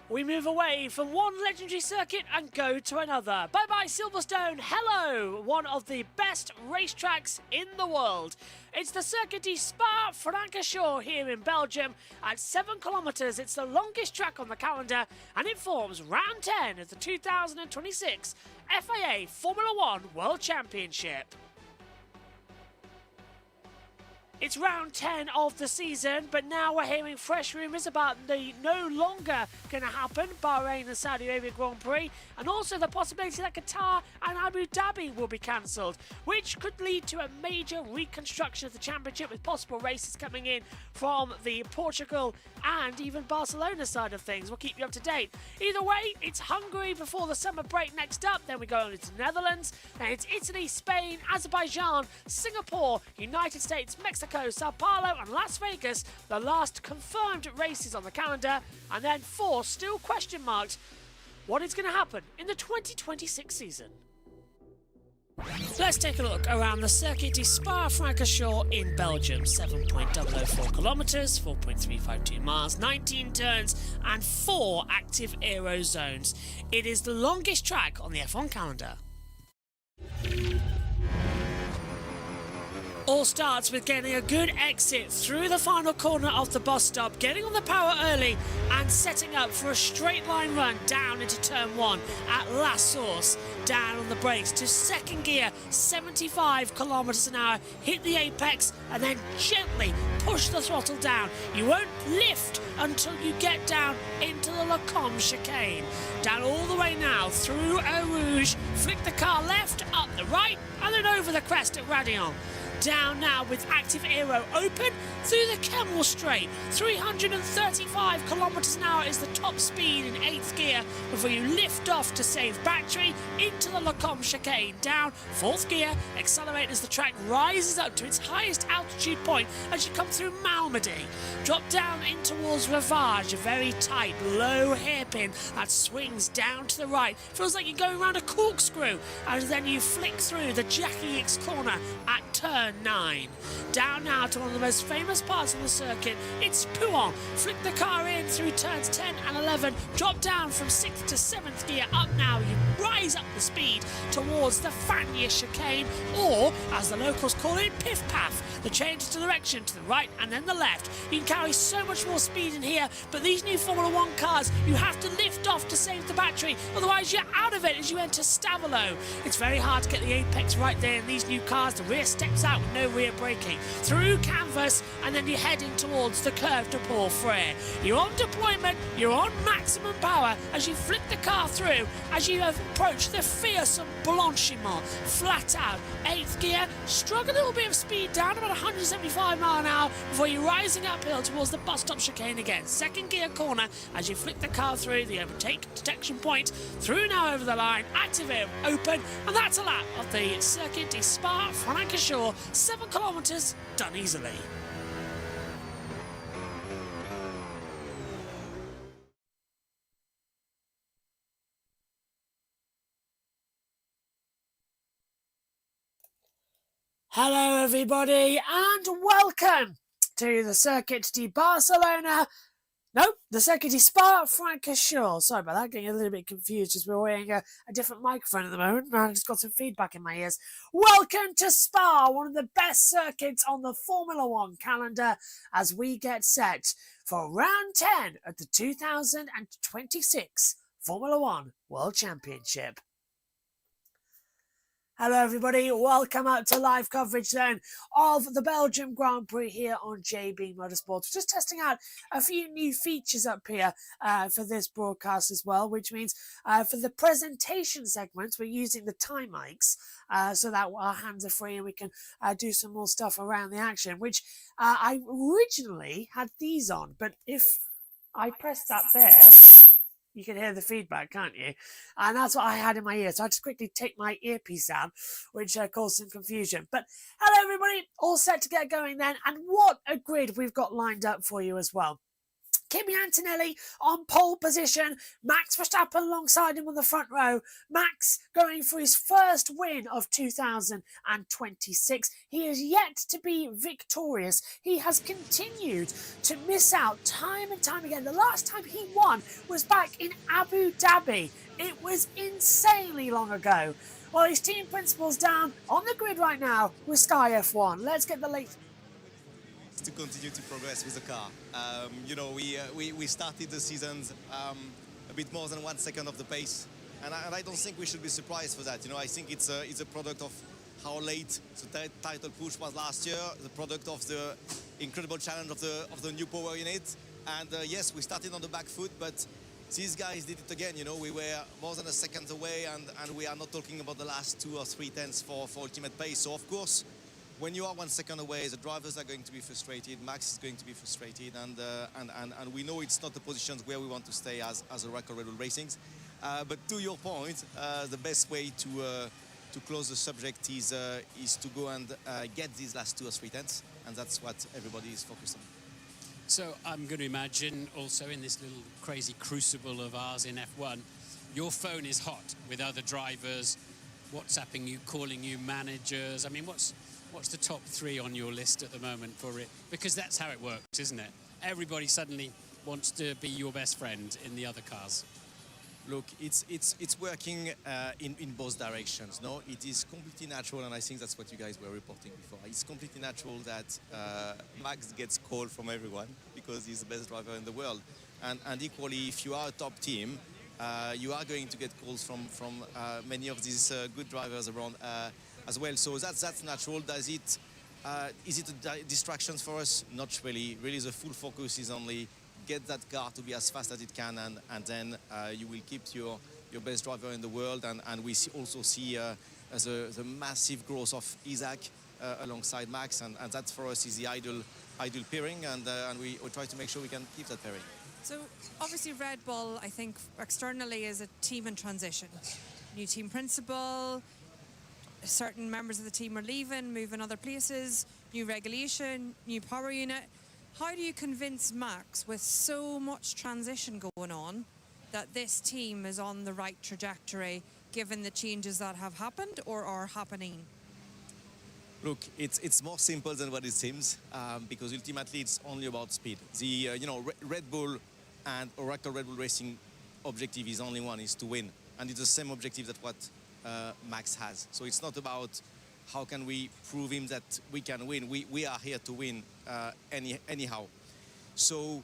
We move away from one legendary circuit and go to another. Bye-bye Silverstone, hello! One of the best racetracks in the world. It's the Circuit de Spa-Francorchamps here in Belgium. At 7 kilometres, it's the longest track on the calendar, and it forms round 10 of the 2026 FIA Formula 1 World Championship. It's round 10 of the season, but now we're hearing fresh rumours about the no longer going to happen Bahrain and Saudi Arabia Grand Prix, and also the possibility that Qatar and Abu Dhabi will be cancelled, which could lead to a major reconstruction of the championship with possible races coming in from the Portugal and even Barcelona side of things. We'll keep you up to date. Either way, it's Hungary before the summer break next up, then we go on to the Netherlands, then it's Italy, Spain, Azerbaijan, Singapore, United States, Mexico, Sao Paulo and Las Vegas, the last confirmed races on the calendar, and then 4 still question marks. What is going to happen in the 2026 season? Let's take a look around the Circuit de Spa-Francorchamps in Belgium. 7.004 kilometres, 4.352 miles, 19 turns and 4 active aero zones. It is the longest track on the F1 calendar. All starts with getting a good exit through the final corner of the bus stop, getting on the power early and setting up for a straight line run down into turn 1 at La Source. Down on the brakes to second gear, 75 kilometers an hour, hit the apex and then gently push the throttle down. You won't lift until you get down into the Le Combe chicane. Down all the way now through Eau Rouge, flick the car left, up the right and then over the crest at Radion. Down now with active aero open through the Camel Straight. 335 kilometers an hour is the top speed in 8th gear before you lift off to save battery into the Le Combe chicane. Down 4th gear, accelerate as the track rises up to its highest altitude point as you come through Malmedy. Drop down in towards Ravage, a very tight, low hairpin that swings down to the right. Feels like you're going around a corkscrew, and then you flick through the Jackie X corner at turn 9. Down now to one of the most famous parts of the circuit, it's Pouhon. Flick the car in through turns 10 and 11, drop down from 6th to 7th gear. Up now, you rise up the speed towards the Fagnes chicane, or as the locals call it, Piff Paff. The change to direction to the right and then the left. You can carry so much more speed in here, but these new Formula 1 cars, you have to lift off to save the battery, otherwise you're out of it as you enter Stavelot. It's very hard to get the apex right there in these new cars. The rear steps out with no rear braking. Through canvas, and then you're heading towards the curve to Port Frere. You're on deployment, you're on maximum power as you flick the car through, as you approach the fearsome Blanchiment. Flat out, 8th gear, struggle a little bit of speed down, about 175 mile an hour before you're rising uphill towards the bus stop chicane again. 2nd gear corner as you flick the car through the overtake detection point, through now over the line, activate, open, and that's a lap of the Circuit de Spa-Francorchamps. 7 kilometres done easily. Hello everybody and welcome to the Circuit de Barcelona. Nope, the Circuit de Spa-Francorchamps. Sorry about that, getting a little bit confused as we're wearing a different microphone at the moment. And I just got some feedback in my ears. Welcome to Spa, one of the best circuits on the Formula 1 calendar as we get set for round 10 of the 2026 Formula 1 World Championship. Hello everybody, welcome out to live coverage then of the Belgium Grand Prix here on JB Motorsports. Just testing out a few new features up here for this broadcast as well, which means for the presentation segments we're using the time mics so that our hands are free and we can do some more stuff around the action, which I originally had these on, but if I press that there, you can hear the feedback, can't you? And that's what I had in my ear. So I just quickly take my earpiece out, which caused some confusion. But hello, everybody. All set to get going then. And what a grid we've got lined up for you as well. Kimi Antonelli on pole position. Max Verstappen alongside him on the front row. Max going for his first win of 2026. He is yet to be victorious. He has continued to miss out time and time again. The last time he won was back in Abu Dhabi. It was insanely long ago. Well, his team principal's down on the grid right now with Sky F1. Let's get the latest. To continue to progress with the car. You know, we started the seasons a bit more than 1 second of the pace, and I don't think we should be surprised for that. You know, I think it's a product of how late the title push was last year, the product of the incredible challenge of the new power unit, and yes, we started on the back foot, but these guys did it again. You know, we were more than a second away, and we are not talking about the last 2 or 3 tenths for ultimate pace. So of course, when you are 1 second away, the drivers are going to be frustrated, Max is going to be frustrated, and we know it's not the positions where we want to stay as a record Red Bull Racing. But to your point, the best way to close the subject is to go and get these last 2 or 3 tenths, and that's what everybody is focused on. So I'm going to imagine also in this little crazy crucible of ours in F1, your phone is hot with other drivers, WhatsApping you, calling you, managers. I mean, what's the top 3 on your list at the moment for it? Because that's how it works, isn't it? Everybody suddenly wants to be your best friend in the other cars. Look, it's working in both directions. No, it is completely natural, and I think that's what you guys were reporting before. It's completely natural that Max gets called from everyone because he's the best driver in the world, and equally, if you are a top team, you are going to get calls from many of these good drivers around as well. So that's natural. Is it a distraction for us? Not really. Really, the full focus is only get that car to be as fast as it can, and then you will keep your best driver in the world. And we also see the massive growth of Isaac alongside Max, and that for us is the ideal pairing, and we try to make sure we can keep that pairing. So obviously Red Bull, I think externally, is a team in transition. New team principal, certain members of the team are leaving, moving other places, new regulation, new power unit. How do you convince Max, with so much transition going on, that this team is on the right trajectory given the changes that have happened or are happening? Look, it's more simple than what it seems, because ultimately it's only about speed. The you know, Red Bull and Oracle Red Bull Racing objective is only one, is to win, and it's the same objective that what Max has. So it's not about how can we prove him that we can win. We are here to win anyhow. So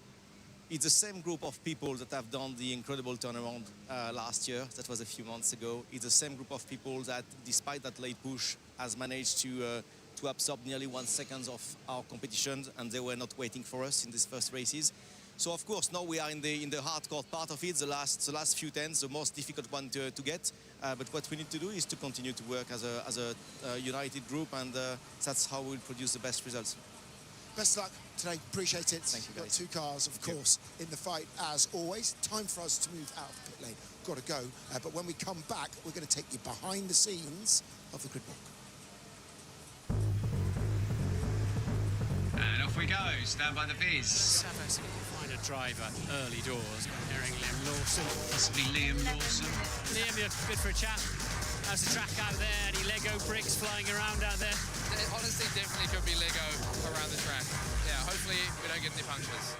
it's the same group of people that have done the incredible turnaround last year. That was a few months ago. It's the same group of people that, despite that late push, has managed to absorb nearly 1 second of our competition, and they were not waiting for us in these first races. So of course now we are in the hardcore part of it, the last few tenths, the most difficult one to get. But what we need to do is to continue to work as a united group, and that's how we'll produce the best results. Best luck today, appreciate it. Thank you, guys. Got 2 cars, of course, in the fight as always. Time for us to move out of the pit lane. Got to go. But when we come back, we're going to take you behind the scenes of the grid walk. And off we go, stand by the biz. Savas, find a driver early doors, comparing Liam Lawson. Possibly Liam Lawson. Liam, you're good for a chat. How's the track out there? Any Lego bricks flying around out there? It honestly definitely could be Lego around the track. Yeah, hopefully we don't get any punctures.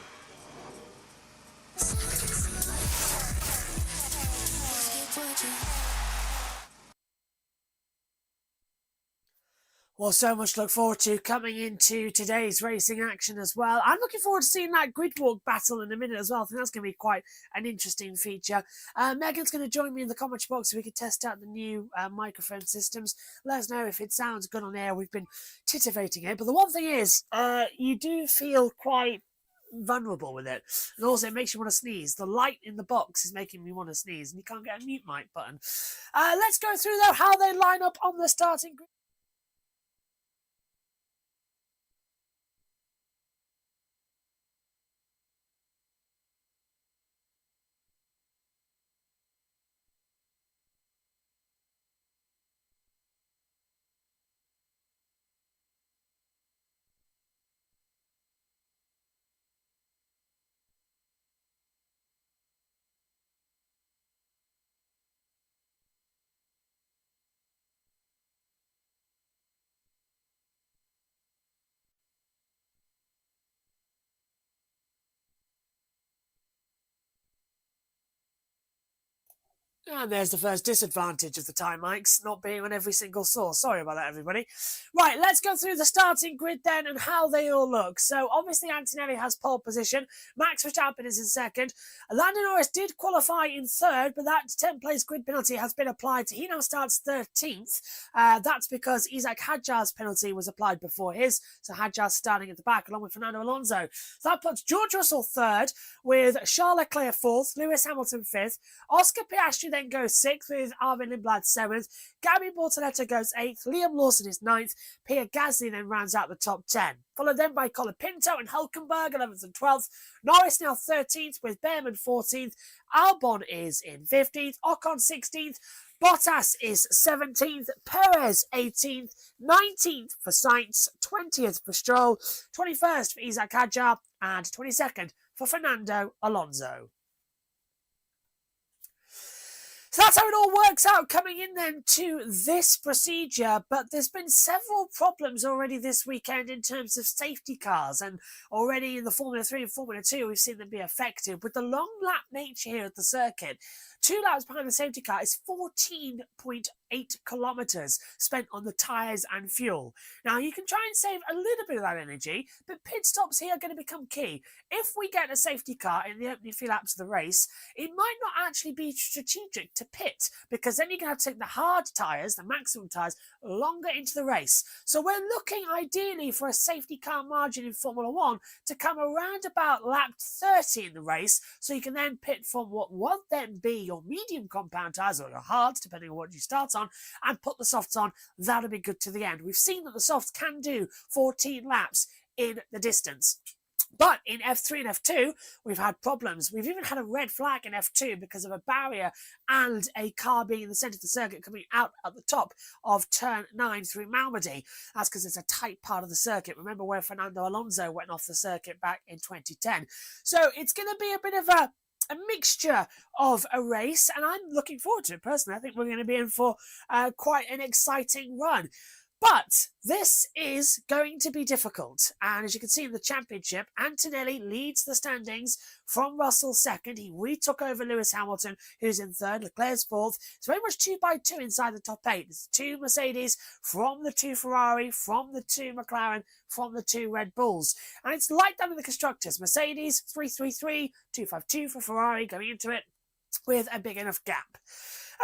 Well, so much to look forward to coming into today's racing action as well. I'm looking forward to seeing that grid walk battle in a minute as well. I think that's going to be quite an interesting feature. Megan's going to join me in the comment box so we can test out the new microphone systems. Let us know if it sounds good on air. We've been titivating it. But the one thing is, you do feel quite vulnerable with it, and also it makes you want to sneeze. The light in the box is making me want to sneeze, and you can't get a mute mic button. Let's go through though how they line up on the starting grid. And there's the first disadvantage of the time mics not being on every single source. Sorry about that, everybody. Right, let's go through the starting grid then and how they all look. So obviously Antonelli has pole position. Max Verstappen is in second. Lando Norris did qualify in third, but that 10th place grid penalty has been applied. He now starts 13th. That's because Isaac Hadjar's penalty was applied before his. So Hadjar's starting at the back along with Fernando Alonso. So that puts George Russell third with Charles Leclerc fourth, Lewis Hamilton fifth. Oscar Piastri then goes sixth with Armin Lindblad seventh. Gabby Bortoletto goes eighth. Liam Lawson is ninth. Pierre Gasly then rounds out the top 10. Followed then by Colapinto and Hulkenberg 11th and 12th. Norris now 13th with Behrman 14th. Albon is in 15th. Ocon 16th. Bottas is 17th. Perez 18th. 19th for Sainz. 20th for Stroll. 21st for Isaac Hadjar. And 22nd for Fernando Alonso. So that's how it all works out coming in then to this procedure, but there's been several problems already this weekend in terms of safety cars, and already in the Formula 3 and Formula 2 we've seen them be affected with the long lap nature here at the circuit. 2 laps behind the safety car is 14.8 kilometres spent on the tyres and fuel. Now, you can try and save a little bit of that energy, but pit stops here are going to become key. If we get a safety car in the opening few laps of the race, it might not actually be strategic to pit, because then you're going to have to take the hard tyres, the maximum tyres, longer into the race. So we're looking ideally for a safety car margin in Formula 1 to come around about lap 30 in the race, so you can then pit from what would then be your medium compound tyres or your hards, depending on what you start on, and put the softs on. That'll be good to the end. We've seen that the softs can do 14 laps in the distance. But in F3 and F2, we've had problems. We've even had a red flag in F2 because of a barrier and a car being in the centre of the circuit coming out at the top of turn 9 through Malmedy. That's because it's a tight part of the circuit. Remember where Fernando Alonso went off the circuit back in 2010. So it's going to be a bit of a mixture of a race, and I'm looking forward to it personally. I think we're going to be in for quite an exciting run. But this is going to be difficult. And as you can see in the championship, Antonelli leads the standings from Russell second. He retook over Lewis Hamilton, who's in third. Leclerc's fourth. It's very much 2 by 2 inside the top 8. It's 2 Mercedes from the 2 Ferrari, from the 2 McLaren, from the 2 Red Bulls. And it's like that in the constructors. Mercedes, 333, 252 for Ferrari going into it with a big enough gap.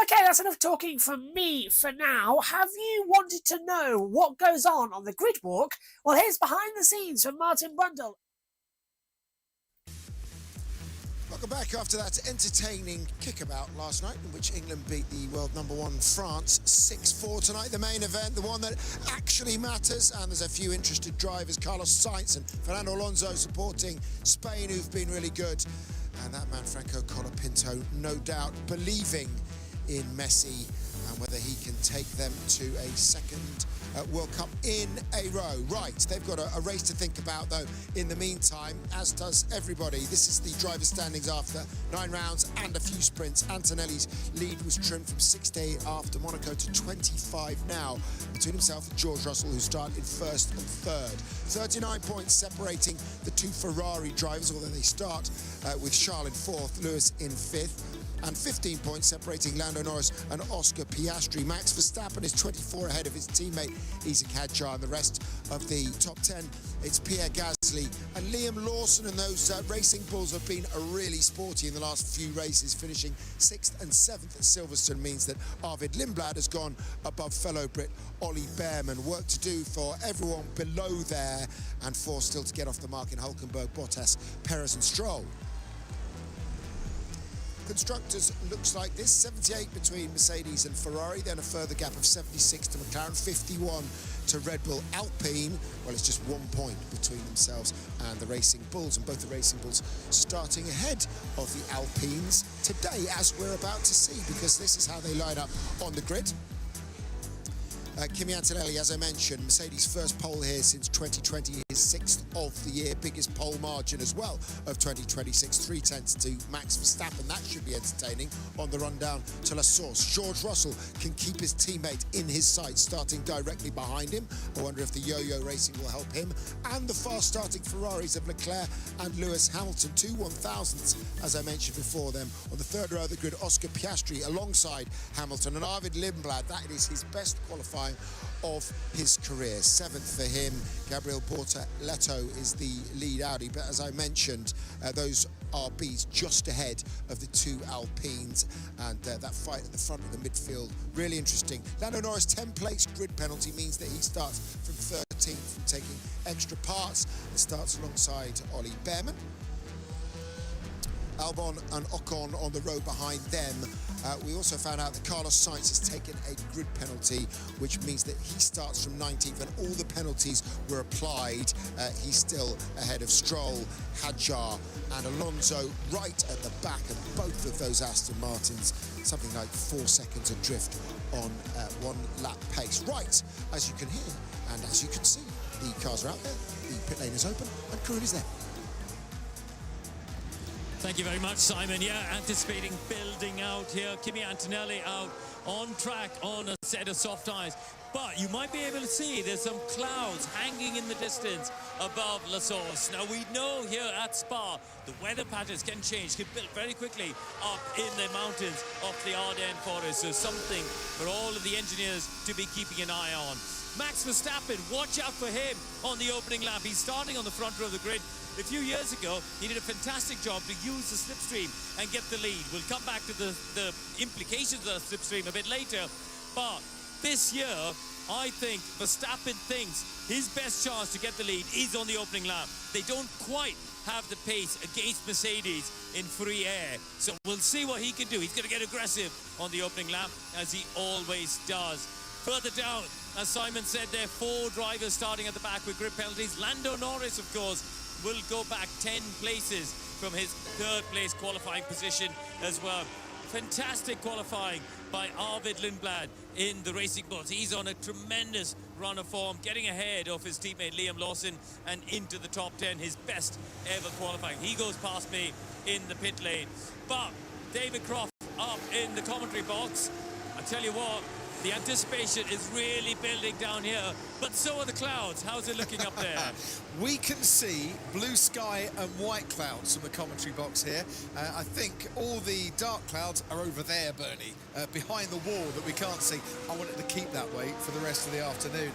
Okay, that's enough talking from me for now. Have you wanted to know what goes on the grid walk? Well, here's behind the scenes from Martin Brundle. Welcome back after that entertaining kickabout last night, in which England beat the world #1 France 6-4. Tonight, the main event, the one that actually matters, and there's a few interested drivers, Carlos Sainz and Fernando Alonso supporting Spain, who've been really good, and that man Franco Colapinto, no doubt believing in Messi and whether he can take them to a second World Cup in a row. Right, they've got a race to think about, though, in the meantime, as does everybody. This is the driver standings after 9 rounds and a few sprints. Antonelli's lead was trimmed from 68 after Monaco to 25 now, between himself and George Russell, who started first and third. 39 points separating the 2 Ferrari drivers, although they start with Charles in fourth, Lewis in fifth. and 15 points separating Lando Norris and Oscar Piastri. Max Verstappen is 24 ahead of his teammate Isaac Hadjar, and the rest of the top 10, it's Pierre Gasly and Liam Lawson, and those Racing Bulls have been really sporty in the last few races, finishing 6th and 7th at Silverstone means that Arvid Lindblad has gone above fellow Brit Ollie Behrman. Work to do for everyone below there, and 4 still to get off the mark in Hulkenberg, Bottas, Perez and Stroll. Constructors looks like this: 78 between Mercedes and Ferrari, then a further gap of 76 to McLaren, 51 to Red Bull. Alpine, well, it's just 1 point between themselves and the Racing Bulls, and both the Racing Bulls starting ahead of the Alpines today, as we're about to see, because this is how they line up on the grid. Kimi Antonelli, as I mentioned, Mercedes' first pole here since 2020, his 6th of the year, biggest pole margin as well of 2026, 3/10 to Max Verstappen. That should be entertaining on the run down to La Source. George Russell can keep his teammate in his sights, starting directly behind him. I wonder if the yo-yo racing will help him. And the fast-starting Ferraris of Leclerc and Lewis Hamilton, 2 1,000ths, as I mentioned before them. On the third row of the grid, Oscar Piastri alongside Hamilton, and Arvid Lindblad, that is his best qualifying of his career. 7th for him. Gabriel Bortoleto is the lead Audi, but as I mentioned, those RBs just ahead of the 2 Alpines, and that fight at the front of the midfield, really interesting. Lando Norris' 10 place grid penalty means that he starts from 13th from taking extra parts, and starts alongside Ollie Behrman. Albon and Ocon on the row behind them. We also found out that Carlos Sainz has taken a grid penalty, which means that he starts from 19th, and all the penalties were applied. He's still ahead of Stroll, Hadjar and Alonso right at the back of both of those Aston Martins, something like 4 seconds adrift on 1 lap pace. Right, as you can hear and as you can see, the cars are out there, the pit lane is open and crew is there. Thank you very much, Simon. Yeah, anticipating building out here. Kimi Antonelli out on track on a set of soft tyres. But you might be able to see there's some clouds hanging in the distance above La Source. Now, we know here at Spa, the weather patterns can change, can build very quickly up in the mountains of the Ardennes forest. So something for all of the engineers to be keeping an eye on. Max Verstappen, watch out for him on the opening lap. He's starting on the front row of the grid. A few years ago, he did a fantastic job to use the slipstream and get the lead. We'll come back to the implications of the slipstream a bit later. But this year, I think Verstappen thinks his best chance to get the lead is on the opening lap. They don't quite have the pace against Mercedes in free air. So we'll see what he can do. He's going to get aggressive on the opening lap, as he always does. Further down, as Simon said, there are 4 drivers starting at the back with grid penalties. Lando Norris, of course, will go back 10 places from his 3rd place qualifying position as well. Fantastic qualifying by Arvid Lindblad in the Racing Bulls. He's on a tremendous run of form, getting ahead of his teammate Liam Lawson and into the top 10, his best ever qualifying. He goes past me in the pit lane. But David Croft up in the commentary box. I tell you what, the anticipation is really building down here, but so are the clouds. How's it looking up there? We can see blue sky and white clouds from the commentary box here. I think all the dark clouds are over there, Bernie, behind the wall that we can't see. I want it to keep that way for the rest of the afternoon.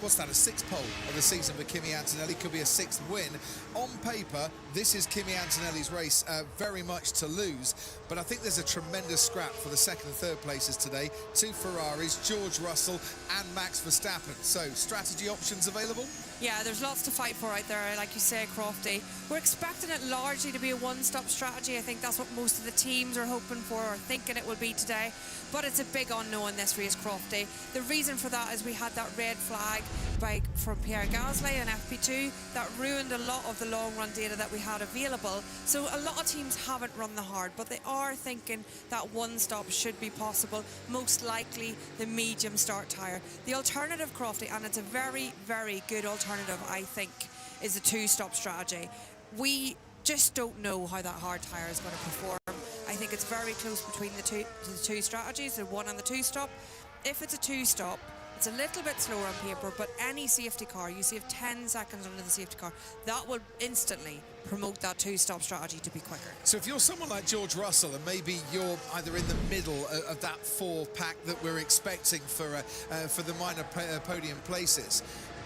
What's that, a 6th pole of the season for Kimi Antonelli? Could be a 6th win. On paper, this is Kimi Antonelli's race, very much to lose, but I think there's a tremendous scrap for the 2nd and 3rd places today. 2 Ferraris, George Russell and Max Verstappen. So, strategy options available? Yeah, there's lots to fight for out there, like you say, Crofty. We're expecting it largely to be a one-stop strategy. I think that's what most of the teams are hoping for or thinking it will be today. But it's a big unknown this race, Crofty. The reason for that is we had that red flag from Pierre Gasly in FP2 that ruined a lot of the long-run data that we had available. So a lot of teams haven't run the hard, but they are thinking that one-stop should be possible, most likely the medium start tyre. The alternative, Crofty, and it's a very, very good alternative, I think, is a 2-stop strategy. We just don't know how that hard tyre is going to perform. I think it's very close between the two strategies, the 1 and the 2-stop. If it's a 2-stop, It's a little bit slower on paper, but any safety car, you save 10 seconds under the safety car, that will instantly promote that two-stop strategy to be quicker. So if you're someone like George Russell and maybe you're either in the middle of that 4-pack that we're expecting for the minor podium places,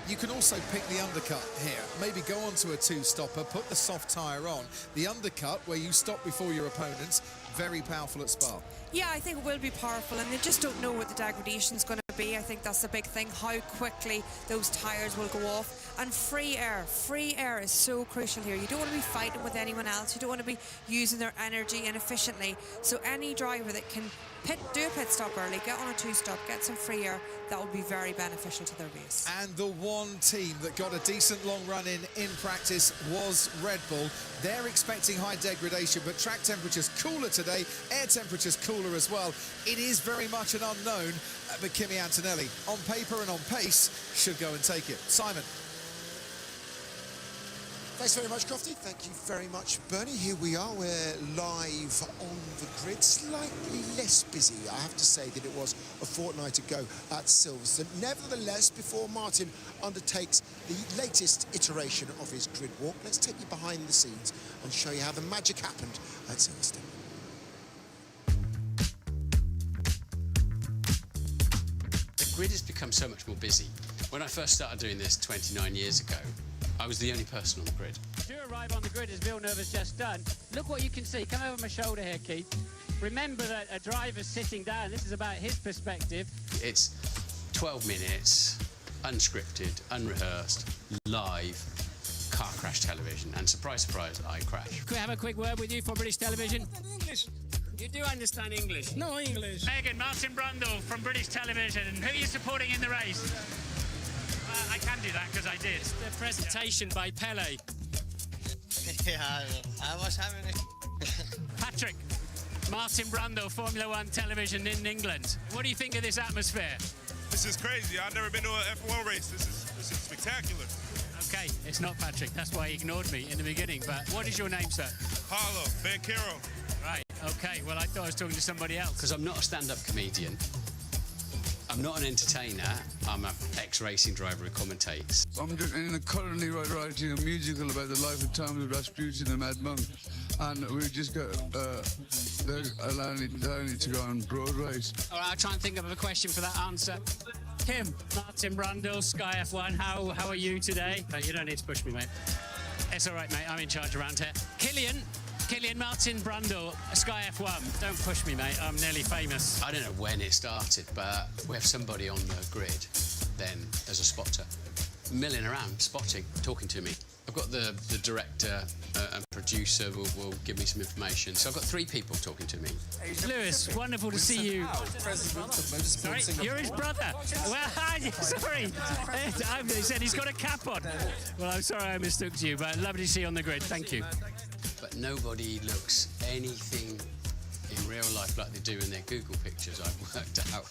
you can also pick the undercut here. Maybe go onto a 2-stopper, put the soft tyre on. The undercut, where you stop before your opponents, very powerful at Spa. Yeah, I think it will be powerful, and they just don't know what the degradation's going to be. I think that's the big thing, how quickly those tyres will go off. And free air is so crucial here. You don't want to be fighting with anyone else. You don't want to be using their energy inefficiently. So any driver that can do a pit stop early, get on a 2-stop, get some free air, that will be very beneficial to their race. And the one team that got a decent long run in practice was Red Bull. They're expecting high degradation, but track temperature's cooler today, air temperature's cooler as well. It is very much an unknown, but Kimi Antonelli, on paper and on pace, should go and take it. Simon. Thanks very much, Crofty. Thank you very much, Bernie. Here we are. We're live on the grid. Slightly less busy, I have to say, than it was a fortnight ago at Silverstone. Nevertheless, before Martin undertakes the latest iteration of his grid walk, let's take you behind the scenes and show you how the magic happened at Silverstone. The grid has become so much more busy. When I first started doing this 29 years ago, I was the only person on the grid. As you arrive on the grid, as Villeneuve has just done, look what you can see. Come over my shoulder here, Keith. Remember that a driver's sitting down. This is about his perspective. It's 12 minutes, unscripted, unrehearsed, live, car crash television. And surprise, surprise, I crash. Could we have a quick word with you for British television? English. You do understand English? No English. Megan, Martin Brundle from British television. Who are you supporting in the race? I can do that because I did. It's the presentation by Pele. Yeah, I was having it. Patrick, Martin Brundle, Formula One television in England. What do you think of this atmosphere? This is crazy. I've never been to an F1 race. This is spectacular. Okay, it's not Patrick. That's why he ignored me in the beginning. But what is your name, sir? Paulo Banquero. Right, okay. Well, I thought I was talking to somebody else. Because I'm not a stand-up comedian. I'm not an entertainer. I'm an ex-racing driver who commentates. I'm currently writing a musical about the life and times of Rasputin and Mad Monk, and we just got they're allowing it to go on Broadway. All right, I'll try and think of a question for that answer. Kim, Martin Brundle, Sky F1. How are you today? You don't need to push me, mate. It's all right, mate. I'm in charge around here. Killian, Martin Brundle, Sky F1. Don't push me, mate. I'm nearly famous. I don't know when it started, but we have somebody on the grid. Then there's a spotter, milling around, spotting, talking to me. I've got the director and producer will give me some information. So I've got 3 people talking to me. Lewis, wonderful to see you. Sorry, you're his brother. Well, sorry. He said he's got a cap on. Well, I'm sorry I mistook you, but lovely to see you on the grid. Thank you. But nobody looks anything in real life like they do in their Google pictures, I've worked out.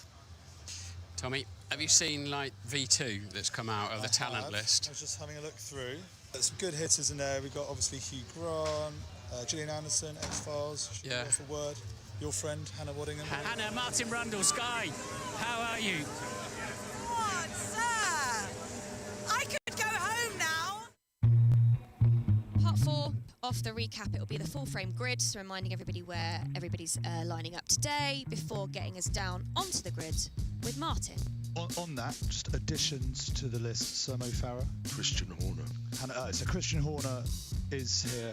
Tommy, have you seen, like, V2 that's come out of the talent list? I was just having a look through. There's some good hitters in there. We've got, obviously, Hugh Grant, Gillian Anderson, X-Files, Yeah. Off a Word, your friend, Hannah Waddingham. Hannah, Martin Brundle, Sky, how are you? What, sir? I could go home now. Part 4 of the recap, it will be the full frame grid, so reminding everybody where everybody's lining up today before getting us down onto the grid with Martin. On that, just additions to the list: Sir Mo Farah, Christian Horner. So Christian Horner is here.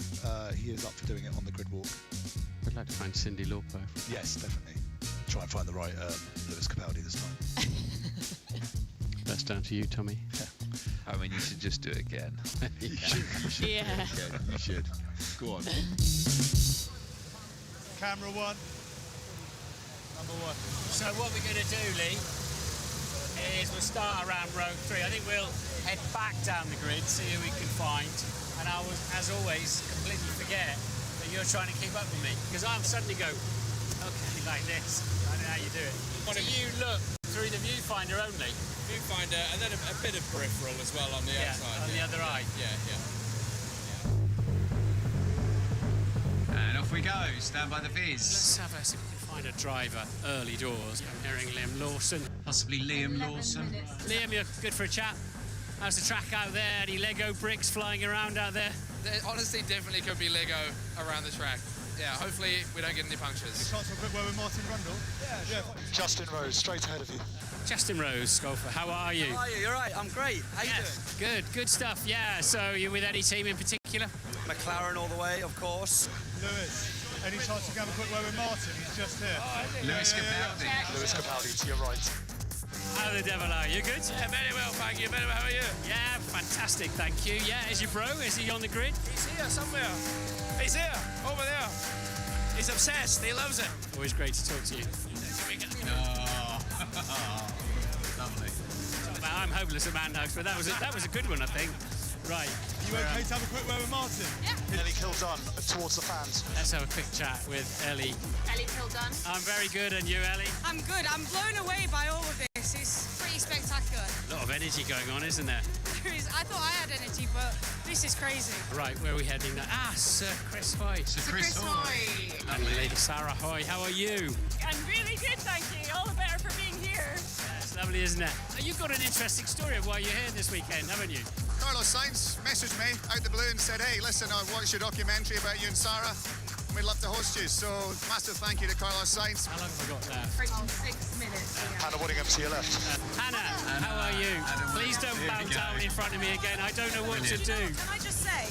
He is up for doing it on the grid walk. I'd like to find Cindy Lauper. Yes, definitely. Try and find the right Lewis Capaldi this time. That's down to you, Tommy. I mean, you should just do it again. You should Yeah. do it again. You should. Go on. Camera 1. Number 1. So what we're going to do, Lee, is we'll start around row 3. I think we'll head back down the grid, see who we can find. And I will, as always, completely forget that you're trying to keep up with me. Because I'm suddenly go, okay, like this. I don't know how you do it. So you look through the viewfinder only? Viewfinder, and then a bit of peripheral as well on the outside. On the other eye. Yeah. And off we we go. Stand by the viz. Let's have a see if we can find a driver early doors. I'm hearing Liam Lawson. Possibly Liam Lawson. Liam, you're good for a chat. How's the track out there? Any Lego bricks flying around out there? There honestly definitely could be Lego around the track. Yeah, hopefully we don't get any punctures. Chance for a quick word with Martin Rundle? Yeah. Justin Rose, straight ahead of you. Justin Rose, golfer, how are you? How are you? You're right, I'm great. How you doing? Good stuff, yeah. So you're with any team in particular? McLaren all the way, of course. Lewis, any chance you can have a quick word with Martin? He's just here. Lewis Capaldi. Lewis Capaldi, to your right. How the devil are you? Good? Yeah, very well, thank you. Very well, how are you? Yeah, fantastic, thank you. Yeah, is your bro? Is he on the grid? He's here somewhere. He's here, over there. He's obsessed, he loves it. Always great to talk to you. Lovely. I'm hopeless at man hugs, but that was a good one, I think. Right. You okay to have a quick word with Martin? Yeah. Ellie Kildun, towards the fans. Let's have a quick chat with Ellie. Ellie Kildun. I'm very good, and you, Ellie? I'm good. I'm blown away by all of this. It's pretty spectacular. A lot of energy going on, isn't there? There is. I thought I had energy, but this is crazy. Right, where are we heading now? Sir Chris Hoy. Sir Chris Hoy. And Lady Sarah Hoy. How are you? I'm really good, thank you. All the better for being here. It's lovely, isn't it? You've got an interesting story of why you're here this weekend, haven't you? Carlos Sainz messaged me out the blue and said, hey, listen, I watched your documentary about you and Sarah. We'd love to host you. So massive thank you to Carlos Sainz. How long have I got there? 6 minutes. Hannah Whittingham to your left. Hannah, how are you? Please don't bow down in front of me again. I don't know what to do. Can I just say,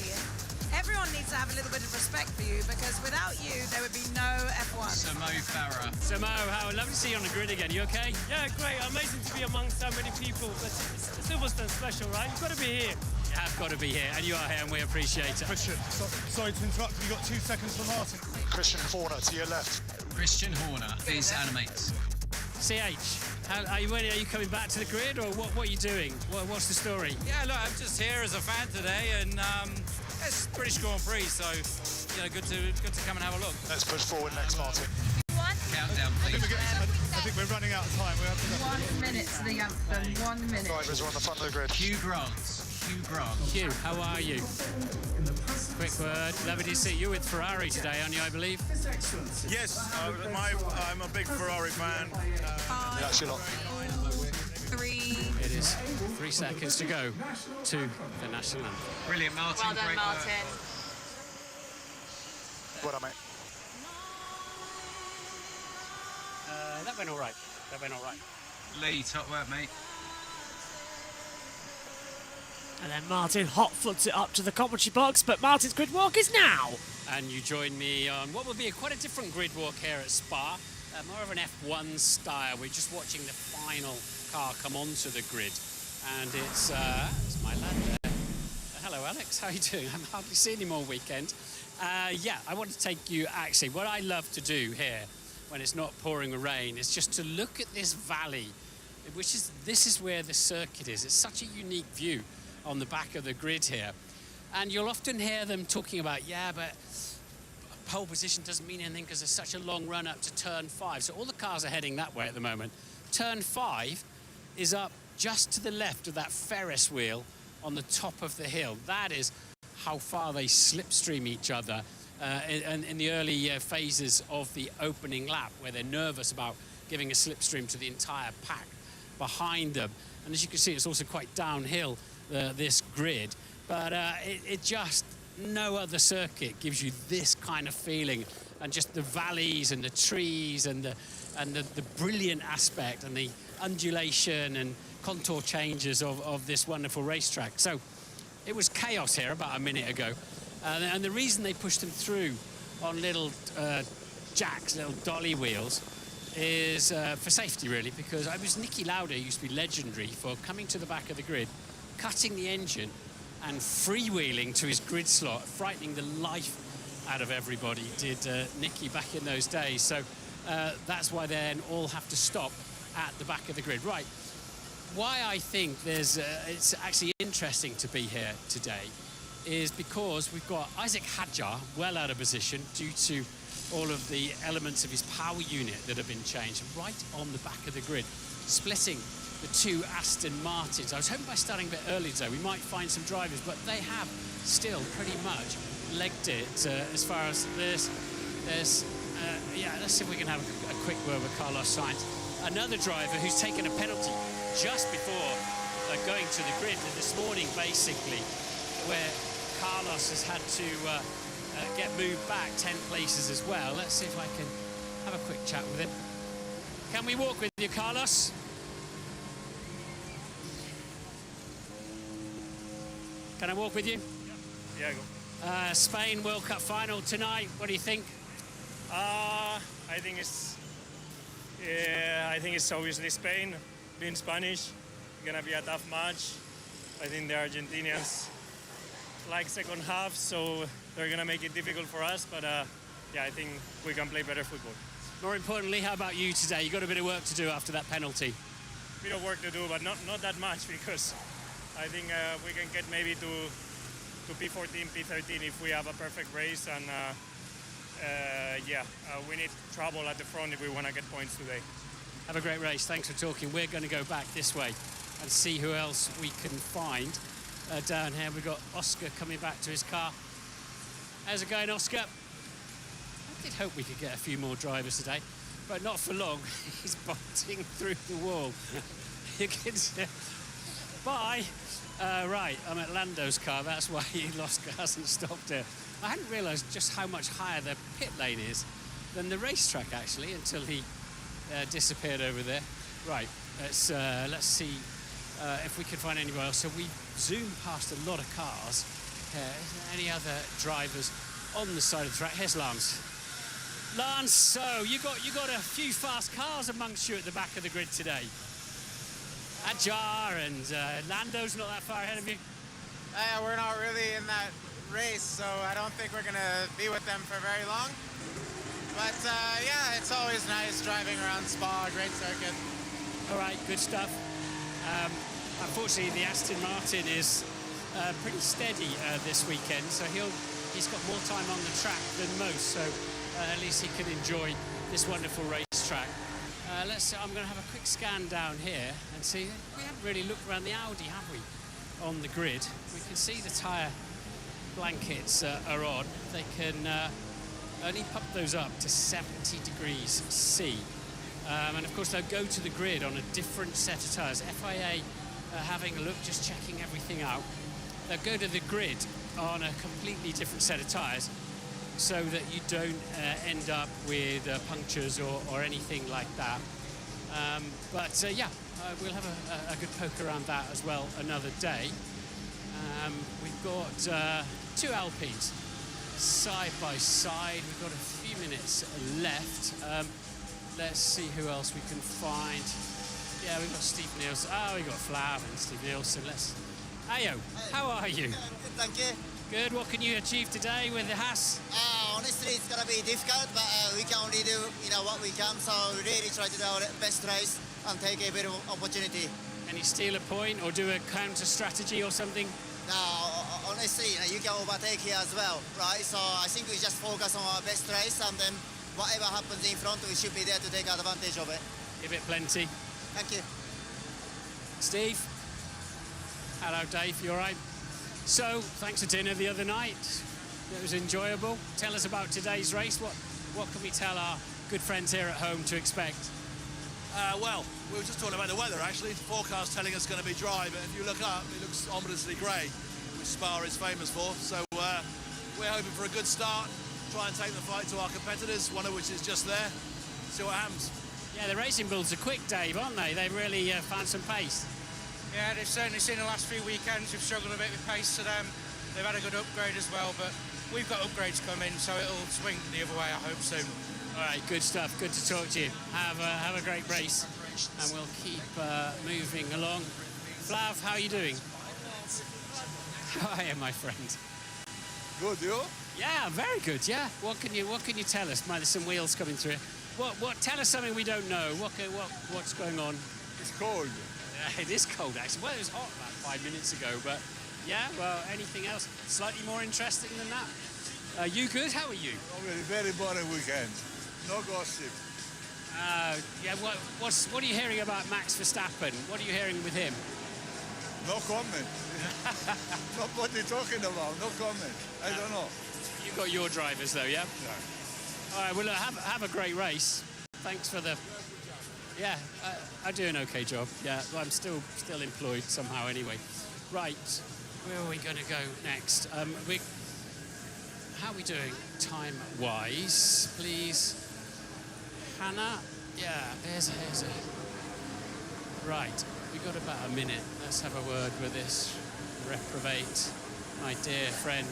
everyone needs to have a little bit of respect for you because without you, there would be no F1. Sir Mo Farah. So Mo, how lovely to see you on the grid again. You okay? Yeah, great. Amazing to be among so many people. But it's almost special, right? You've got to be here. You have got to be here, and you are here, and we appreciate it. Christian, sorry to interrupt. You've got 2 seconds for Martin. Christian Horner to your left. Christian Horner is animates. CH, are you coming back to the grid, or what are you doing? What's the story? Yeah, look, I'm just here as a fan today, and it's British Grand Prix, so good to come and have a look. Let's push forward next, Martin. Countdown, please. I think we're running out of time. We have to 1 minute to the anthem. 1 minute. Drivers are on the front of the grid. Hugh Grant. Hugh, how are you? Quick word. Lovely to see you with Ferrari today, aren't you, I believe? Yes, I'm a big Ferrari fan. Yeah, actually a lot. 3. It is 3 seconds to go to the national anthem. Brilliant, Martin. Well done, Great Martin. work. Well done, mate. That went all right. Lee, top work, mate. And then Martin hot foots it up to the commentary box, but Martin's grid walk is now. And you join me on what will be quite a different grid walk here at Spa. More of an F1 style. We're just watching the final car come onto the grid. And it's my lad there. Hello, Alex. How are you doing? I haven't hardly seen him all weekend. Yeah, I want to take you, actually, what I love to do here when it's not pouring with rain is just to look at this valley, this is where the circuit is. It's such a unique view on the back of the grid here. And you'll often hear them talking about, yeah, but pole position doesn't mean anything because there's such a long run up to turn 5. So all the cars are heading that way at the moment. Turn 5 is up just to the left of that Ferris wheel on the top of the hill. That is how far they slipstream each other in the early phases of the opening lap, where they're nervous about giving a slipstream to the entire pack behind them. And as you can see, it's also quite downhill, this grid. But it just, no other circuit gives you this kind of feeling, and just the valleys and the trees and the brilliant aspect and the undulation and contour changes of this wonderful racetrack. So it was chaos here about a minute ago. And the reason they pushed them through on little jacks, little dolly wheels, is for safety, really, because Nicky Lauda used to be legendary for coming to the back of the grid, cutting the engine and freewheeling to his grid slot, frightening the life out of everybody, did Nicky back in those days. So that's why they then all have to stop at the back of the grid. Right, why I think it's actually interesting to be here today is because we've got Isaac Hadjar well out of position due to all of the elements of his power unit that have been changed right on the back of the grid, splitting the 2 Aston Martins. I was hoping by starting a bit early today we might find some drivers, but they have still pretty much legged it as far as this There's, yeah, let's see if we can have a quick word with Carlos Sainz. Another driver who's taken a penalty just before going to the grid this morning, basically, where Carlos has had to get moved back 10 places as well. Let's see if I can have a quick chat with him. Can we walk with you, Carlos? Can I walk with you? Yeah, go. Spain World Cup final tonight. What do you think? I think it's obviously Spain. Being Spanish, gonna be a tough match. I think the Argentinians like second half, so they're gonna make it difficult for us. But yeah, I think we can play better football. More importantly, how about you today? You got a bit of work to do after that penalty. Bit of work to do, but not that much, because I think we can get maybe to P14, P13 if we have a perfect race, and we need trouble at the front if we want to get points today. Have a great race. Thanks for talking. We're going to go back this way and see who else we can find. Down here we've got Oscar coming back to his car. How's it going, Oscar? I did hope we could get a few more drivers today, but not for long. He's bolting through the wall. You can see. Bye. Right, I'm at Lando's car. That's why Oscar hasn't stopped here. I hadn't realised just how much higher the pit lane is than the racetrack, actually, until he disappeared over there. Right, let's see if we can find anybody else. So we zoomed past a lot of cars. Any other drivers on the side of the track? Here's Lance. Lance, so you got a few fast cars amongst you at the back of the grid today. Ajar and Lando's not that far ahead of you. We're not really in that race, so I don't think we're gonna be with them for very long. But yeah, it's always nice driving around Spa, great circuit. All right, good stuff. Unfortunately, the Aston Martin is pretty steady this weekend, so he's got more time on the track than most, so at least he can enjoy this wonderful racetrack. I'm going to have a quick scan down here and see. We haven't really looked around the Audi, have we, on the grid? We can see the tyre blankets are on. They can only pump those up to 70 degrees C. And of course, they'll go to the grid on a different set of tyres. FIA having a look, just checking everything out. They'll go to the grid on a completely different set of tyres, so that you don't end up with punctures or anything like that. We'll have a good poke around that as well another day. We've got two Alpines side by side. We've got a few minutes left. Let's see who else we can find. Yeah, we've got Steve Nielsen. Oh, we've got Flav and Steve Nielsen. Ayo, how are you? Good, thank you. Good. What can you achieve today with the Haas? Honestly, it's gonna be difficult, but we can only do what we can. So we really try to do our best race and take a bit of opportunity. Can you steal a point or do a counter strategy or something? No, honestly, you can overtake here as well, right? So I think we just focus on our best race, and then whatever happens in front, we should be there to take advantage of it. Give it plenty. Thank you. Steve. Hello, Dave. You all right? So, thanks for dinner the other night. It was enjoyable. Tell us about today's race. What can we tell our good friends here at home to expect? Well, we were just talking about the weather, actually. The forecast telling us it's going to be dry, but if you look up, it looks ominously grey, which Spa is famous for. So we're hoping for a good start, try and take the fight to our competitors, one of which is just there. See what happens. Yeah, the Racing Bulls are quick, Dave, aren't they? They've really found some pace. Yeah, they've certainly seen the last few weekends. We've struggled a bit with pace to them. They've had a good upgrade as well, but we've got upgrades coming, so it'll swing the other way, I hope, soon. All right, good stuff. Good to talk to you. Have a great race, and we'll keep moving along. Flav, how are you doing? Hi, my friend. Good, you? Yeah, very good. Yeah. What can you tell us? There's some wheels coming through. Tell us something we don't know. What's going on? It's cold. It is cold, actually. Well, it was hot about 5 minutes ago, but yeah, well, anything else slightly more interesting than that? You good? How are you? Very boring weekend. No gossip. Yeah, what are you hearing about Max Verstappen? What are you hearing with him? No comment. Not what they're talking about. No comment. I don't know. You've got your drivers, though, yeah? Yeah. All right, well, look, have a great race. Thanks for the... Yeah, I do an okay job. Yeah, I'm still employed somehow anyway. Right, where are we going to go next? How are we doing time-wise, please? Hannah? Yeah, here's a... Right, we've got about a minute. Let's have a word with this reprobate, my dear friend,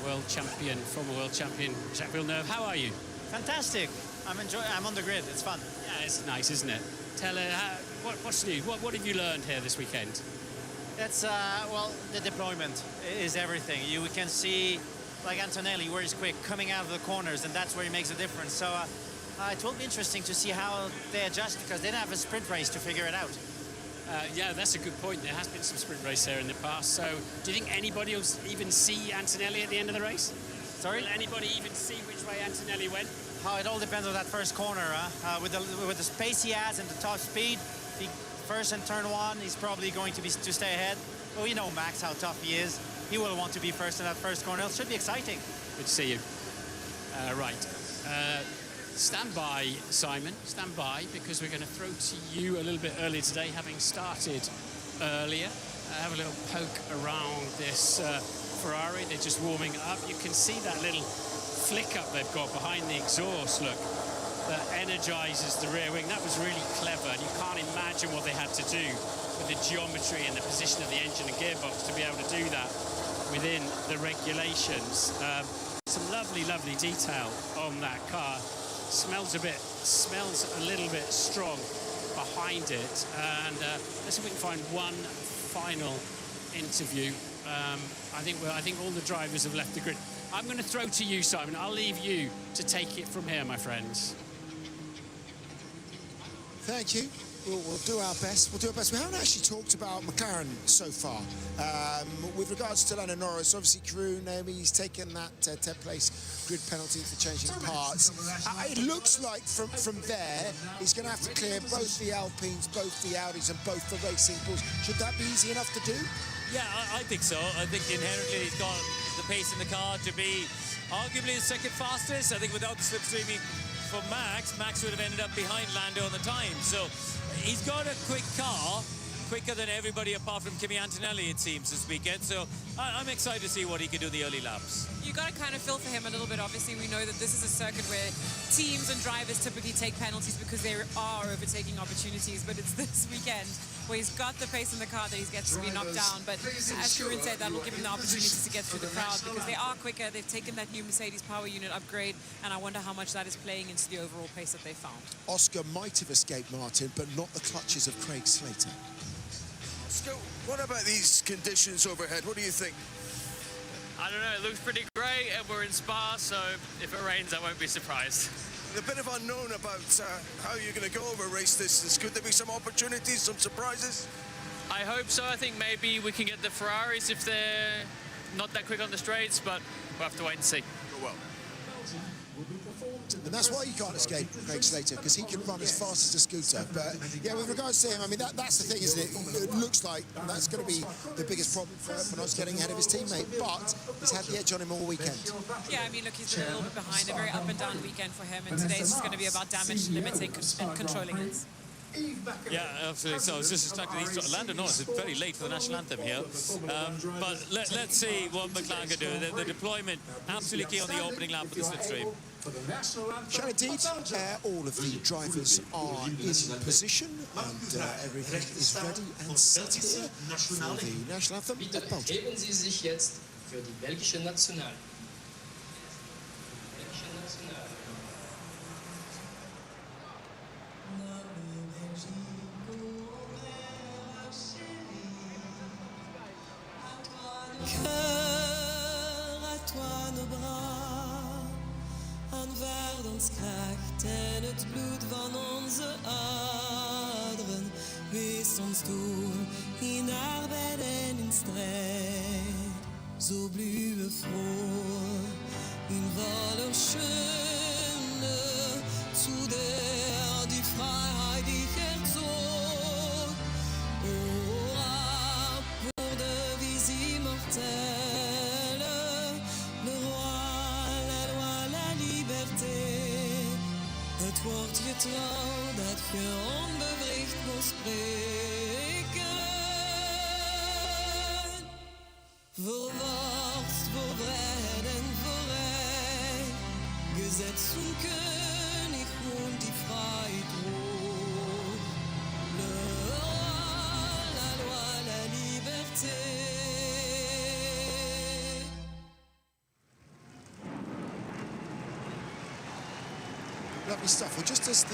world champion, former world champion, Jacques Villeneuve. How are you? Fantastic. I'm on the grid. It's fun. Yeah, it's nice, isn't it? Tell her, what's new? What have you learned here this weekend? That's, well, the deployment is everything. You can see, like Antonelli, where he's quick, coming out of the corners, and that's where he makes a difference. So it will be interesting to see how they adjust, because they don't have a sprint race to figure it out. Yeah, that's a good point. There has been some sprint race there in the past. So do you think anybody will even see Antonelli at the end of the race? Sorry? Will anybody even see which way Antonelli went? It all depends on that first corner. With the space he has and the top speed, first and turn one, he's probably going to stay ahead. But we know Max, how tough he is. He will want to be first in that first corner. It should be exciting. Good to see you. Right. Stand by, Simon. Stand by, because we're going to throw to you a little bit earlier today, having started earlier. Have a little poke around this Ferrari. They're just warming up. You can see that little flick up they've got behind the exhaust, look, that energizes the rear wing. That was really clever, and you can't imagine what they had to do with the geometry and the position of the engine and gearbox to be able to do that within the regulations. Some lovely, lovely detail on that car. Smells a little bit strong behind it, and let's see if we can find one final interview. I think all the drivers have left the grid. I'm going to throw to you, Simon. I'll leave you to take it from here, my friends. Thank you. We'll do our best. We'll do our best. We haven't actually talked about McLaren so far. With regards to Lando Norris, obviously Karun, Naomi's taken that 10th place grid penalty for changing parts. It looks like from there, he's going to have to clear both the Alpines, both the Audis, and both the Racing Bulls. Should that be easy enough to do? Yeah, I think so. I think inherently he's got the pace in the car to be arguably the second fastest. I think without the slipstreaming for Max would have ended up behind Lando on the time. So he's got a quick car, quicker than everybody apart from Kimi Antonelli, it seems, this weekend. So I'm excited to see what he can do in the early laps. You got to kind of feel for him a little bit. Obviously, we know that this is a circuit where teams and drivers typically take penalties because they are overtaking opportunities. But it's this weekend where he's got the pace in the car that he gets to be knocked down. But as Karun said, that will give him the opportunity to get through the crowd because they are quicker. They've taken that new Mercedes power unit upgrade, and I wonder how much that is playing into the overall pace that they found. Oscar might have escaped Martin, but not the clutches of Craig Slater. Oscar, what about these conditions overhead? What do you think? I don't know, it looks pretty great, and we're in Spa, so if it rains, I won't be surprised. A bit of unknown about how you're going to go over race distance. Could there be some opportunities, some surprises? I hope so. I think maybe we can get the Ferraris if they're not that quick on the straights, but we'll have to wait and see. Go well. And that's why you can't escape Craig Slater, because he can run as fast as a scooter. But yeah, with regards to him, I mean, that's the thing, isn't it? It looks like that's going to be the biggest problem for not getting ahead of his teammate, but he's had the edge on him all weekend. Yeah, I mean, look, he's been a little bit behind, a very up and down weekend for him, and today it's just going to be about damage limiting and controlling it. Yeah, absolutely. So it's just these Lando Norris is very late for the national anthem here. But let's see what McLaren can do. The deployment absolutely key on the opening lap of the slipstream. Shall indeed, all of the drivers are in position and everything is ready and set here for the national anthem of Belgium. Geben Sie sich jetzt für die belgische National. Cœur, à toi nos bras, aan verdenskracht en het bloed van onze aderen. Wees ons toe in arbeid en in strijd. Zo blijven froh in voller schöne, zu der die Freiheit dich erzog. Pour de vies immortelles, le roi, la loi, la liberté. Het wordt je trouw dat je onbevricht moest spreken. Verwacht voor vrijheid en voor recht. Gezet zum König und die Freiheit hoch. Le roi, la loi, la liberté. Lovely stuff. Well, just as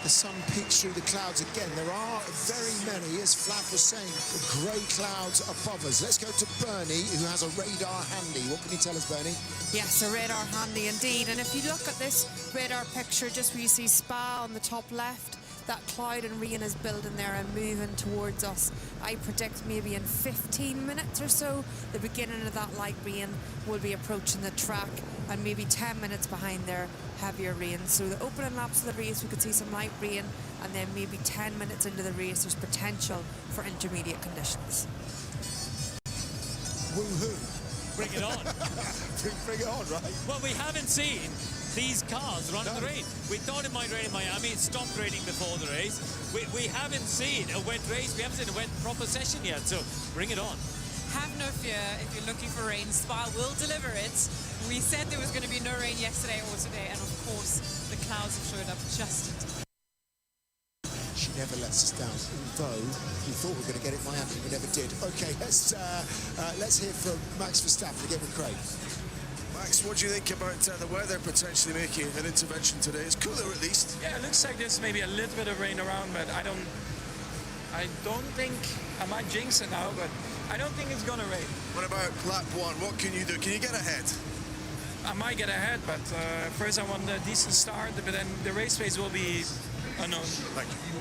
the sun peeks through the clouds again, there are very many, as Flav was saying, grey clouds above us. Let's go to Bernie, who has a radar handy. What can you tell us, Bernie? Yes, a radar handy indeed. And if you look at this radar picture, just where you see Spa on the top left, that cloud and rain is building there and moving towards us. I predict maybe in 15 minutes or so, the beginning of that light rain will be approaching the track, and maybe 10 minutes behind there, heavier rain. So the opening laps of the race, we could see some light rain, and then maybe 10 minutes into the race, there's potential for intermediate conditions. Woohoo! Bring it on. bring it on, right? Well, we haven't seen these cars run in the rain. We thought it might rain in Miami. It stopped raining before the race. We haven't seen a wet race. We haven't seen a wet proper session yet. So bring it on. Have no fear if you're looking for rain. Spa will deliver it. We said there was going to be no rain yesterday or today, and of course the clouds have showed up just in time. She never lets us down, although we thought we were going to get it in Miami, we never did. Okay, let's hear from Max Verstappen again with Craig. Max, what do you think about the weather potentially making an intervention today? It's cooler at least. Yeah, it looks like there's maybe a little bit of rain around, but I don't think, I might jinx it now, but I don't think it's going to rain. What about lap one? What can you do? Can you get ahead? I might get ahead, but first I want a decent start, but then the race pace will be unknown. Thank you.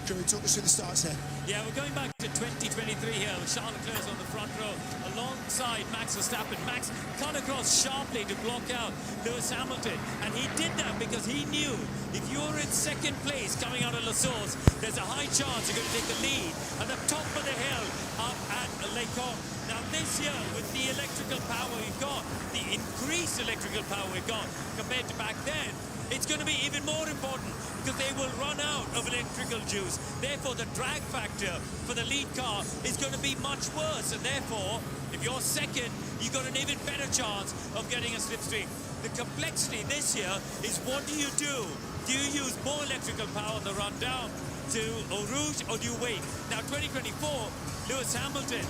Can we talk us through the starts here? Yeah, we're going back to 2023 here with Charles Leclerc on the front row alongside Max Verstappen. Max cut across sharply to block out Lewis Hamilton, and he did that because he knew if you're in second place coming out of La Source, there's a high chance you're going to take the lead at the top of the hill up at Les Coq. Now this year, with the electrical power we've got, the increased electrical power we've got compared to back then, it's going to be even more important because they will run out of electrical juice. Therefore, the drag factor for the lead car is going to be much worse. And therefore, if you're second, you've got an even better chance of getting a slipstream. The complexity this year is what do you do? Do you use more electrical power on the run down to Eau Rouge, or do you wait? Now, 2024, Lewis Hamilton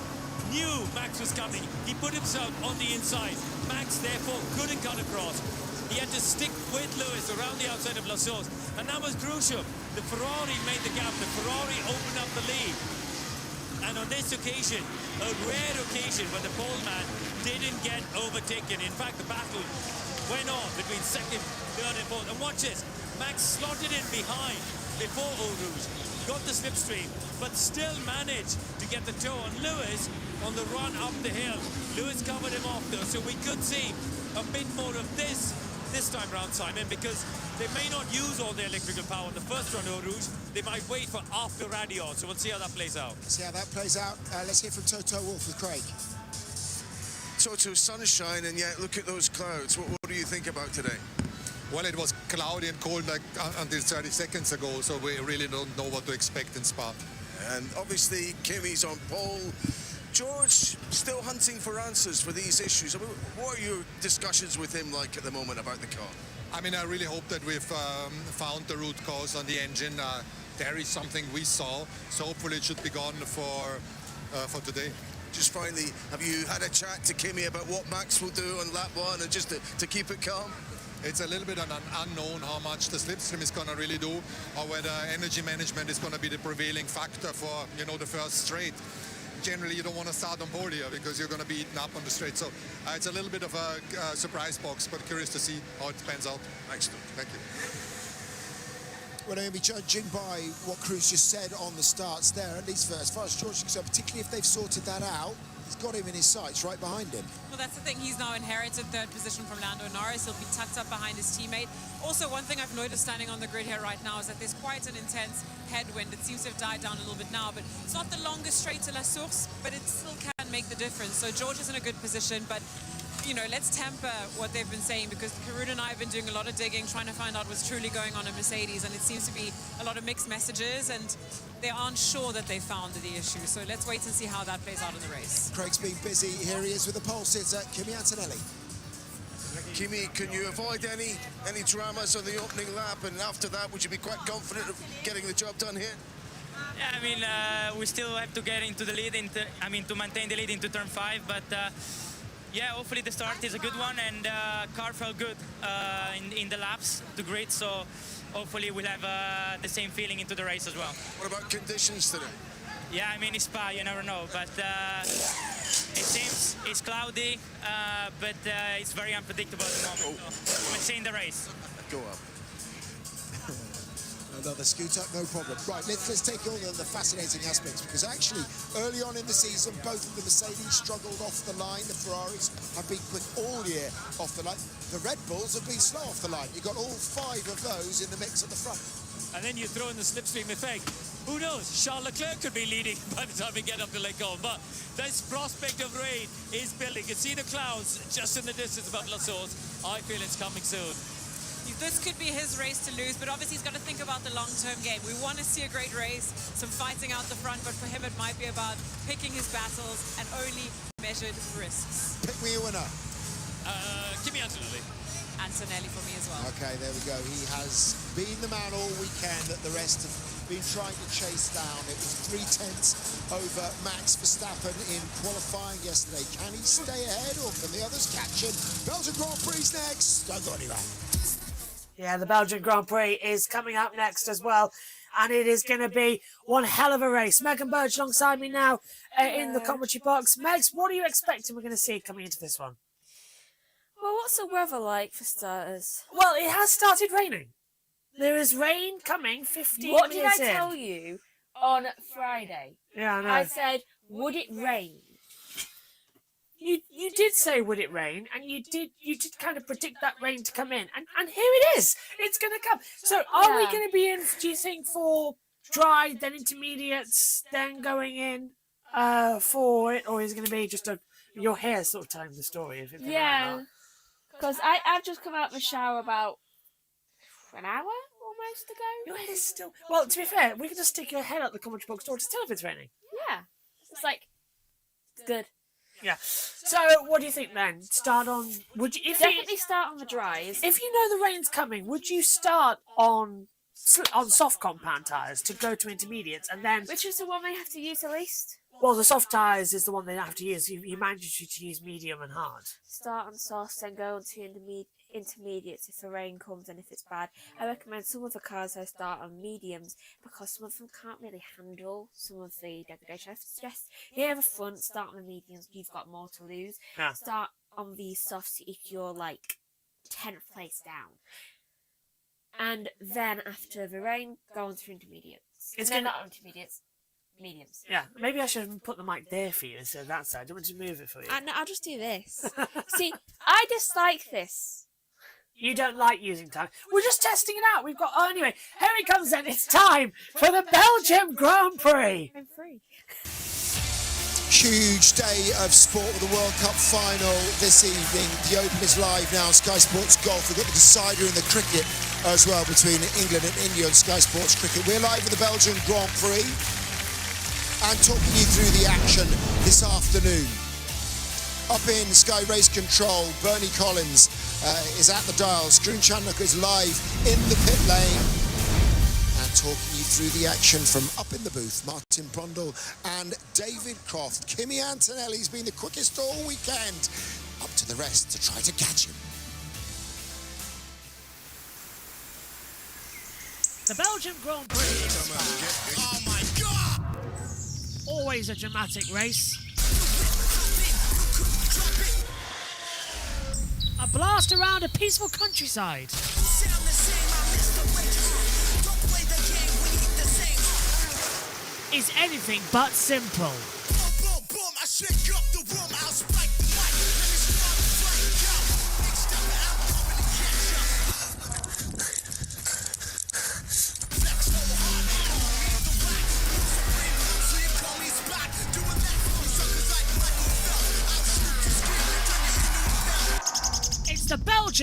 knew Max was coming. He put himself on the inside. Max, therefore, couldn't cut across. He had to stick with Lewis around the outside of La Source, and that was crucial. The Ferrari made the gap. The Ferrari opened up the lead. And on this occasion, a rare occasion when the pole man didn't get overtaken. In fact, the battle went on between second, third, and fourth. And watch this. Max slotted in behind before Eau Rouge, got the slipstream, but still managed to get the toe on Lewis on the run up the hill. Lewis covered him off, though, so we could see a bit more of this time round, Simon, because they may not use all their electrical power in the first run of Eau Rouge. They might wait for after Radio, so we'll see how that plays out. See how that plays out. Let's hear from Toto Wolff with Craig. Toto, sunshine, and yet look at those clouds. What do you think about today? Well, it was cloudy and cold like until 30 seconds ago, so we really don't know what to expect in Spa. And obviously, Kimi's on pole. George, still hunting for answers for these issues. I mean, what are your discussions with him like at the moment about the car? I mean, I really hope that we've found the root cause on the engine. There is something we saw, so hopefully it should be gone for today. Just finally, have you had a chat to Kimi about what Max will do on lap one and just to keep it calm? It's a little bit an unknown how much the slipstream is going to really do, or whether energy management is going to be the prevailing factor for, you know, the first straight. Generally, you don't want to start on pole here because you're going to be eaten up on the straight. So it's a little bit of a surprise box, but curious to see how it pans out. Excellent. Thank you. Well, I'm going to be judging by what Cruz just said on the starts there, at least for, as far as George is concerned, particularly if they've sorted that out. He's got him in his sights right behind him. Well, that's the thing. He's now inherited third position from Lando Norris. He'll be tucked up behind his teammate. Also, one thing I've noticed standing on the grid here right now is that there's quite an intense headwind. It seems to have died down a little bit now, but it's not the longest straight to La Source, but it still can make the difference. So George is in a good position, but you know, let's temper what they've been saying, because Karun and I have been doing a lot of digging, trying to find out what's truly going on in Mercedes, and it seems to be a lot of mixed messages, and they aren't sure that they found the issue. So let's wait and see how that plays out in the race. Craig's been busy. Here he is with the pole sitter, Kimi Antonelli. Kimi, can you avoid any dramas on the opening lap, and after that, would you be quite confident of getting the job done here? Yeah, I mean, we still have to get into the lead, to maintain the lead into turn 5, but yeah, hopefully the start is a good one, and car felt good in the laps, the grid, so hopefully we'll have the same feeling into the race as well. What about conditions today? Yeah, I mean, it's Spa, you never know, but it seems it's cloudy, but it's very unpredictable at the moment, so we'll see in the race. Go up. Another scooter, no problem. Right, let's take all the fascinating aspects, because actually, early on in the season, both of the Mercedes struggled off the line. The Ferraris have been quick all year off the line. The Red Bulls have been slow off the line. You've got all 5 of those in the mix at the front. And then you throw in the slipstream effect. Who knows? Charles Leclerc could be leading by the time we get up to Lake Como. But this prospect of rain is building. You can see the clouds just in the distance about La Source. I feel it's coming soon. This could be his race to lose, but obviously he's got to think about the long-term game. We want to see a great race, some fighting out the front, but for him it might be about picking his battles and only measured risks. Pick me a winner. Kimi Antonelli. Antonelli for me as well. Okay, there we go. He has been the man all weekend that the rest have been trying to chase down. It was 3/10 over Max Verstappen in qualifying yesterday. Can he stay ahead, or can the others catch him? Belgian Grand Prix next. Don't go anywhere. Yeah, the Belgian Grand Prix is coming up next as well, and it is going to be one hell of a race. Megan Birch alongside me now in the commentary box. Megs, what are you expecting we're going to see coming into this one? Well, what's the weather like for starters? Well, it has started raining. There is rain coming 15 What minutes did I in. tell you on Friday? Yeah, I know. I said, would it rain? You did say would it rain, and you did kind of predict that rain to come in, and here it is. It's going to come. So are we going to be in, do you think, for dry, then intermediates, then going in for it, or is it going to be just your hair sort of telling the story? If it's Yeah, because I've just come out of the shower about an hour almost ago. Your head is still... Well, to be fair, we can just stick your head out the commentary box door to tell if it's raining. Yeah, it's like, it's good. Yeah. So, what do you think then? Start on... Would you Definitely start on the dries. If you know the rain's coming, would you start on soft compound tyres to go to intermediates, and then... Which is the one they have to use the least? Well, the soft tyres is the one they have to use. You mandatory to use medium and hard. Start on soft, then go on to intermediates if the rain comes and if it's bad. I recommend some of the cars I start on mediums, because some of them can't really handle some of the degradation. I suggest near the front, start on the mediums, you've got more to lose. Yeah. Start on the softs if you're like 10th place down. And then after the rain, go on to intermediates. It's not intermediates. Mediums. Yeah, maybe I should put the mic there for you instead of that side. I don't want to move it for you. And I'll just do this. See, I dislike this. You don't like using time. We're just testing it out. We've got... Oh, anyway, here it comes then. It's time for the Belgium Grand Prix. I'm free. Huge day of sport with the World Cup final this evening. The Open is live now on Sky Sports Golf. We've got the decider in the cricket as well between England and India on Sky Sports Cricket. We're live with the Belgian Grand Prix and talking you through the action this afternoon. Up in Sky Race Control, Bernie Collins is at the dials. Grun Chandler is live in the pit lane and talking you through the action from up in the booth. Martin Brundle and David Croft. Kimi Antonelli's been the quickest all weekend. Up to the rest to try to catch him. The Belgium Grand Prix. Oh my God! Always a dramatic race. A blast around a peaceful countryside. Is anything but simple.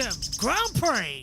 Belgium Grand Prix.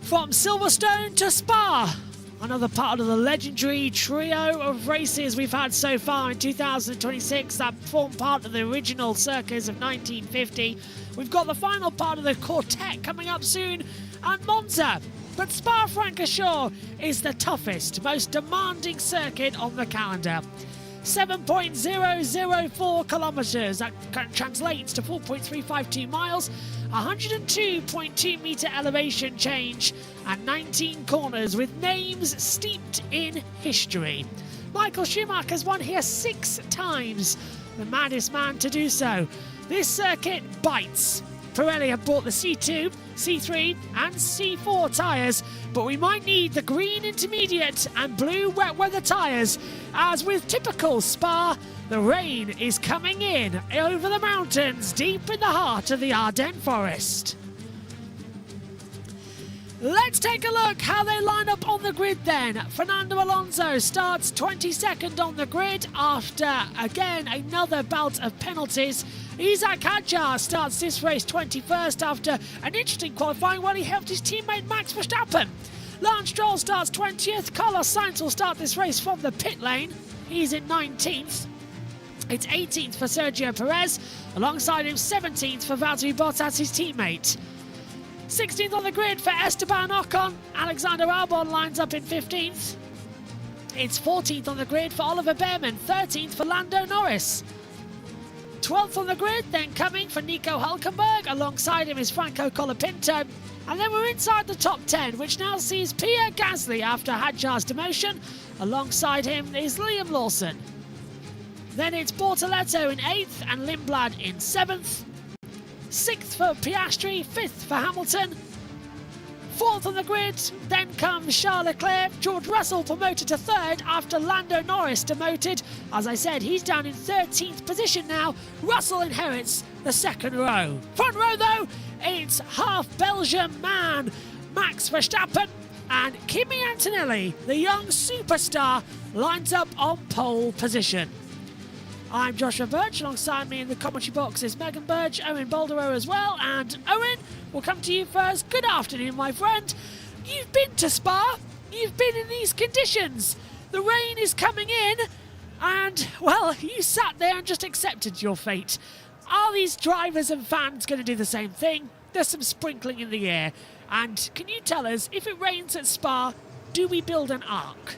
From Silverstone to Spa, another part of the legendary trio of races we've had so far in 2026 that form part of the original circus of 1950. We've got the final part of the quartet coming up soon, and Monza. But Spa-Francorchamps is the toughest, most demanding circuit on the calendar. 7.004 kilometres, that translates to 4.352 miles, 102.2 metre elevation change, and 19 corners with names steeped in history. Michael Schumacher's won here 6 times, the maddest man to do so. This circuit bites. Pirelli have bought the C2, C3 and C4 tyres, but we might need the green intermediate and blue wet weather tyres, as with typical Spa, the rain is coming in over the mountains deep in the heart of the Ardennes forest. Let's take a look how they line up on the grid then. Fernando Alonso starts 22nd on the grid after, again, another bout of penalties. Isaac Hadjar starts this race 21st after an interesting qualifying while he helped his teammate Max Verstappen. Lance Stroll starts 20th. Carlos Sainz will start this race from the pit lane. He's in 19th. It's 18th for Sergio Perez. Alongside him, 17th for Valtteri Bottas, his teammate. 16th on the grid for Esteban Ocon. Alexander Albon lines up in 15th. It's 14th on the grid for Oliver Behrman. 13th for Lando Norris. 12th on the grid, then coming for Nico Hülkenberg. Alongside him is Franco Colapinto. And then we're inside the top 10, which now sees Pierre Gasly after Hadjar's demotion. Alongside him is Liam Lawson. Then it's Bortoletto in 8th and Lindblad in 7th. 6th for Piastri, 5th for Hamilton. 4th on the grid, then comes Charles Leclerc. George Russell promoted to 3rd after Lando Norris demoted. As I said, he's down in 13th position now. Russell inherits the 2nd row. Front row though, it's half Belgian man Max Verstappen, and Kimi Antonelli, the young superstar, lines up on pole position. I'm Joshua Birch. Alongside me in the commentary box is Megan Birch, Owen Bolderow as well. And Owen, we'll come to you first. Good afternoon, my friend. You've been to Spa. You've been in these conditions. The rain is coming in. And, well, you sat there and just accepted your fate. Are these drivers and fans going to do the same thing? There's some sprinkling in the air. And can you tell us, if it rains at Spa, do we build an ark?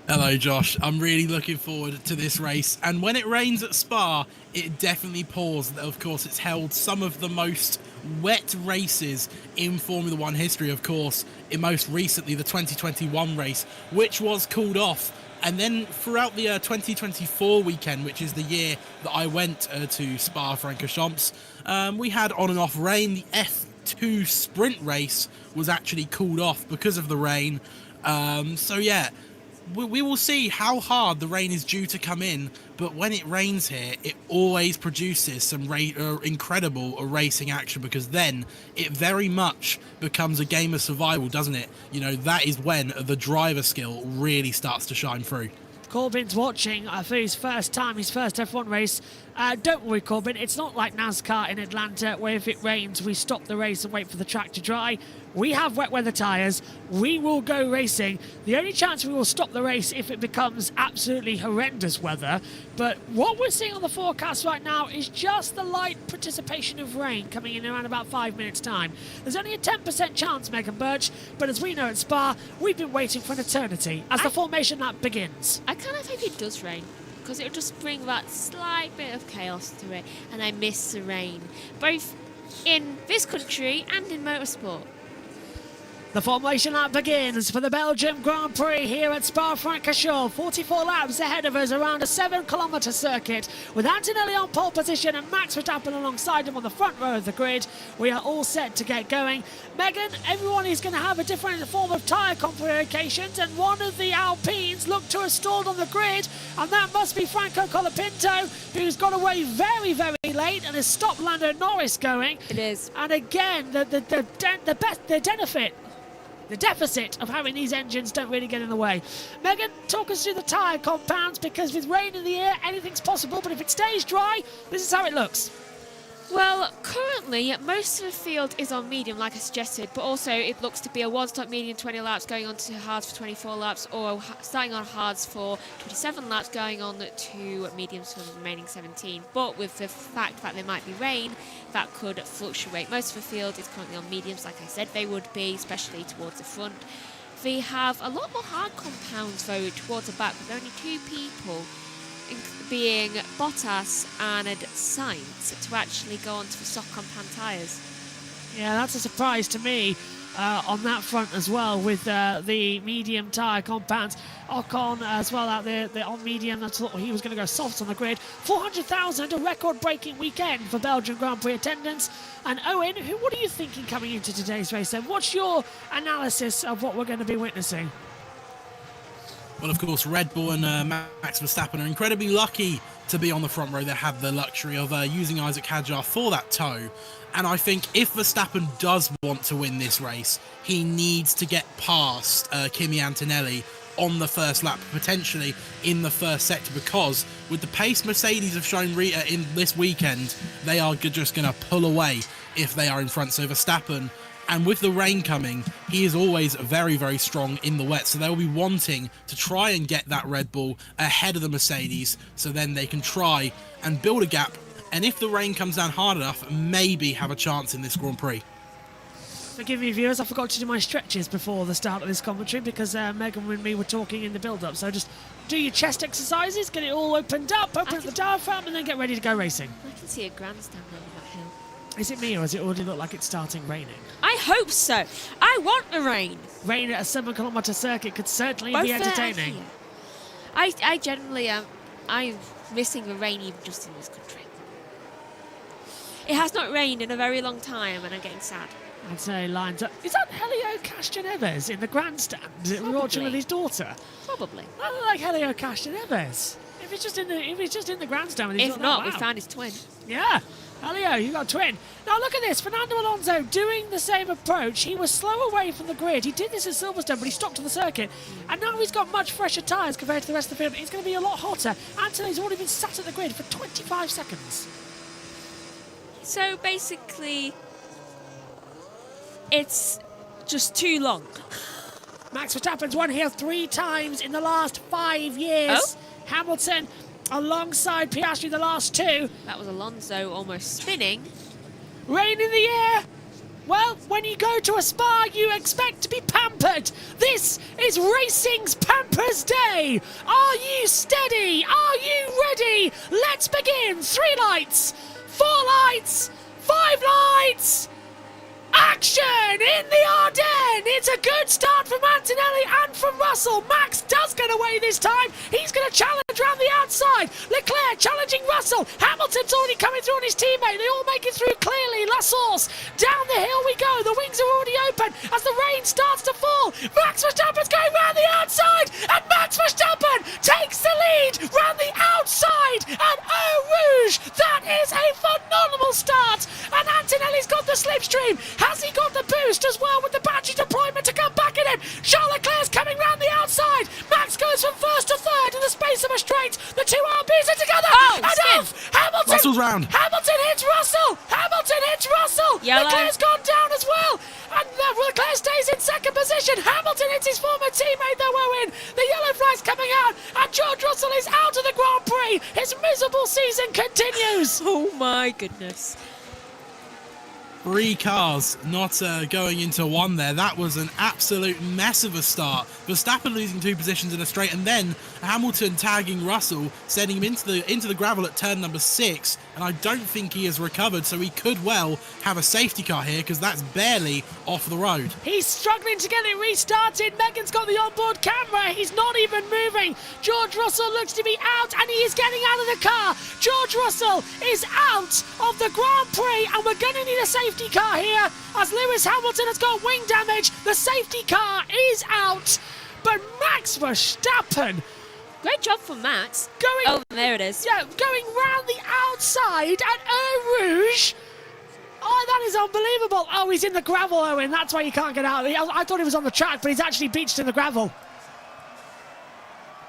Hello Josh, I'm really looking forward to this race, and when it rains at Spa it definitely pours. Of course it's held some of the most wet races in Formula 1 history, of course, in most recently the 2021 race, which was called off, and then throughout the 2024 weekend, which is the year that I went to Spa-Francorchamps, we had on and off rain. The F2 sprint race was actually called off because of the rain, so yeah, we will see how hard the rain is due to come in, but when it rains here, it always produces some incredible racing action, because then it very much becomes a game of survival, doesn't it? You know, that is when the driver skill really starts to shine through. Corbyn's watching for his first time, his first F1 race, Don't worry, Corbin, it's not like NASCAR in Atlanta where if it rains we stop the race and wait for the track to dry. We have wet weather tyres. We will go racing. The only chance we will stop the race if it becomes absolutely horrendous weather. But what we're seeing on the forecast right now is just the light participation of rain coming in around about 5 minutes' time. There's only a 10% chance, Megan Birch, but as we know at Spa, we've been waiting for an eternity as the formation lap begins. I kind of hope it does rain, because it'll just bring that slight bit of chaos to it, and I miss the rain, both in this country and in motorsport. The formation lap begins for the Belgium Grand Prix here at Spa-Francorchamps. 44 laps ahead of us around a 7-kilometre circuit with Antonelli on pole position and Max Verstappen alongside him on the front row of the grid. We are all set to get going. Megan, everyone is going to have a different form of tyre complications, and one of the Alpines looked to have stalled on the grid, and that must be Franco Colapinto, who's got away very, very late and has stopped Lando Norris going. It is. And again, the deficit of having these engines don't really get in the way. Megan, talk us through the tyre compounds, because with rain in the air, anything's possible, but if it stays dry, this is how it looks. Well, currently, most of the field is on medium, like I suggested, but also it looks to be a one-stop medium 20 laps going on to hards for 24 laps, or starting on hards for 27 laps going on to mediums for the remaining 17. But with the fact that there might be rain, that could fluctuate. Most of the field is currently on mediums, like I said they would be, especially towards the front. They have a lot more hard compounds, though, towards the back, with only 2 people, being Bottas and Sainz, to actually go onto the soft compound tyres. Yeah, that's a surprise to me on that front as well, with the medium tyre compounds. Ocon as well out there, they're on medium. I thought he was going to go soft on the grid. 400,000, a record-breaking weekend for Belgian Grand Prix attendance. And Owen, what are you thinking coming into today's race then? What's your analysis of what we're going to be witnessing? Well, of course, Red Bull and Max Verstappen are incredibly lucky to be on the front row. They have the luxury of using Isaac Hadjar for that tow. And I think if Verstappen does want to win this race, he needs to get past Kimi Antonelli on the first lap, potentially in the first sector, because with the pace Mercedes have shown in this weekend, they are just going to pull away if they are in front. So Verstappen, and with the rain coming, he is always very, very strong in the wet. So they'll be wanting to try and get that Red Bull ahead of the Mercedes, so then they can try and build a gap. And if the rain comes down hard enough, maybe have a chance in this Grand Prix. Forgive me, viewers, I forgot to do my stretches before the start of this commentary, because Megan and me were talking in the build-up. So just do your chest exercises, get it all opened up, open up the diaphragm, and then get ready to go racing. I can see a grandstand over that hill. Is it me, or does it already look like it's starting raining? I hope so. I want the rain. Rain at a 7-kilometre circuit could certainly be entertaining. I generally am. I'm missing the rain even just in this country. It has not rained in a very long time, and I'm getting sad. I'd say lines up. Is that Helio Castroneves in the grandstand? Is it watching with his daughter? Probably. I look like Helio Castroneves. If he's just in the grandstand with his daughter. If not, wow. We found his twin. Yeah. Helio, you got a twin. Now look at this. Fernando Alonso doing the same approach. He was slow away from the grid. He did this at Silverstone, but he stopped on the circuit. And now he's got much fresher tyres compared to the rest of the field. It's going to be a lot hotter. Anthony's already been sat at the grid for 25 seconds. So basically, it's just too long. Max Verstappen's won here 3 times in the last 5 years. Oh? Hamilton alongside Piastri the last 2. That was Alonso almost spinning. Rain in the air. Well, when you go to a spa, you expect to be pampered. This is racing's Pampers Day. Are you steady? Are you ready? Let's begin. 3 lights, 4 lights, 5 lights. Action in the Ardennes! It's a good start from Antonelli and from Russell. Max does get away this time. He's going to challenge around the outside. Leclerc challenging Russell. Hamilton's already coming through on his teammate. They all make it through clearly. La Source. Down the hill we go. The wings are already open as the rain starts to fall. Max Verstappen's going round the outside, and Max Verstappen takes the lead round the outside. And Eau Rouge, that is a phenomenal start. And Antonelli's got the slipstream. Has he got the boost as well with the battery deployment to come back in him? Charles Leclerc's coming round the outside. Max goes from first to third in the space of a straight. The 2 RBs are together. Oh, and spin. off. Hamilton Russell's round. Hamilton hits Russell! Hamilton hits Russell! Yellow. Leclerc's gone down as well! And Leclerc stays in second position. Hamilton hits his former teammate, though, Owen. The yellow flag's coming out, and George Russell is out of the Grand Prix. His miserable season continues. Oh, my goodness. 3 cars not going into one there. That was an absolute mess of a start. Verstappen losing 2 positions in a straight, and then Hamilton tagging Russell, sending him into the gravel at turn number 6. And I don't think he has recovered, so he could well have a safety car here because that's barely off the road. He's struggling to get it restarted. Megan's got the onboard camera. He's not even moving. George Russell looks to be out, and he is getting out of the car. George Russell is out of the Grand Prix, and we're going to need a safety car here as Lewis Hamilton has got wing damage. The safety car is out, but Max Verstappen, great job for Max. Going, there it is. Yeah, going round the outside at Eau Rouge. Oh, that is unbelievable. Oh, he's in the gravel, Owen. That's why you can't get out. I thought he was on the track, but he's actually beached in the gravel.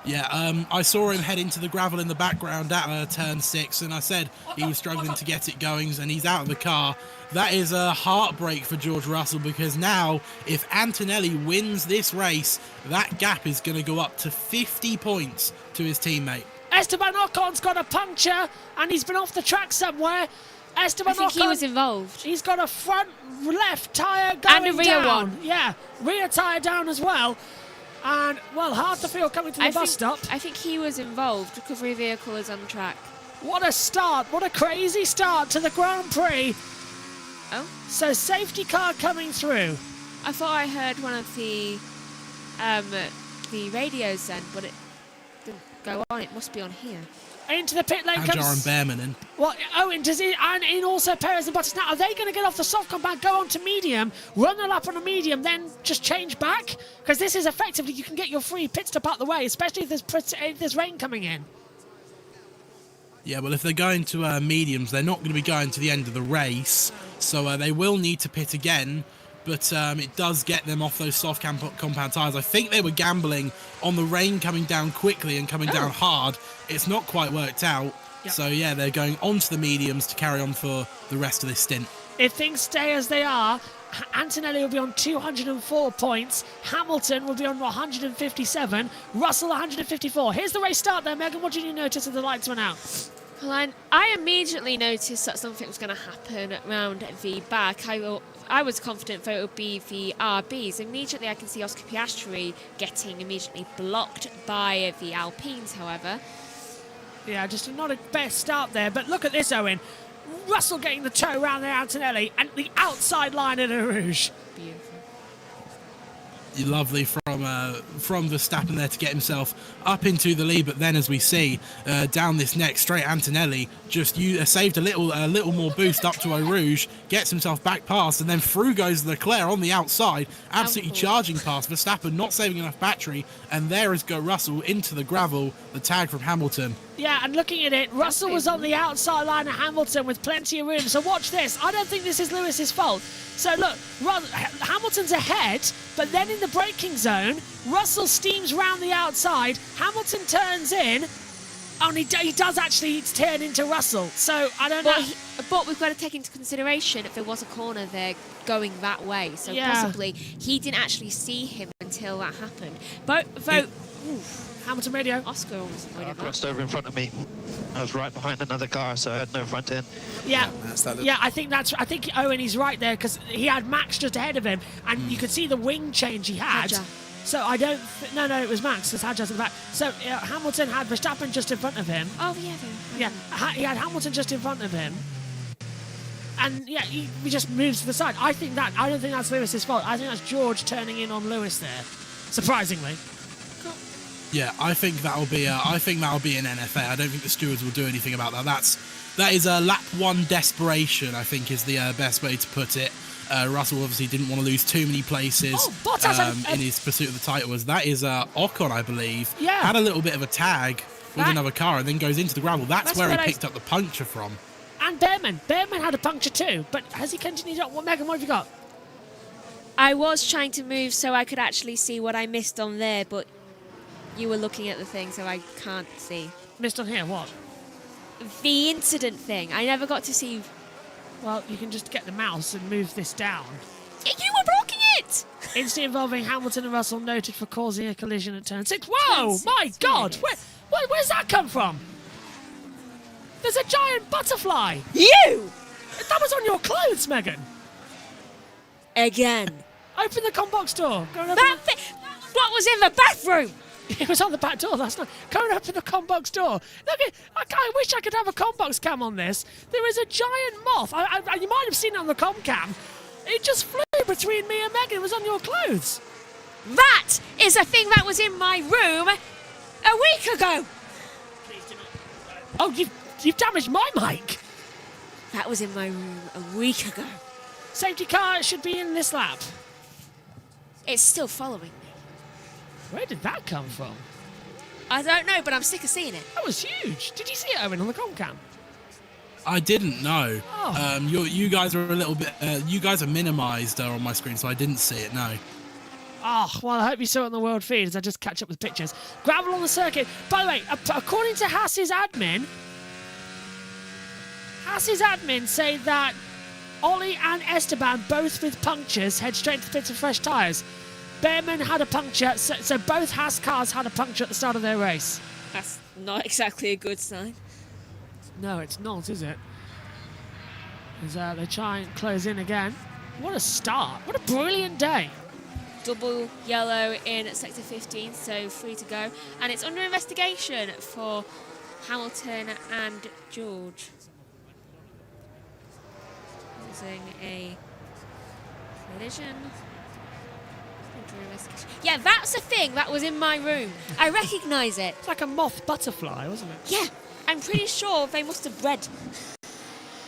Yeah, I saw him head into the gravel in the background at turn 6, and I said he was struggling to get it going, and he's out of the car. That is a heartbreak for George Russell, because now, if Antonelli wins this race, that gap is going to go up to 50 points to his teammate. Esteban Ocon's got a puncture, and he's been off the track somewhere. Esteban I think Ocon, he was involved. He's got a front left tyre going and a rear down. one. Yeah, rear tyre down as well. And, well, hard to feel coming to the bus stop. I think he was involved. Recovery vehicle is on the track. What a start. What a crazy start to the Grand Prix. Oh. So, safety car coming through. I thought I heard one of the radios then, but it didn't go on. It must be on here. Into the pit lane Hadjar comes... and Behrman in. Well, Owen, and in also Perez and Bottas. Now, are they going to get off the soft compound, go on to medium, run the lap on a medium, then just change back? Because this is effectively, you can get your free pit stop out the way, especially if there's rain coming in. Yeah, well, if they're going to mediums, they're not going to be going to the end of the race, so they will need to pit again, but it does get them off those soft compound tyres. I think they were gambling on the rain coming down quickly and coming down hard. It's not quite worked out, so yeah, they're going onto the mediums to carry on for the rest of this stint. If things stay as they are, Antonelli will be on 204 points, Hamilton will be on 157, Russell 154. Here's the race start there, Megan. What did you notice as the lights went out? Well, I immediately noticed that something was going to happen around the back. I was confident that it would be the RBs. Immediately I can see Oscar Piastri getting immediately blocked by the Alpines, however. Yeah, just not a best start there, but look at this, Owen. Russell getting the toe round there, Antonelli, and the outside line at Eau Rouge. Beautiful. Lovely from Verstappen there to get himself up into the lead, but then as we see down this next straight, Antonelli just saved a little more boost up to Eau Rouge, gets himself back past, and then through goes Leclerc on the outside, absolutely charging past Verstappen, not saving enough battery, and there is go Russell into the gravel, the tag from Hamilton. Yeah, and looking at it, Russell was on the outside line of Hamilton with plenty of room. So watch this. I don't think this is Lewis's fault. So look, Hamilton's ahead, but then in the braking zone, Russell steams round the outside. Hamilton turns in, and he does actually turn into Russell. So I don't know. But we've got to take into consideration if there was a corner there going that way. So possibly he didn't actually see him until that happened. Hamilton radio. Oscar almost avoided that. Crossed over in front of me. I was right behind another car, so I had no front end. Yeah, I think Owen is right there because he had Max just ahead of him, and you could see the wing change he had. Hadjar. So I don't. No, it was Max because Hadjar's in the back. So Hamilton had Verstappen just in front of him. Oh yeah. He had Hamilton just in front of him. And yeah, he just moves to the side. I don't think that's Lewis's fault. I think that's George turning in on Lewis there, surprisingly. Yeah, I think that'll be an NFA. I don't think the stewards will do anything about that. That is a lap one desperation, I think, is the best way to put it. Russell obviously didn't want to lose too many places in his pursuit of the title. That is Ocon, I believe. Yeah. Had a little bit of a tag with another car and then goes into the gravel. That's where he picked up the puncture from. And Behrman had a puncture too, but has he continued on? Megan, what have you got? I was trying to move so I could actually see what I missed on there, but you were looking at the thing, so I can't see. Missed on here, what? the incident thing. I never got to see. Well, you can just get the mouse and move this down. You were blocking it! Incident involving Hamilton and Russell noted for causing a collision at turn 6. Whoa! My God! Where's that come from? There's a giant butterfly! You! That was on your clothes, Megan! Again. Open the combox door. What was in the bathroom? It was on the back door last night. Go and open the combox door. Look, I wish I could have a combox cam on this. There is a giant moth. You might have seen it on the com cam. It just flew between me and Megan. It was on your clothes. That is a thing that was in my room a week ago. Please do not. Oh, you've damaged my mic. That was in my room a week ago. Safety car should be in this lap. It's still following me. Where did that come from? I don't know, but I'm sick of seeing it. That was huge. Did you see it, Owen, on the com cam? I didn't know. Oh. You guys are a little bit. You guys are minimised on my screen, so I didn't see it. No. Oh, well, I hope you saw it on the world feed as I just catch up with pictures. Gravel on the circuit. By the way, according to Haas's admin say that Ollie and Esteban, both with punctures, head straight to the pits with fresh tyres. Behrman had a puncture, so both Haas cars had a puncture at the start of their race. That's not exactly a good sign. No, it's not, is it? As they try and close in again. What a start. What a brilliant day. Double yellow in sector 15, so free to go. And it's under investigation for Hamilton and George. Using a collision. Yeah, that's a thing that was in my room. I recognise it. It's like a moth butterfly, wasn't it? Yeah, I'm pretty sure they must have bred.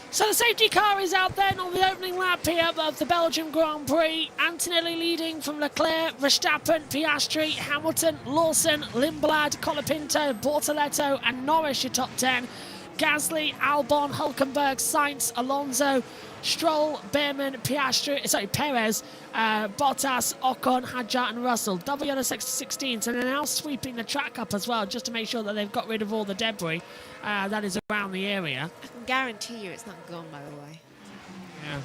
So the safety car is out then on the opening lap here of the Belgium Grand Prix. Antonelli leading from Leclerc, Verstappen, Piastri, Hamilton, Lawson, Lindblad, Colapinto, Bortoletto and Norris your top 10. Gasly, Albon, Hulkenberg, Sainz, Alonso, Stroll, Behrman, Perez, Bottas, Ocon, Hadjar and Russell. Double yellow sector 16, so they're now sweeping the track up as well, just to make sure that they've got rid of all the debris that is around the area. I can guarantee you it's not gone, by the way. Yeah.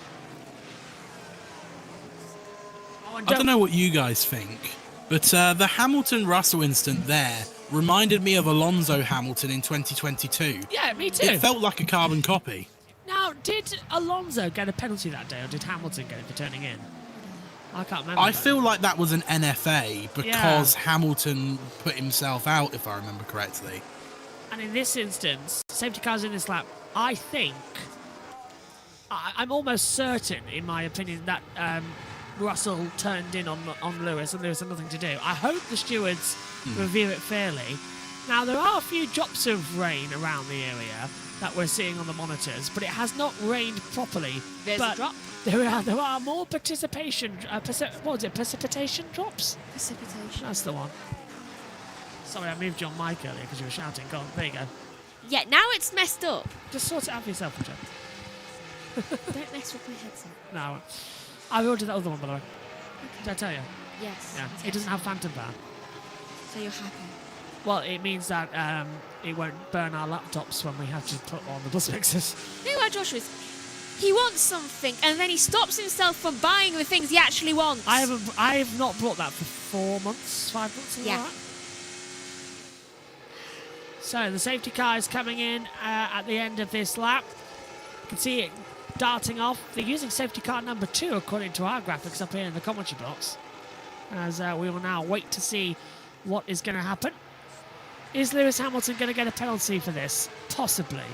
I don't know what you guys think, but the Hamilton-Russell incident there reminded me of Alonso Hamilton in 2022. Yeah, me too. It felt like a carbon copy. Now, did Alonso get a penalty that day, or did Hamilton get it for turning in? I can't remember. I feel like that was an NFA because Hamilton put himself out, if I remember correctly. And in this instance, safety cars in this lap, I think, I'm almost certain, in my opinion, that Russell turned in on Lewis and Lewis had nothing to do. I hope the stewards review it fairly. Now, there are a few drops of rain around the area that we're seeing on the monitors, but it has not rained properly. There's a drop. There are more precipitation drops? Precipitation. That's the one. Sorry, I moved you on mic earlier because you were shouting. Go on, there you go. Yeah, now it's messed up. Just sort it out for yourself, Richard. Don't mess with my headset. No, I ordered that other one, by the way. Did I tell you? Yes. Yeah, it doesn't have phantom power. So you're happy? Well, it means that it won't burn our laptops when we have to put on the bus mixers. You know what Joshua is? He wants something, and then he stops himself from buying the things he actually wants. I have not bought that for 4 months, 5 months, something like that. So the safety car is coming in at the end of this lap. You can see it darting off. They're using safety car number 2, according to our graphics up here in the commentary box. As we will now wait to see what is going to happen. Is Lewis Hamilton going to get a penalty for this? Possibly.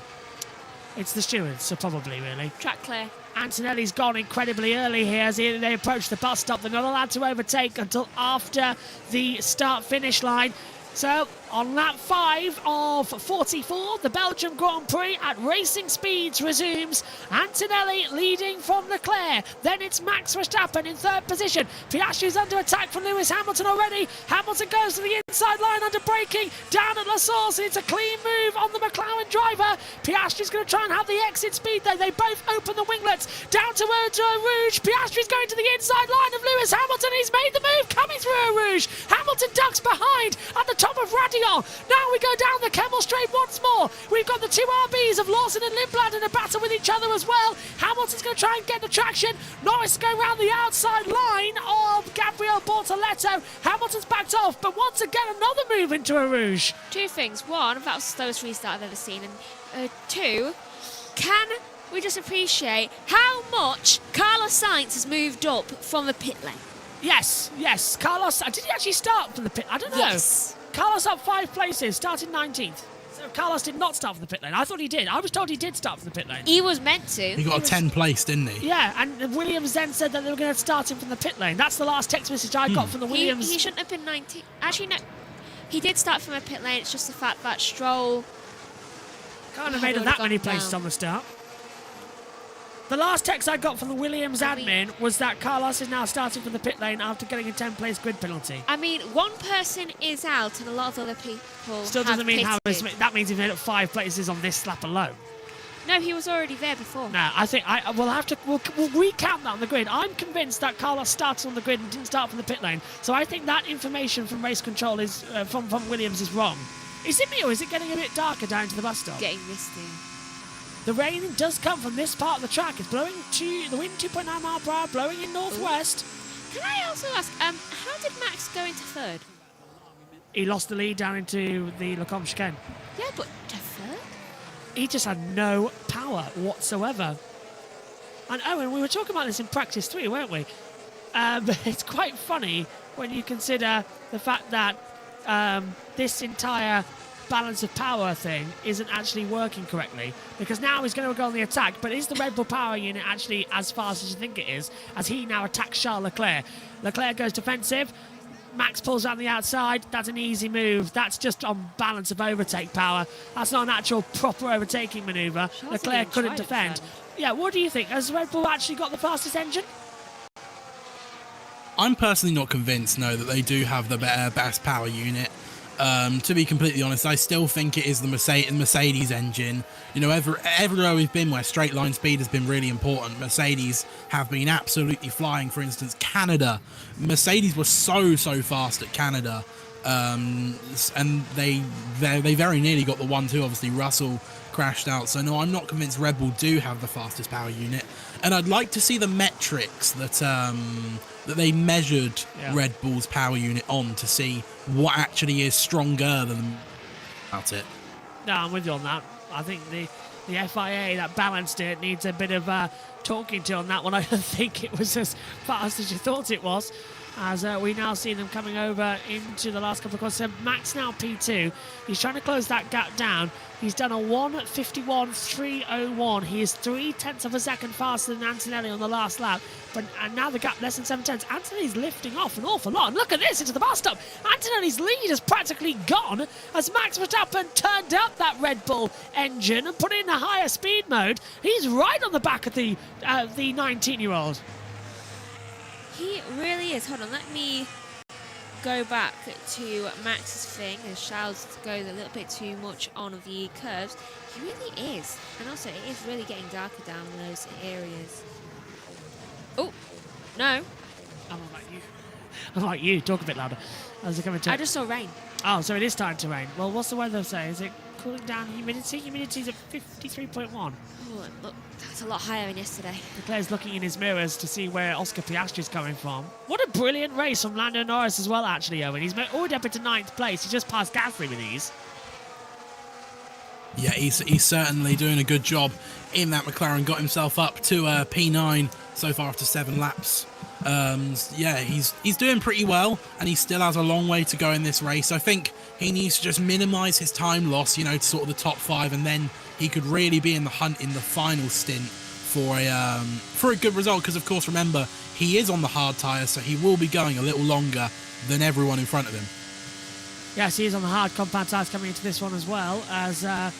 It's the stewards, so probably, really. Track clear. Antonelli's gone incredibly early here as they approach the bus stop. They're not allowed to overtake until after the start-finish line. So, on lap 5 of 44, the Belgium Grand Prix at racing speeds resumes. Antonelli leading from Leclerc. Then it's Max Verstappen in 3rd position. Piastri's under attack from Lewis Hamilton already. Hamilton goes to the inside line under braking. Down at La Source, it's a clean move on the McLaren driver. Piastri's going to try and have the exit speed there. They both open the winglets. Down to Rouge. Piastri's going to the inside line of Lewis Hamilton. He's made the move coming through Rouge. Hamilton ducks behind at the top top of Radion. Now we go down the Kemmel Straight once more. We've got the two RBs of Lawson and Lindblad in a battle with each other as well. Hamilton's going to try and get the traction. Norris is going around the outside line of Gabriel Bortoletto. Hamilton's backed off, but once again another move into a Rouge. Two things. One, that was the slowest restart I've ever seen. And two, can we just appreciate how much Carlos Sainz has moved up from the pit lane? Yes. Carlos, did he actually start from the pit? I don't know. Yes. Carlos up 5 places, started 19th. So Carlos did not start from the pit lane. I thought he did. I was told he did start from the pit lane. He was meant to. He got a 10 place, didn't he? Yeah, and Williams then said that they were going to start him from the pit lane. That's the last text message I got from the Williams. He shouldn't have been 19. Actually, no. He did start from a pit lane. It's just the fact that Stroll can't have made it that many places on the start. The last text I got from the Williams admin was that Carlos is now starting from the pit lane after getting a 10-place grid penalty. I mean, one person is out and a lot of other people Still have doesn't mean pitted. that means he's made up 5 places on this lap alone. No, he was already there before. No, I think we'll recount that on the grid. I'm convinced that Carlos started on the grid and didn't start from the pit lane. So I think that information from race control is from Williams is wrong. Is it me or is it getting a bit darker down to the bus stop? Getting misty. The rain does come from this part of the track. It's blowing the wind 2.9 mile per hour, blowing in northwest. Can I also ask, how did Max go into third? He lost the lead down into the Lecombe chicane. Yeah, but to third? He just had no power whatsoever. And Owen, we were talking about this in practice 3, weren't we? It's quite funny when you consider the fact that this entire balance of power thing isn't actually working correctly, because now he's going to go on the attack, but is the Red Bull power unit actually as fast as you think it is, as he now attacks Charles Leclerc? Leclerc goes defensive, Max pulls out the outside. That's an easy move. That's just on balance of overtake power. That's not an actual proper overtaking manoeuvre. Leclerc couldn't defend. Yeah, what do you think? Has Red Bull actually got the fastest engine? I'm personally not convinced, no, that they do have the best power unit. To be completely honest, I still think it is the Mercedes engine. You know, everywhere we've been where straight line speed has been really important, Mercedes have been absolutely flying. For instance, Canada. Mercedes was so fast at Canada, and they very nearly got the 1-2. Obviously, Russell crashed out. So no, I'm not convinced Red Bull do have the fastest power unit. And I'd like to see the metrics that they measured Red Bull's power unit on to see what actually is stronger than about it. No, I'm with you on that. I think the FIA that balanced it needs a bit of talking to on that one. I don't think it was as fast as you thought it was, as we now see them coming over into the last couple of courses. So Max now P2. He's trying to close that gap down. He's done a 1:51.301. He is 0.3 of a second faster than Antonelli on the last lap. And now the gap less than 0.7. Antonelli's lifting off an awful lot. And look at this, into the bus stop. Antonelli's lead is practically gone as Max Verstappen turned up that Red Bull engine and put it in a higher speed mode. He's right on the back of the 19-year-old. He really is. Hold on, let me go back to Max's thing, as Charles goes a little bit too much on the curves. He really is. And also, it is really getting darker down those areas. Oh, no. I'm like you. Talk a bit louder. How's it coming to? I just saw rain. Oh, so it is starting to rain. Well, what's the weather say? Is it cooling down humidity? Humidity's at 53.1. Oh, look, that's a lot higher than yesterday. Leclerc's looking in his mirrors to see where Oscar Piastri's coming from. What a brilliant race from Lando Norris as well, actually, Owen. He's already up into 9th place. He just passed Gasly with ease. Yeah, he's certainly doing a good job in that McLaren. Got himself up to P9 so far after 7 laps. Yeah, he's doing pretty well, and he still has a long way to go in this race. I think he needs to just minimise his time loss, you know, to sort of the top 5, and then he could really be in the hunt in the final stint for a good result. Because of course, remember, he is on the hard tyre, so he will be going a little longer than everyone in front of him. Yes, he is on the hard compound tyres coming into this one as well. As I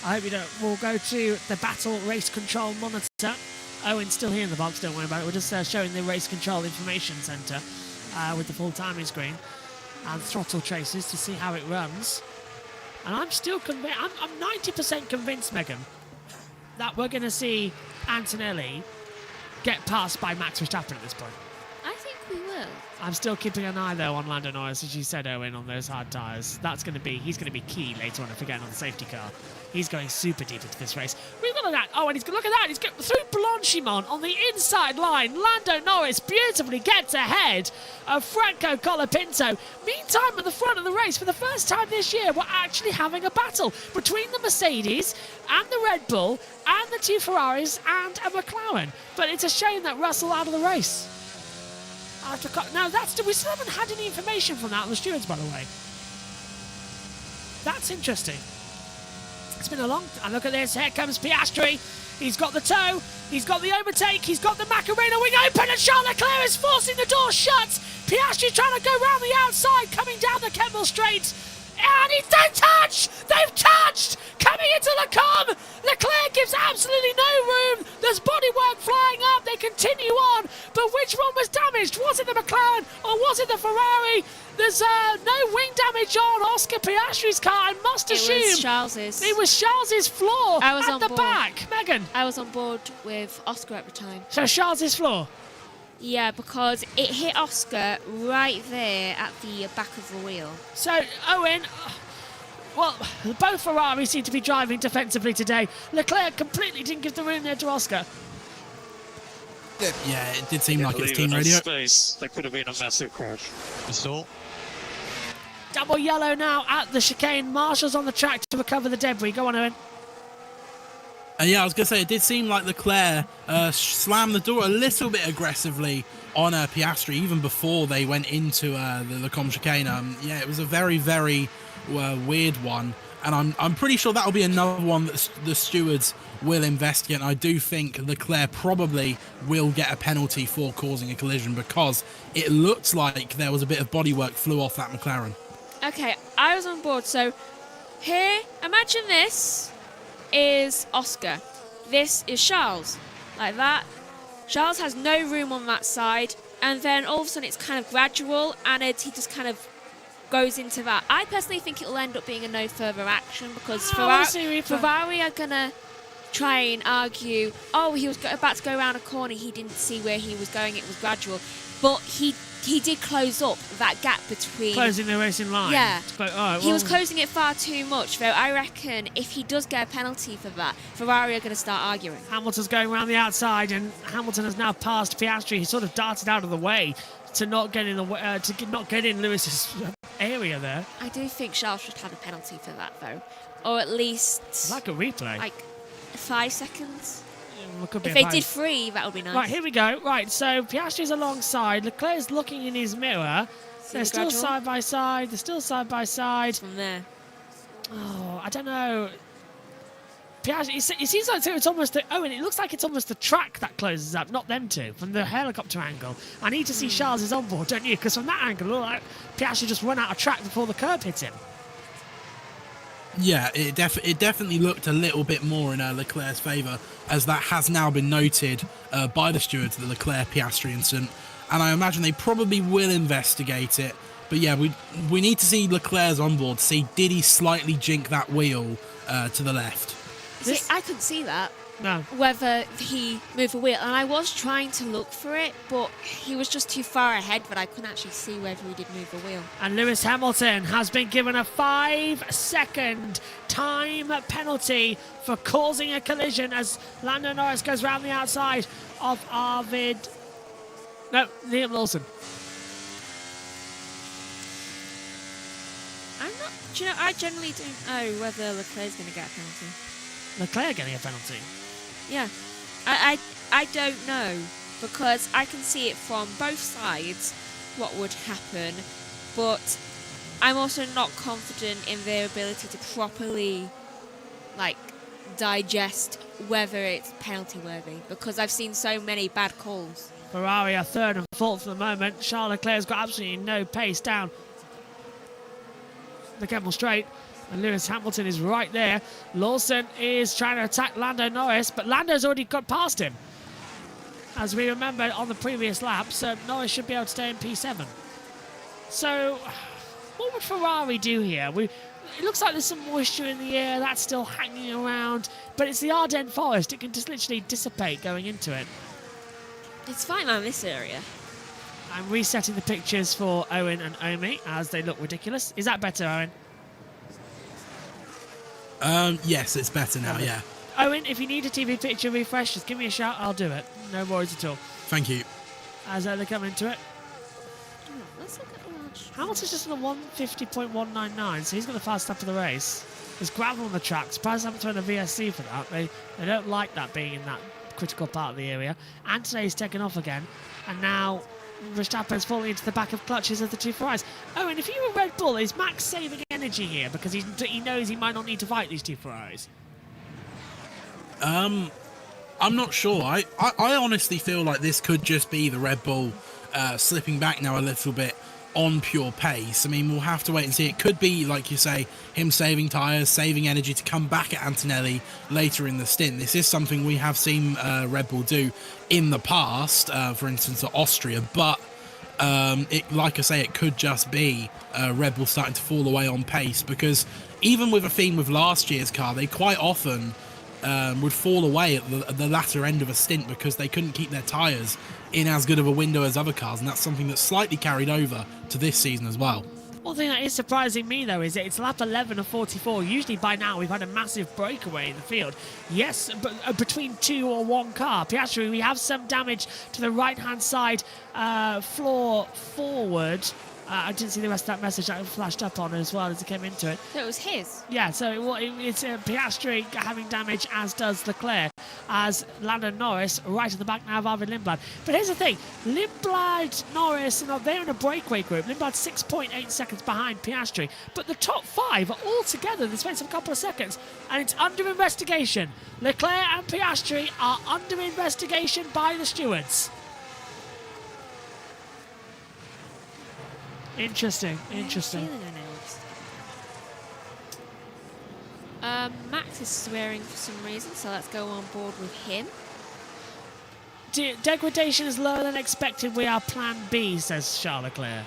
hope you don't. We'll go to the battle race control monitor. Owen's still here in the box, don't worry about it. We're just showing the race control information centre with the full timing screen and throttle traces to see how it runs. And I'm still convinced, I'm 90% convinced, Megan, that we're going to see Antonelli get passed by Max Verstappen at this point. I think we will. I'm still keeping an eye, though, on Lando Norris, as you said, Owen, on those hard tyres. He's going to be key later on if we're getting on the safety car. He's going super deep into this race. We've got that. Oh, and look at that. He's got through Blanchimont on the inside line. Lando Norris beautifully gets ahead of Franco Colapinto. Meantime, at the front of the race, for the first time this year, we're actually having a battle between the Mercedes and the Red Bull and the two Ferraris and a McLaren. But it's a shame that Russell out of the race. Now, we still haven't had any information from that on the stewards, by the way. That's interesting. It's been a long time. Look at this. Here comes Piastri. He's got the toe. He's got the overtake. He's got the Macarena wing open, and Charles Leclerc is forcing the door shut. Piastri's trying to go round the outside, coming down the Kemmel Straight. And don't touch! They've touched! Coming into the com! Leclerc gives absolutely no room. There's bodywork flying up. They continue on. But which one was damaged? Was it the McLaren or was it the Ferrari? There's no wing damage on Oscar Piastri's car. I must assume it was Charles's. It was Charles's floor I was at on the board. back. Megan? I was on board with Oscar at the time. So Charles's floor? Yeah, because it hit Oscar right there at the back of the wheel. So, Owen, well, both Ferraris seem to be driving defensively today. Leclerc completely didn't give the room there to Oscar. Yeah, it did seem like it's team radio. Space. There could have been a massive crash. Double yellow now at the chicane. Marshall's on the track to recover the debris. Go on, Owen. Yeah, I was going to say, it did seem like Leclerc slammed the door a little bit aggressively on Piastri, even before they went into the Com chicane. Yeah, it was a very, very weird one. And I'm pretty sure that'll be another one that the stewards will investigate. And I do think Leclerc probably will get a penalty for causing a collision, because it looks like there was a bit of bodywork flew off that McLaren. Okay, I was on board. So here, imagine this is Oscar. This is Charles. Like that. Charles has no room on that side, and then all of a sudden it's kind of gradual, and he just kind of goes into that. I personally think it'll end up being a no further action, because Ferrari are gonna try and argue, oh, he was about to go around a corner, he didn't see where he was going, it was gradual. But he did close up that gap between... Closing the racing line? Yeah. He was closing it far too much, though. I reckon if he does get a penalty for that, Ferrari are going to start arguing. Hamilton's going around the outside, and Hamilton has now passed Piastri. He sort of darted out of the way to not get in the way, not get in Lewis's area there. I do think Charles should have a penalty for that, though. Or at least... Like a replay. Like 5 seconds. Could be if they did 3, that would be nice. Right, here we go. Right, so Piastri's alongside. Leclerc's looking in his mirror. They're still side by side. They're still side by side. From there. Oh, I don't know. Piastri, it seems like it's almost... and it looks like it's almost the track that closes up, not them two, from the helicopter angle. I need to see Charles is on board, don't you? Because from that angle, it looks like Piastri just run out of track before the curb hits him. Yeah, it definitely looked a little bit more in Leclerc's favour, as that has now been noted by the stewards, the Leclerc-Piastri incident, and I imagine they probably will investigate it. But yeah, we need to see Leclerc's on board, see did he slightly jink that wheel to the left. See, I couldn't see that. No. Whether he moved a wheel, and I was trying to look for it, but he was just too far ahead that I couldn't actually see whether he did move a wheel. And Lewis Hamilton has been given a 5-second time penalty for causing a collision as Lando Norris goes round the outside of Liam Lawson. I generally don't know whether Leclerc's going to get a penalty. Leclerc getting a penalty? Yeah. I don't know, because I can see it from both sides what would happen, but I'm also not confident in their ability to properly digest whether it's penalty worthy, because I've seen so many bad calls. Ferrari are third and fourth for the moment. Charles Leclerc's got absolutely no pace down the Kemmel Straight, and Lewis Hamilton is right there. Lawson is trying to attack Lando Norris, but Lando's already got past him. As we remember on the previous lap, so Norris should be able to stay in P7. So, what would Ferrari do here? It looks like there's some moisture in the air, that's still hanging around, but it's the Ardennes Forest, it can just literally dissipate going into it. It's fine on this area. I'm resetting the pictures for Owen and Omi as they look ridiculous. Is that better, Owen? Yes, it's better now, yeah. Owen, if you need a TV picture refresh, just give me a shout. I'll do it. No worries at all. Thank you. As they come into it. Let's look at the launch. Hamilton's just on a 150.199, so he's got the fast lap of the race. There's gravel on the track. Surprised they haven't thrown a VSC for that. They don't like that being in that critical part of the area. Antonelli's taken off again, and now Verstappen's falling into the back of clutches of the two Ferraris. Oh, and if you were Red Bull, is Max saving energy here because he knows he might not need to fight these two Ferraris? I'm not sure. I honestly feel like this could just be the Red Bull slipping back now a little bit on pure pace. I mean, we'll have to wait and see. It could be, like you say, him saving tyres, saving energy to come back at Antonelli later in the stint. This is something we have seen Red Bull do in the past, for instance, at Austria, but like I say, it could just be Red Bull starting to fall away on pace, because even with a theme with last year's car, they quite often would fall away at the latter end of a stint because they couldn't keep their tyres in as good of a window as other cars, and that's something that's slightly carried over to this season as well. One thing that is surprising me, though, is that it's lap 11 of 44. Usually by now we've had a massive breakaway in the field. Yes, but between two or one car. Piastri, we have some damage to the right-hand side floor forward. I didn't see the rest of that message that flashed up on as well as it came into it. So it was his? Yeah, so it's Piastri having damage, as does Leclerc, as Lando Norris right at the back now of Arvid Lindblad. But here's the thing, Lindblad, Norris, they're in a breakaway group. Lindblad's 6.8 seconds behind Piastri, but the top five are all together in the space of a couple of seconds, and it's under investigation. Leclerc and Piastri are under investigation by the stewards. Interesting. Max is swearing for some reason, so let's go on board with him. Degradation is lower than expected. We are plan B, says Charles Leclerc.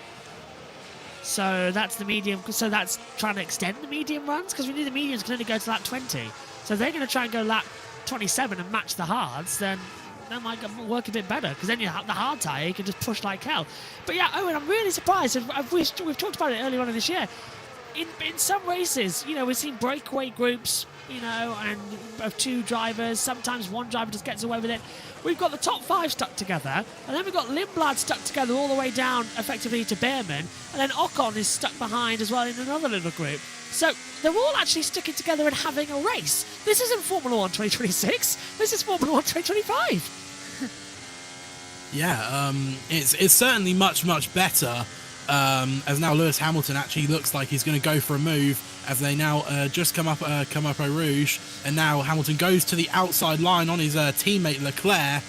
So that's the medium. So that's trying to extend the medium runs, because we knew the mediums can only go to lap 20. So they're going to try and go lap 27 and match the hards. Then that might work a bit better, because then you have the hard tyre, you can just push like hell. But yeah, Owen, I'm really surprised. We've talked about it earlier on in this year. In some races, we've seen breakaway groups, and of two drivers. Sometimes one driver just gets away with it. We've got the top five stuck together, and then we've got Lindblad stuck together all the way down, effectively, to Behrman, and then Ocon is stuck behind as well in another little group. So they're all actually sticking together and having a race. This isn't Formula 1 2026. This is Formula 1 2025. Yeah, it's certainly much better. As now Lewis Hamilton actually looks like he's going to go for a move, as they now just come up Eau Rouge, and now Hamilton goes to the outside line on his teammate Leclerc.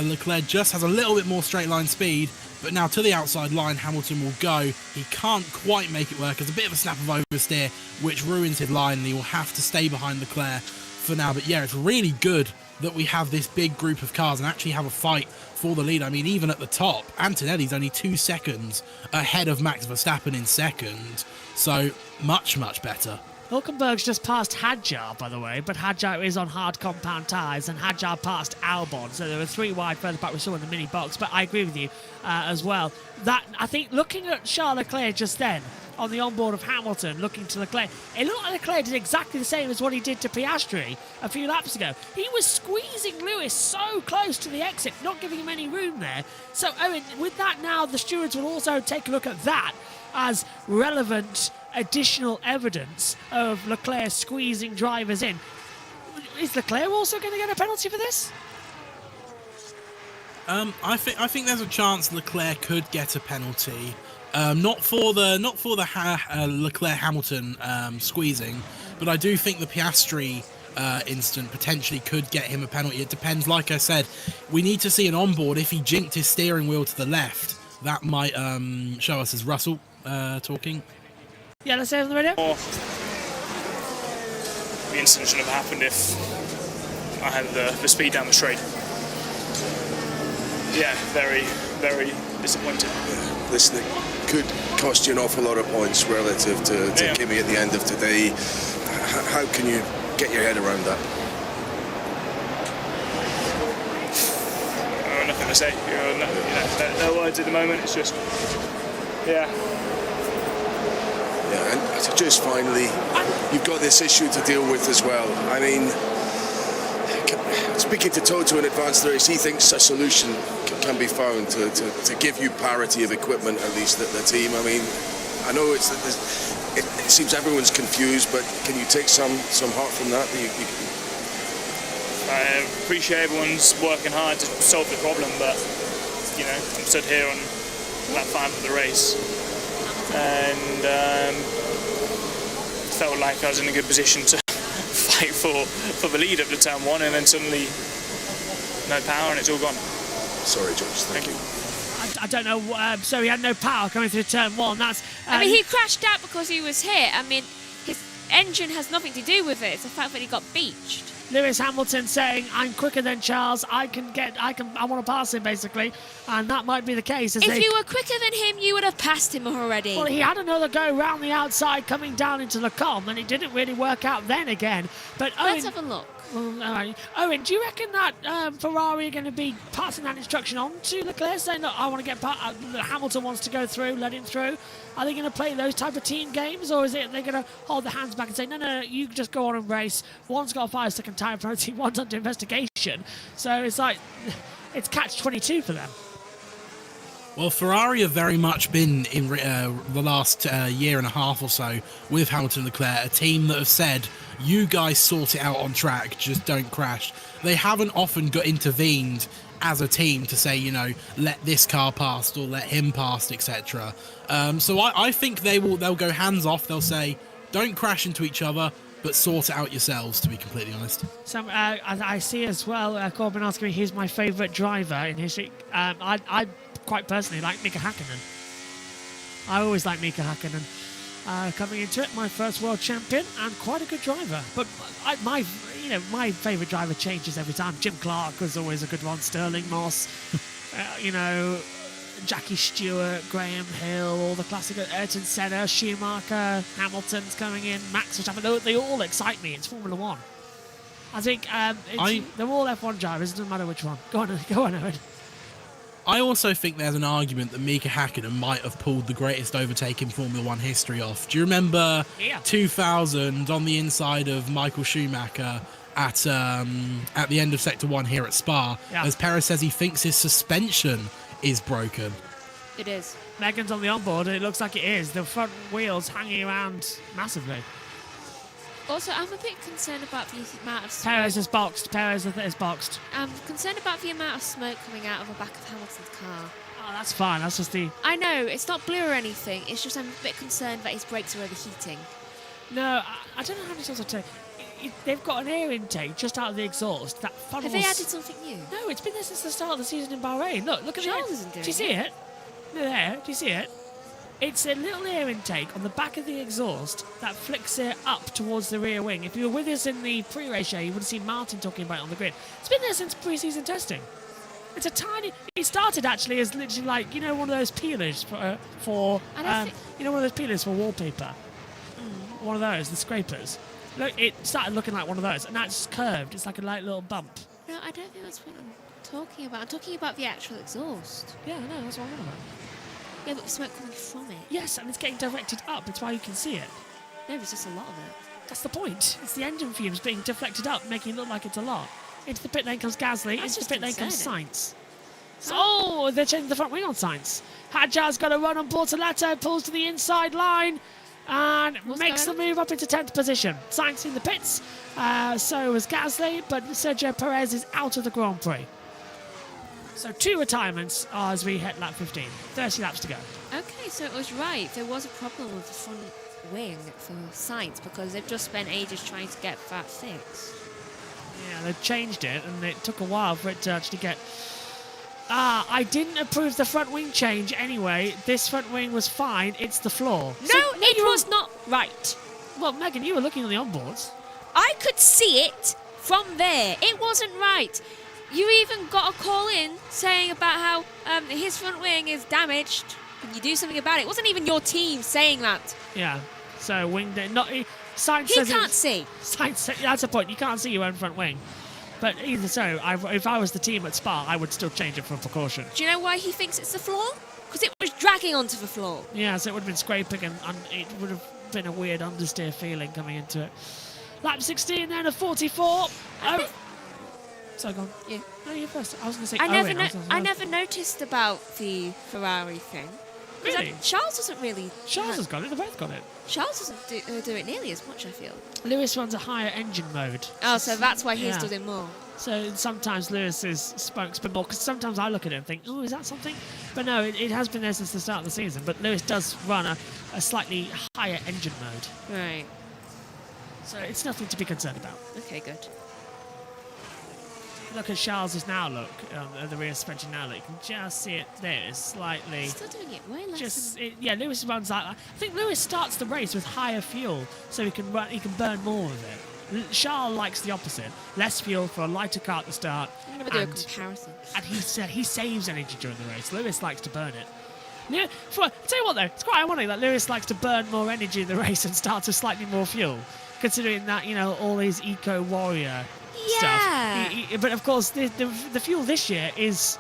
Leclerc just has a little bit more straight line speed, but now to the outside line Hamilton will go. He can't quite make it work. There's a bit of a snap of oversteer which ruins his line, and he will have to stay behind Leclerc for now. But yeah, it's really good that we have this big group of cars and actually have a fight for the lead. I mean, even at the top, Antonelli's only 2 seconds ahead of Max Verstappen in second, so much better. Hulkenberg's just passed Hadjar, by the way, but Hadjar is on hard compound tyres, and Hadjar passed Albon, so there were 3 wide further back we saw in the mini box. But I agree with you as well. That, I think, looking at Charles Leclerc just then on the onboard of Hamilton, looking to Leclerc, it looked like Leclerc did exactly the same as what he did to Piastri a few laps ago. He was squeezing Lewis so close to the exit, not giving him any room there. So, Owen, with that now, the stewards will also take a look at that as relevant additional evidence of Leclerc squeezing drivers in. Is Leclerc also going to get a penalty for this? I think there's a chance Leclerc could get a penalty. Not for the Leclerc Hamilton squeezing, but I do think the Piastri incident potentially could get him a penalty. It depends. Like I said, we need to see an onboard. If he jinked his steering wheel to the left, that might show us as Russell talking. Yeah, let's say it on the radio. The incident shouldn't have happened if I had the speed down the straight. Yeah, very disappointed. Listen, it could cost you an awful lot of points relative to Kimi at the end of today. How can you get your head around that? can I say? No words at the moment. It's just, yeah. Yeah, and just finally, you've got this issue to deal with as well. I mean, speaking to Toto in advance of the race, he thinks a solution can be found to give you parity of equipment, at least at the team. I mean, I know it seems everyone's confused, but can you take some heart from that? I appreciate everyone's working hard to solve the problem, but I'm stood here on lap 5 of the race, and felt like I was in a good position to fight for the lead up to turn 1, and then suddenly no power and it's all gone. Sorry, George. Thank you. I don't know. So he had no power coming through turn 1. That's. I mean, he crashed out because he was hit. I mean, his engine has nothing to do with it. It's the fact that he got beached. Lewis Hamilton saying, "I'm quicker than Charles. I want to pass him, basically," and that might be the case. If you were quicker than him, you would have passed him already. Well, he had another go round the outside, coming down into the com, and it didn't really work out then again. But let's have a look. Well, all right. Owen, do you reckon that Ferrari are going to be passing that instruction on to Leclerc, saying, "Look, I want to get Hamilton wants to go through, let him through"? Are they going to play those type of team games, or is it they're going to hold their hands back and say, no, you just go on and race? One's got a 5-second time penalty, one's under investigation. So it's like, it's catch-22 for them. Well, Ferrari have very much been in the last year and a half or so with Hamilton and Leclerc, a team that have said, you guys sort it out on track, just don't crash. They haven't often got intervened as a team to say, let this car past or let him past, etc. So I think they'll go hands off. They'll say, don't crash into each other, but sort it out yourselves, to be completely honest. I see as well, Corbin asking me, who's my favourite driver in history. I quite personally like Mika Hakkinen. I always like Mika Hakkinen. Coming into it, my first world champion and quite a good driver. But my favourite driver changes every time. Jim Clark was always a good one. Sterling Moss, Jackie Stewart, Graham Hill, all the classic Ayrton Senna, Schumacher, Hamilton's coming in, Max Verstappen. They all excite me. It's Formula One. I think they're all F1 drivers. It doesn't matter which one. Go on, Owen. I also think there's an argument that Mika Hakkinen might have pulled the greatest overtake in Formula One history off. Do you remember 2000 on the inside of Michael Schumacher at the end of Sector 1 here at Spa, as Perez says he thinks his suspension is broken? It is. Megan's on the onboard and it looks like it is. The front wheels hanging around massively. Also, I'm a bit concerned about the amount of smoke. Perez is boxed. I'm concerned about the amount of smoke coming out of the back of Hamilton's car. Oh, that's fine. That's just the... I know, it's not blue or anything. It's just I'm a bit concerned that his brakes are overheating. No, I don't know how many times I'll tell you. They've got an air intake just out of the exhaust that funnels... Have they added something new? No, it's been there since the start of the season in Bahrain. Look at Charles it. isn't doing Do you see it? No, there. Do you see it? It's a little air intake on the back of the exhaust that flicks it up towards the rear wing. If you were with us in the pre-race show, you would have seen Martin talking about it on the grid. It's been there since pre-season testing. It's a tiny... It started actually as literally like, one of those peelers for one of those peelers for wallpaper. One of those, the scrapers. Look, it started looking like one of those, and now it's curved. It's like a light little bump. No, I don't think that's what I'm talking about. I'm talking about the actual exhaust. Yeah, no, that's what I'm on about. Yeah, but the smoke coming from it. Yes, and it's getting directed up. It's why you can see it. No, there's just a lot of it. That's the point. It's the engine fumes being deflected up, making it look like it's a lot. Into the pit lane comes Gasly. Into the pit lane comes Sainz. Oh, they're changing the front wing on Sainz. Hadjar's got a run on Bortoletto, pulls to the inside line, and makes the move up into 10th position. Sainz in the pits. So was Gasly, but Sergio Perez is out of the Grand Prix. So 2 retirements as we hit lap 15. 30 laps to go. Okay, so it was right. There was a problem with the front wing for Sainz because they've just spent ages trying to get that fixed. Yeah, they've changed it, and it took a while for it to actually get... I didn't approve the front wing change anyway. This front wing was fine. It's the floor. No, it was not right. Well, Megan, you were looking on the onboards. I could see it from there. It wasn't right. You even got a call in saying about how his front wing is damaged. Can you do something about it? It wasn't even your team saying that. Yeah. So wing... Sainz he says can't see. Sainz, that's the point. You can't see your own front wing. But either so, if I was the team at Spa, I would still change it for precaution. Do you know why he thinks it's the floor? Because it was dragging onto the floor. Yeah, so it would have been scraping and it would have been a weird understeer feeling coming into it. Lap 16 then of 44. So go on. Yeah. No, you first. I was going to say I never noticed about the Ferrari thing. Really? Charles doesn't really... Charles has got it. They both got it. Charles doesn't do it nearly as much, I feel. Lewis runs a higher engine mode. Oh, so that's why he's Yeah. doing more. So sometimes Lewis is spokesman more, because sometimes I look at it and think, oh, is that something? But no, it has been there since the start of the season. But Lewis does run a slightly higher engine mode. Right. So it's nothing to be concerned about. Okay, good. Look at Charles's now look, the rear suspension now look. You can just see it there, it's slightly... Still doing it way less Yeah, Lewis runs like that. I think Lewis starts the race with higher fuel, so he can burn more of it. Charles likes the opposite. Less fuel for a lighter car at the start. I'm going to do a comparison. And he saves energy during the race. Lewis likes to burn it. I'll tell you what though, it's quite ironic that Lewis likes to burn more energy in the race and starts with slightly more fuel, considering that, you know, all his eco-warrior stuff. But of course, the fuel this year is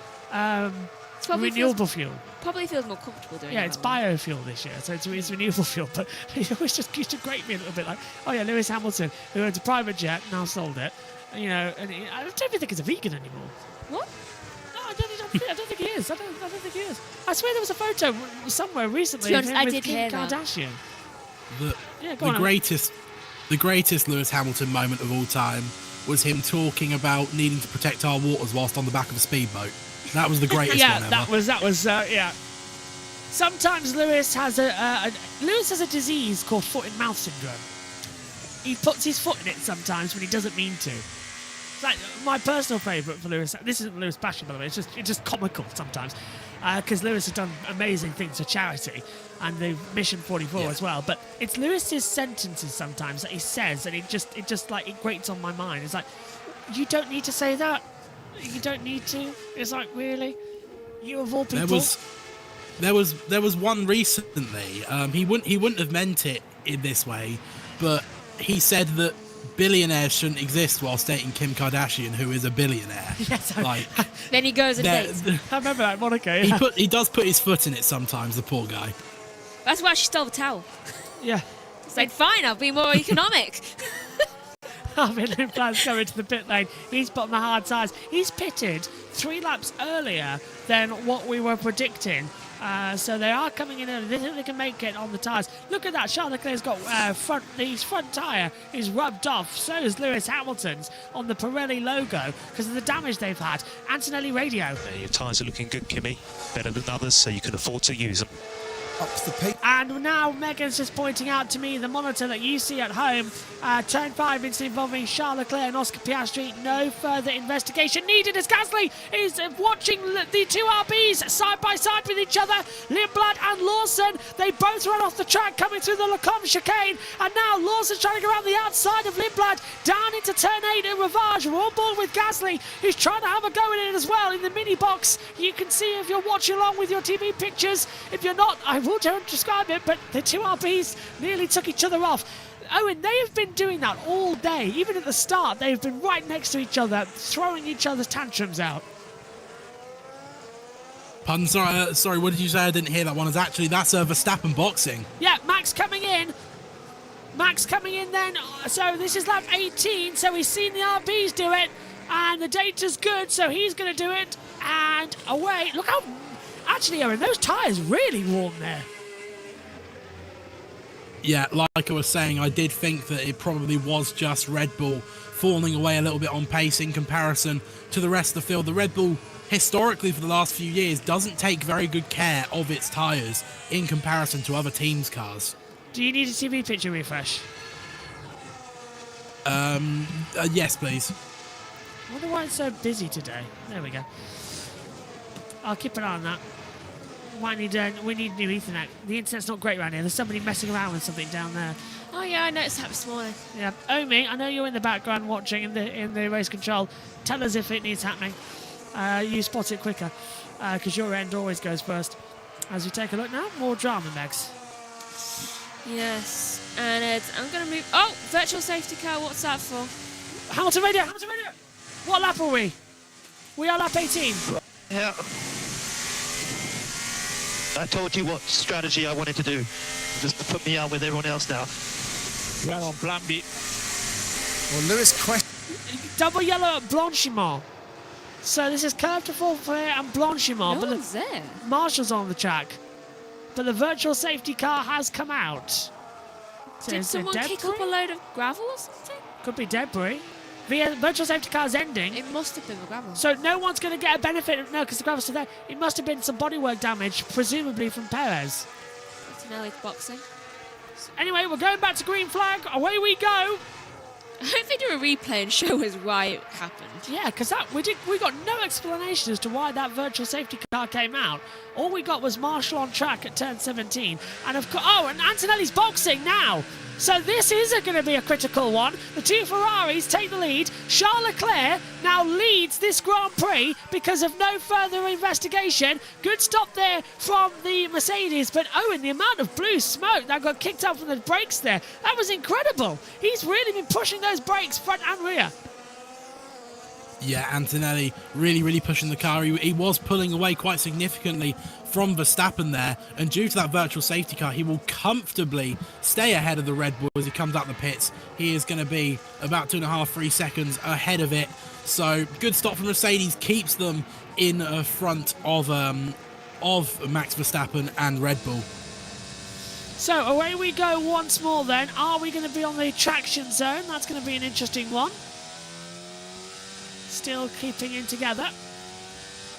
renewable fuel. Probably feels more comfortable doing it. Yeah, it's biofuel this year, so it's renewable fuel. But he always just used to grate me a little bit like, oh yeah, Lewis Hamilton, who owns a private jet, now sold it. You know, and I don't even think he's a vegan anymore. What? No, I don't think he is. I don't think he is. I swear there was a photo somewhere recently To be honest, of him I with did Kim hear that. Kardashian. The greatest Lewis Hamilton moment of all time was him talking about needing to protect our waters whilst on the back of a speedboat. That was the greatest one ever. that was yeah. Sometimes Lewis has a disease called foot and mouth syndrome. He puts his foot in it sometimes when he doesn't mean to. It's like my personal favourite for Lewis. This isn't Lewis bashing, by the way. It's just comical sometimes, because Lewis has done amazing things for charity and the Mission 44 as well. But it's Lewis's sentences sometimes that he says, and it grates on my mind. It's like, you don't need to say that. You don't need to. It's like, really, you of all people. There was one recently. He wouldn't have meant it in this way, but he said that billionaires shouldn't exist while stating Kim Kardashian, who is a billionaire. Yes, then he goes and dates. I remember that Monaco. Yeah. He does put his foot in it sometimes. The poor guy. That's why she stole the towel. Yeah. It's like, fine, I'll be more economic. Lindblad's coming to the pit lane. He's put on the hard tires. He's pitted 3 laps earlier than what we were predicting. So they are coming in early. They think they can make it on the tyres. Look at that. Charles Leclerc's got his front tyre is rubbed off. So is Lewis Hamilton's on the Pirelli logo because of the damage they've had. Antonelli Radio. Your tyres are looking good, Kimmy. Better than others, so you can afford to use them. And now Megan's just pointing out to me the monitor that you see at home. Turn 5 incident involving Charles Leclerc and Oscar Piastri. No further investigation needed as Gasly is watching the 2 RBs side by side with each other. Lindblad and Lawson, they both run off the track coming through the Lecombe chicane. And now Lawson's trying to go around the outside of Lindblad down into turn 8 in Rivage. We're on board with Gasly, who's trying to have a go at it as well in the mini box. You can see if you're watching along with your TV pictures. If you're not, I will don't describe it, but the 2 RBs nearly took each other off. Owen, they have been doing that all day. Even at the start, they've been right next to each other, throwing each other's tantrums out. Pardon, sorry, what did you say? I didn't hear that one. That's Verstappen boxing. Yeah, Max coming in. Then. So this is lap 18, so he's seen the RBs do it, and the data's good, so he's going to do it, and away. Look how... Actually, Owen, those tyres really warm there. Yeah, like I was saying, I did think that it probably was just Red Bull falling away a little bit on pace in comparison to the rest of the field. The Red Bull, historically for the last few years, doesn't take very good care of its tyres in comparison to other teams' cars. Do you need a TV picture refresh? Yes, please. I wonder why it's so busy today. There we go. I'll keep an eye on that. We need new Ethernet. The internet's not great around here. There's somebody messing around with something down there. Oh yeah, I noticed that this morning. Yeah, Omi, I know you're in the background watching in the race control. Tell us if it needs happening. You spot it quicker, because your end always goes first. As we take a look now, more drama, Megs. Yes, and I'm going to move... Oh, virtual safety car, what's that for? Hamilton Radio! What lap are we? We are lap 18. Yeah. I told you what strategy I wanted to do. Just to put me out with everyone else now. We're on plan B. Well, Lewis double yellow at Blanchimont. So this is Curve de Forfait and Blanchimont. No but one's there. Marshall's on the track. But the virtual safety car has come out. So Did is it someone kick up a load of gravel or something? Could be debris. The virtual safety car's ending. It must have been the gravel. So no one's going to get a benefit. No, because the gravel's still there. It must have been some bodywork damage, presumably from Perez. Antonelli's boxing. Anyway, we're going back to green flag. Away we go. I hope they do a replay and show us why it happened. Yeah, because we got no explanation as to why that virtual safety car came out. All we got was Marshall on track at turn 17, and of course, and Antonelli's boxing now. So this is going to be a critical one. The two Ferraris take the lead. Charles Leclerc now leads this Grand Prix because of no further investigation. Good stop there from the Mercedes, but Owen, the amount of blue smoke that got kicked up from the brakes there, that was incredible. He's really been pushing those brakes front and rear. Yeah, Antonelli really pushing the car. He was pulling away quite significantly from Verstappen there, and due to that virtual safety car, he will comfortably stay ahead of the Red Bull as he comes out the pits. He is going to be about 2.5-3 seconds ahead of it. So good stop from Mercedes, keeps them in front of Max Verstappen and Red Bull. So away we go once more then. Are we going to be on the traction zone? That's going to be an interesting one. Still keeping in together.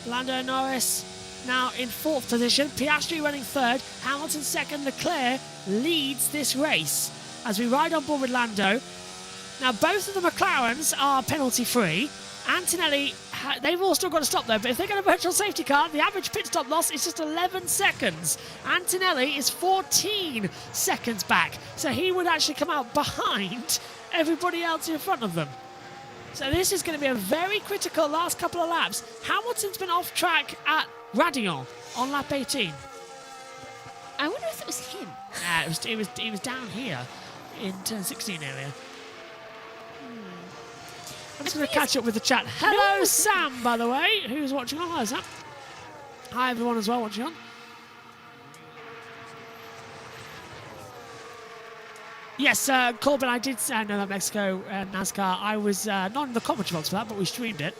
Lando Norris now in 4th position. Piastri running 3rd. Hamilton 2nd. Leclerc leads this race as we ride on board with Lando. Now both of the McLarens are penalty free. Antonelli, they've all still got to stop though, but if they get a virtual safety car, the average pit stop loss is just 11 seconds. Antonelli is 14 seconds back, so he would actually come out behind everybody else in front of them. So this is going to be a very critical last couple of laps. Hamilton's been off track at Raidillon on lap 18. I wonder if it was him. It was down here in turn 16 area. I'm just going to catch up with the chat. Hello, Sam, by the way, who's watching on. Hi, Sam. Hi, everyone as well watching on. Yes, Corbin, I did know that Mexico NASCAR. I was not in the commentary box for that, but we streamed it.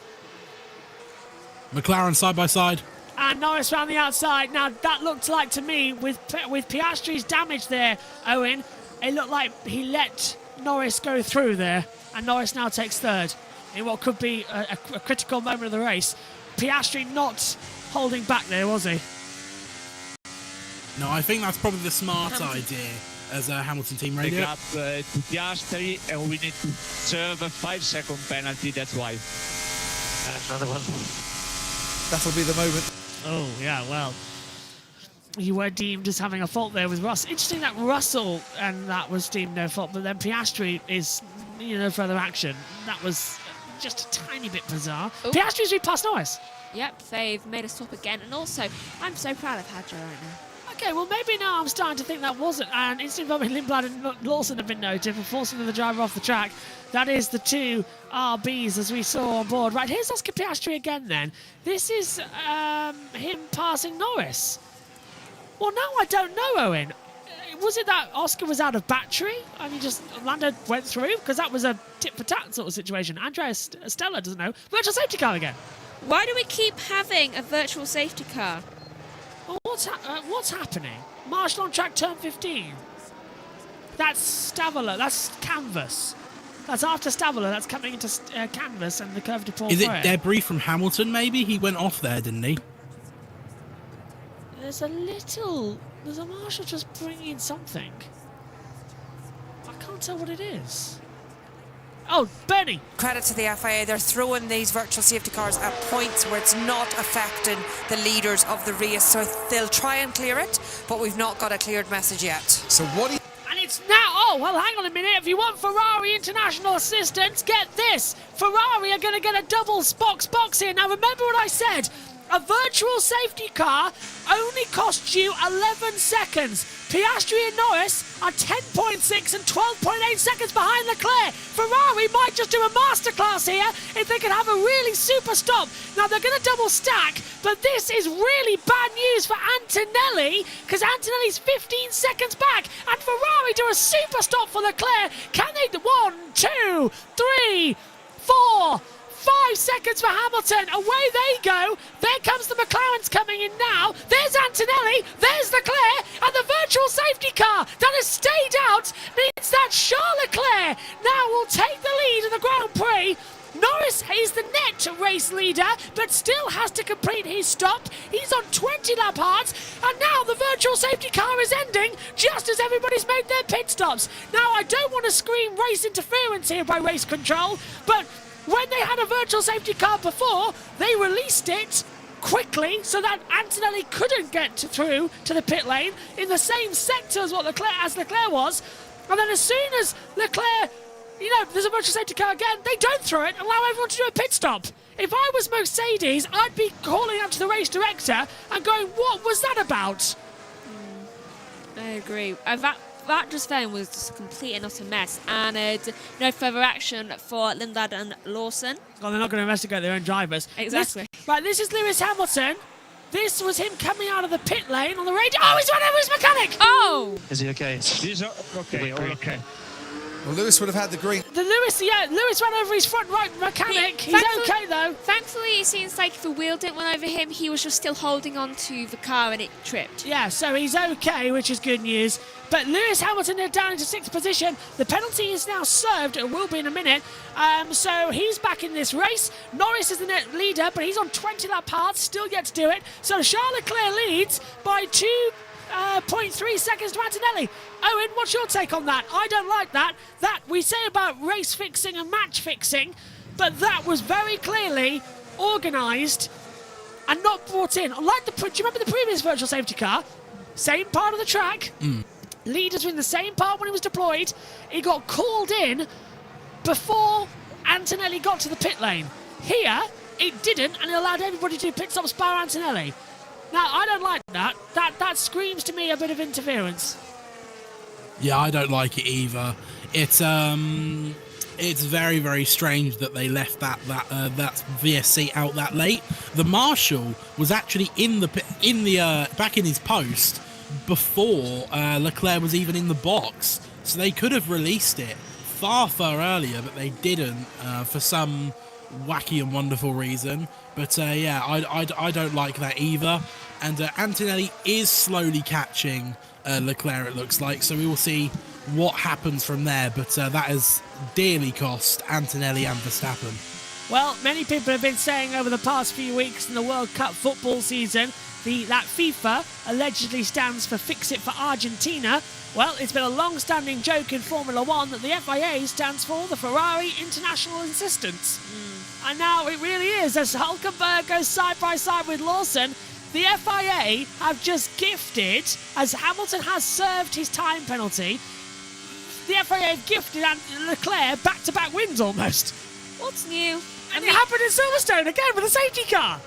McLaren side by side. And Norris around the outside. Now, that looked like to me, with Piastri's damage there, Owen, it looked like he let Norris go through there. And Norris now takes 3rd in what could be a critical moment of the race. Piastri not holding back there, was he? No, I think that's probably the smart idea as a Hamilton team radio. Pick up to Piastri, and we need to serve a 5-second penalty, that's why. Another one. That'll be the moment. Oh, yeah, well, you were deemed as having a fault there with Russell. Interesting that Russell and that was deemed no fault, but then Piastri is, further action. That was just a tiny bit bizarre. Oh. Piastri's repassed Norris. Yep, they've made a stop again, and also, I'm so proud of Hadjo right now. Okay, well, maybe now I'm starting to think that wasn't an instant involvement. Lindblad and Lawson have been noted for forcing the driver off the track. That is the two RBs as we saw on board. Right, here's Oscar Piastri again then. This is him passing Norris. Well, now I don't know, Owen. Was it that Oscar was out of battery and Lando went through? Because that was a tit-for-tat sort of situation. Andreas Stella doesn't know. Virtual safety car again. Why do we keep having a virtual safety car? Well, what's happening? Marshall on track, turn 15. That's Stavola. That's Canvas. That's after Stavola. That's coming into Canvas and the curve to Paul. Is it debris from Hamilton, maybe? He went off there, didn't he? There's a Marshall just bringing in something. I can't tell what it is. Oh, Bernie. Credit to the FIA, they're throwing these virtual safety cars at points where it's not affecting the leaders of the race, so they'll try and clear it, but we've not got a cleared message yet. So what do you... And it's now... Oh, well, hang on a minute. If you want Ferrari international assistance, get this. Ferrari are going to get a double box here. Now, remember what I said A virtual safety car only costs you 11 seconds. Piastri and Norris are 10.6 and 12.8 seconds behind Leclerc. Ferrari might just do a masterclass here if they can have a really super stop. Now they're going to double stack, but this is really bad news for Antonelli because Antonelli's 15 seconds back and Ferrari do a super stop for Leclerc. Can they do 1, 2, 3, 4, 5 seconds for Hamilton. Away they go. There comes the McLarens coming in now. There's Antonelli. There's Leclerc. And the virtual safety car that has stayed out means that Charles Leclerc now will take the lead in the Grand Prix. Norris is the net race leader, but still has to complete his stop. He's on 20 lap hards, and now the virtual safety car is ending just as everybody's made their pit stops. Now, I don't want to scream race interference here by race control, but when they had a virtual safety car before, they released it quickly so that Antonelli couldn't get through to the pit lane in the same sector as what Leclerc was. And then as soon as Leclerc, there's a virtual safety car again, they don't throw it, allow everyone to do a pit stop. If I was Mercedes, I'd be calling up to the race director and going, what was that about? I agree. That just then was just a complete and utter mess, and no further action for Lindblad and Lawson. Well, they're not going to investigate their own drivers. Exactly. This is Lewis Hamilton. This was him coming out of the pit lane on the radio. Oh, he's run over his mechanic! Oh! Is he okay? He's okay, all okay. Well, Lewis would have had the green. Lewis ran over his front right mechanic. He's okay, though. Thankfully, it seems like if the wheel didn't run over him, he was just still holding on to the car and it tripped. Yeah, so he's okay, which is good news. But Lewis Hamilton is down into 6th position. The penalty is now served. It will be in a minute. So he's back in this race. Norris is the net leader, but he's on 20 lap hards, still yet to do it. So Charles Leclerc leads by 2.3 seconds to Antonelli. Owen, what's your take on that? I don't like that. That we say about race fixing and match fixing, but that was very clearly organised and not brought in. Do you remember the previous virtual safety car? Same part of the track. Leaders were in the same part when he was deployed. He got called in before Antonelli got to the pit lane. Here, it didn't, and it allowed everybody to do pit stops by Antonelli. Now, I don't like that. That screams to me a bit of interference. Yeah, I don't like it either. It's very, very strange that they left that VSC out that late. The marshal was actually back in his post before Leclerc was even in the box, so they could have released it far earlier, but they didn't for some wacky and wonderful reason. But yeah, I don't like that either. And Antonelli is slowly catching Leclerc, it looks like, so we will see what happens from there. But that has dearly cost Antonelli and Verstappen. Well, many people have been saying over the past few weeks in the World Cup football season that FIFA allegedly stands for Fix It for Argentina. Well, it's been a long-standing joke in Formula One that the FIA stands for the Ferrari International Assistance. And now it really is, as Hulkenberg goes side by side with Lawson. The FIA have just gifted, as Hamilton has served his time penalty, the FIA have gifted Leclerc back-to-back wins almost. What's new? And it happened in Silverstone again with a safety car.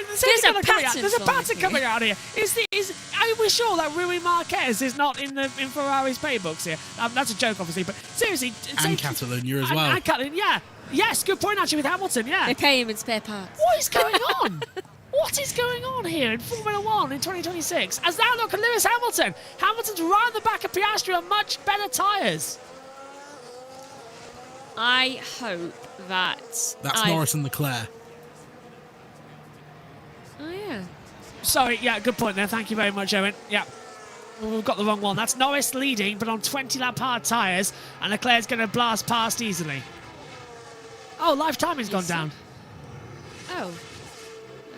There's a pattern coming out here. Are we sure that Rui Marquez is not in Ferrari's paybooks here? That's a joke, obviously, but seriously. And Catalonia as well. And Catalunya, yeah. Yes, good point actually with Hamilton, yeah. They pay him in spare parts. What is going on? What is going on here in Formula One in 2026? As now look at Lewis Hamilton. Hamilton's right on the back of Piastri on much better tyres. I hope that... That's Norris and Leclerc. Oh, yeah. Sorry, yeah, good point there. Thank you very much, Owen. Yeah. Well, we've got the wrong one. That's Norris leading, but on 20-lap hard tyres, and Leclerc's going to blast past easily. Oh, live timing's gone down. Oh.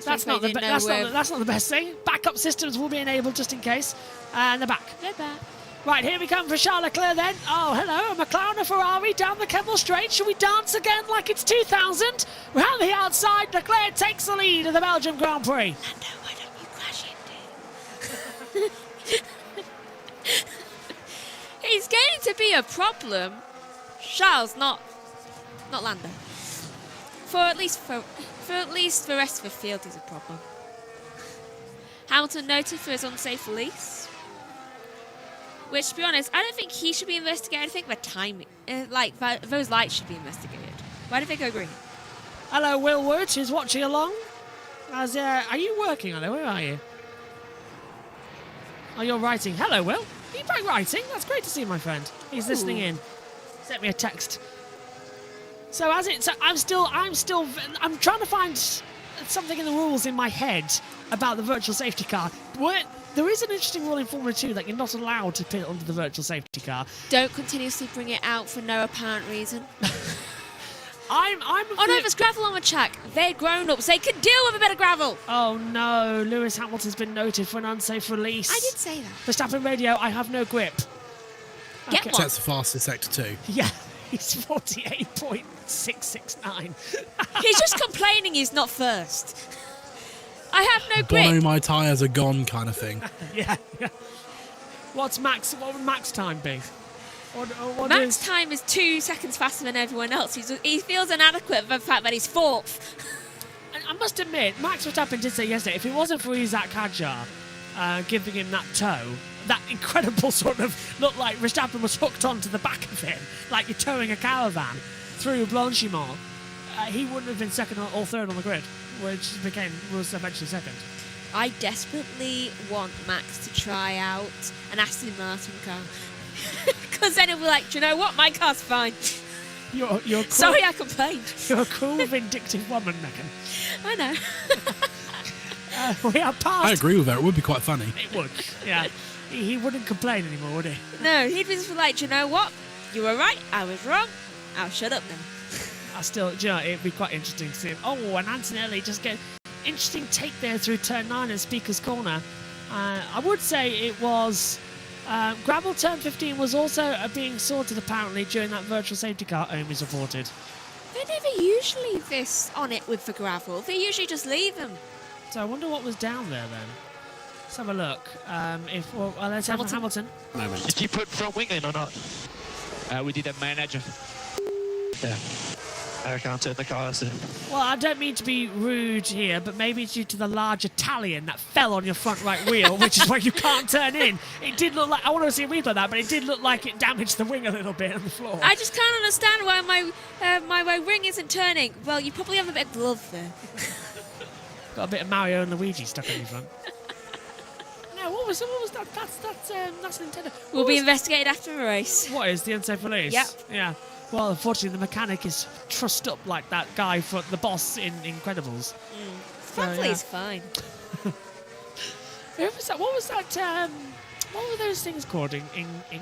That's not the best thing. Backup systems will be enabled just in case. And they're back. They're back. Right, here we come for Charles Leclerc then. Oh, hello, a McLaren, a Ferrari down the Kemmel Straight. Shall we dance again like it's 2000? Round the outside, Leclerc takes the lead of the Belgium Grand Prix. Lando, why don't you crash into? It's going to be a problem. Charles, not Lando. For at least the rest of the field is a problem. Hamilton noted for his unsafe release, which, to be honest, I don't think he should be investigated. I think the timing, those lights should be investigated. Why did they go green? Hello, Will Wood is watching along. Are you working on it? Where are you? Oh, you're writing. Hello, Will. Are you back writing? That's great to see, my friend. He's listening in. Sent me a text. So I'm trying to find something in the rules in my head about the virtual safety car. There is an interesting rule in Formula 2 that you're not allowed to pit under the virtual safety car. Don't continuously bring it out for no apparent reason. Oh no, there's gravel on the track. They're grown-ups. They can deal with a bit of gravel. Oh no, Lewis Hamilton's been noted for an unsafe release. I did say that. Verstappen radio, I have no grip. Get one. That's the fastest sector 2. Yeah, he's 48.669. He's just complaining he's not first. I have no grip. Bono, my tyres are gone kind of thing. yeah. What would Max time be? Max time is 2 seconds faster than everyone else. He feels inadequate for the fact that he's fourth. And I must admit, Max Verstappen did say yesterday, if it wasn't for Isaac Hadjar giving him that tow, that incredible sort of looked like Verstappen was hooked onto the back of him, like you're towing a caravan through Blanchimont, he wouldn't have been second or third on the grid, which was eventually second. I desperately want Max to try out an Aston Martin car. Because then he'll be like, do you know what? My car's fine. You're cool. Sorry I complained. You're a cool, vindictive woman, Megan. I know. We are past... I agree with that. It would be quite funny. It would, yeah. He wouldn't complain anymore, would he? No, he'd be just like, do you know what? You were right, I was wrong. I'll shut up now. Do you know, it'd be quite interesting to see him. Oh, and Antonelli just get interesting take there through turn 9 at Speaker's Corner. I would say it was... gravel turn 15 was also being sorted apparently during that virtual safety car, Omi's reported. They never usually leave this on it with the gravel. They usually just leave them. So I wonder what was down there then. Let's have a look. Let's have Hamilton. Moment. Did you put front wing in or not? We didn't manage. Yeah. I can't turn the car. So. Well, I don't mean to be rude here, but maybe it's due to the large Italian that fell on your front right wheel, which is why you can't turn in. It did look like, I want to see a replay of that, but it did look like it damaged the wing a little bit on the floor. I just can't understand why my wing isn't turning. Well, you probably have a bit of glove there. Got a bit of Mario and Luigi stuck on your front. No, what was that? That's Nintendo. We'll be investigated after the race. What is the unsafe release? Yep. Yeah. Well, unfortunately, the mechanic is trussed up like that guy for the boss in Incredibles. Thankfully, it's fine. What was that? What were those things called in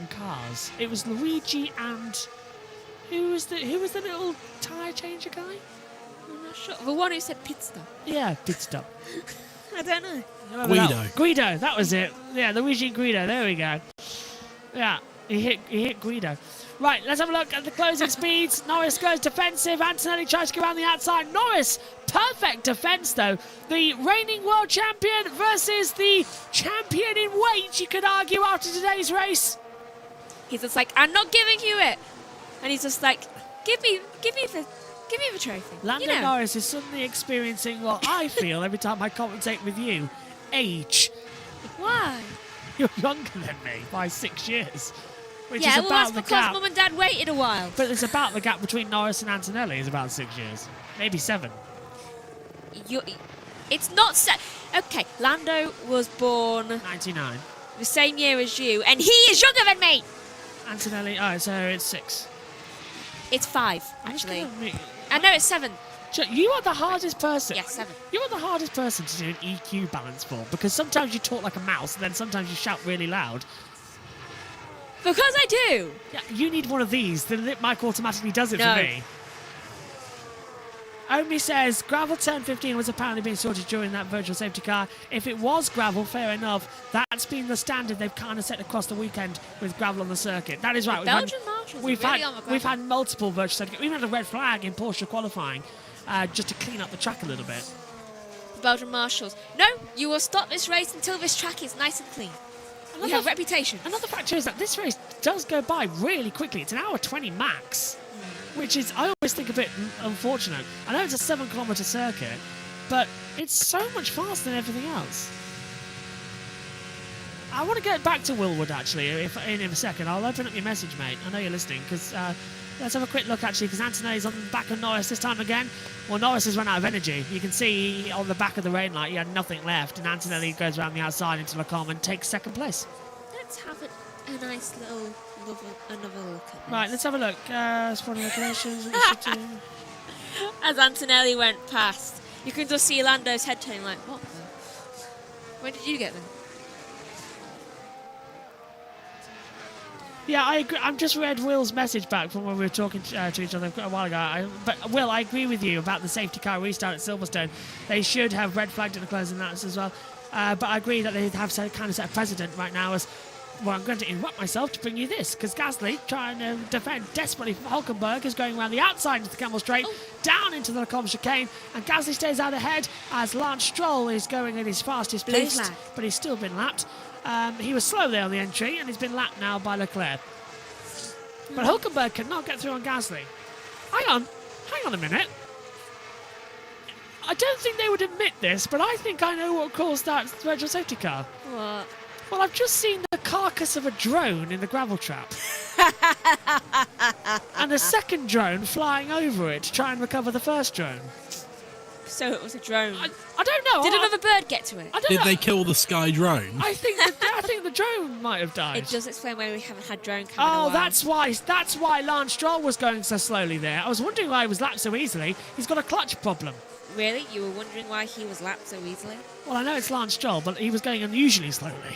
cars? It was Luigi and who was the little tyre changer guy? I'm not sure. The one who said pit stop. Yeah, pit stop. I don't know. Guido, that was it. Yeah, Luigi and Guido. There we go. Yeah, he hit Guido. Right, let's have a look at the closing speeds. Norris goes defensive. Antonelli tries to go around the outside. Norris, perfect defence, though. The reigning world champion versus the champion in weight, you could argue, after today's race. He's just like, I'm not giving you it. And he's just like, give me the trophy. Lando Norris is suddenly experiencing what I feel every time I commentate with you. Age. Why? You're younger than me by 6 years. Which yeah, is well, about that's the because gap. Mum and Dad waited a while. But it's about the gap between Norris and Antonelli is about 6 years. Maybe 7. It's not okay, Lando was born 99. The same year as you, and he is younger than me. Antonelli, so it's 6. It's 5, actually. I know it's 7. You are the hardest person. Yes, 7. You are the hardest person to do an EQ balance for, because sometimes you talk like a mouse, and then sometimes you shout really loud. Because I do. Yeah, you need one of these. The lip mic automatically does it for me. Omi says gravel turn 15 was apparently being sorted during that virtual safety car. If it was gravel, fair enough. That's been the standard they've kind of set across the weekend with gravel on the circuit. That is right. We've had multiple virtual safety. We had a red flag in Porsche qualifying just to clean up the track a little bit. Belgian marshals. No, you will stop this race until this track is nice and clean. We have reputation. Another factor is that this race does go by really quickly. It's an hour 20 max. which is, I always think, a bit unfortunate. I know it's a 7-kilometre circuit, but it's so much faster than everything else. I want to get back to Willwood, actually, in a second. I'll open up your message, mate. I know you're listening, because let's have a quick look, actually, because Antonelli's on the back of Norris this time again. Well, Norris has run out of energy. You can see on the back of the rain light he had nothing left, and Antonelli goes around the outside into Lecombe and takes second place. Let's have a nice little another look at this. Right, let's have a look. Spawning regulations. As Antonelli went past, you can just see Lando's head turning like, what the? Where did you get them? Yeah, I agree. I've just read Will's message back from when we were talking to each other a while ago. But Will, I agree with you about the safety car restart at Silverstone. They should have red flagged in the closing laps as well. But I agree that they have kind of set a precedent right now as, well, I'm going to interrupt myself to bring you this, because Gasly, trying to defend desperately from Hulkenberg, is going around the outside into the Camel Straight, down into the Lecombe chicane, and Gasly stays out ahead as Lance Stroll is going at his fastest pace, but he's still been lapped. He was slow there on the entry, and he's been lapped now by Leclerc. But Hulkenberg cannot get through on Gasly. Hang on a minute. I don't think they would admit this, but I think I know what caused that virtual safety car. What? Well, I've just seen the carcass of a drone in the gravel trap. And a second drone flying over it to try and recover the first drone. So it was a drone. I don't know. Did another bird get to it? I don't Did know. they kill the Sky drone? I think the drone might have died. It does explain why we haven't had drone coming in a while. That's why Lance Stroll was going so slowly there. I was wondering why he was lapped so easily. He's got a clutch problem. Really? You were wondering why he was lapped so easily? Well, I know it's Lance Stroll, but he was going unusually slowly.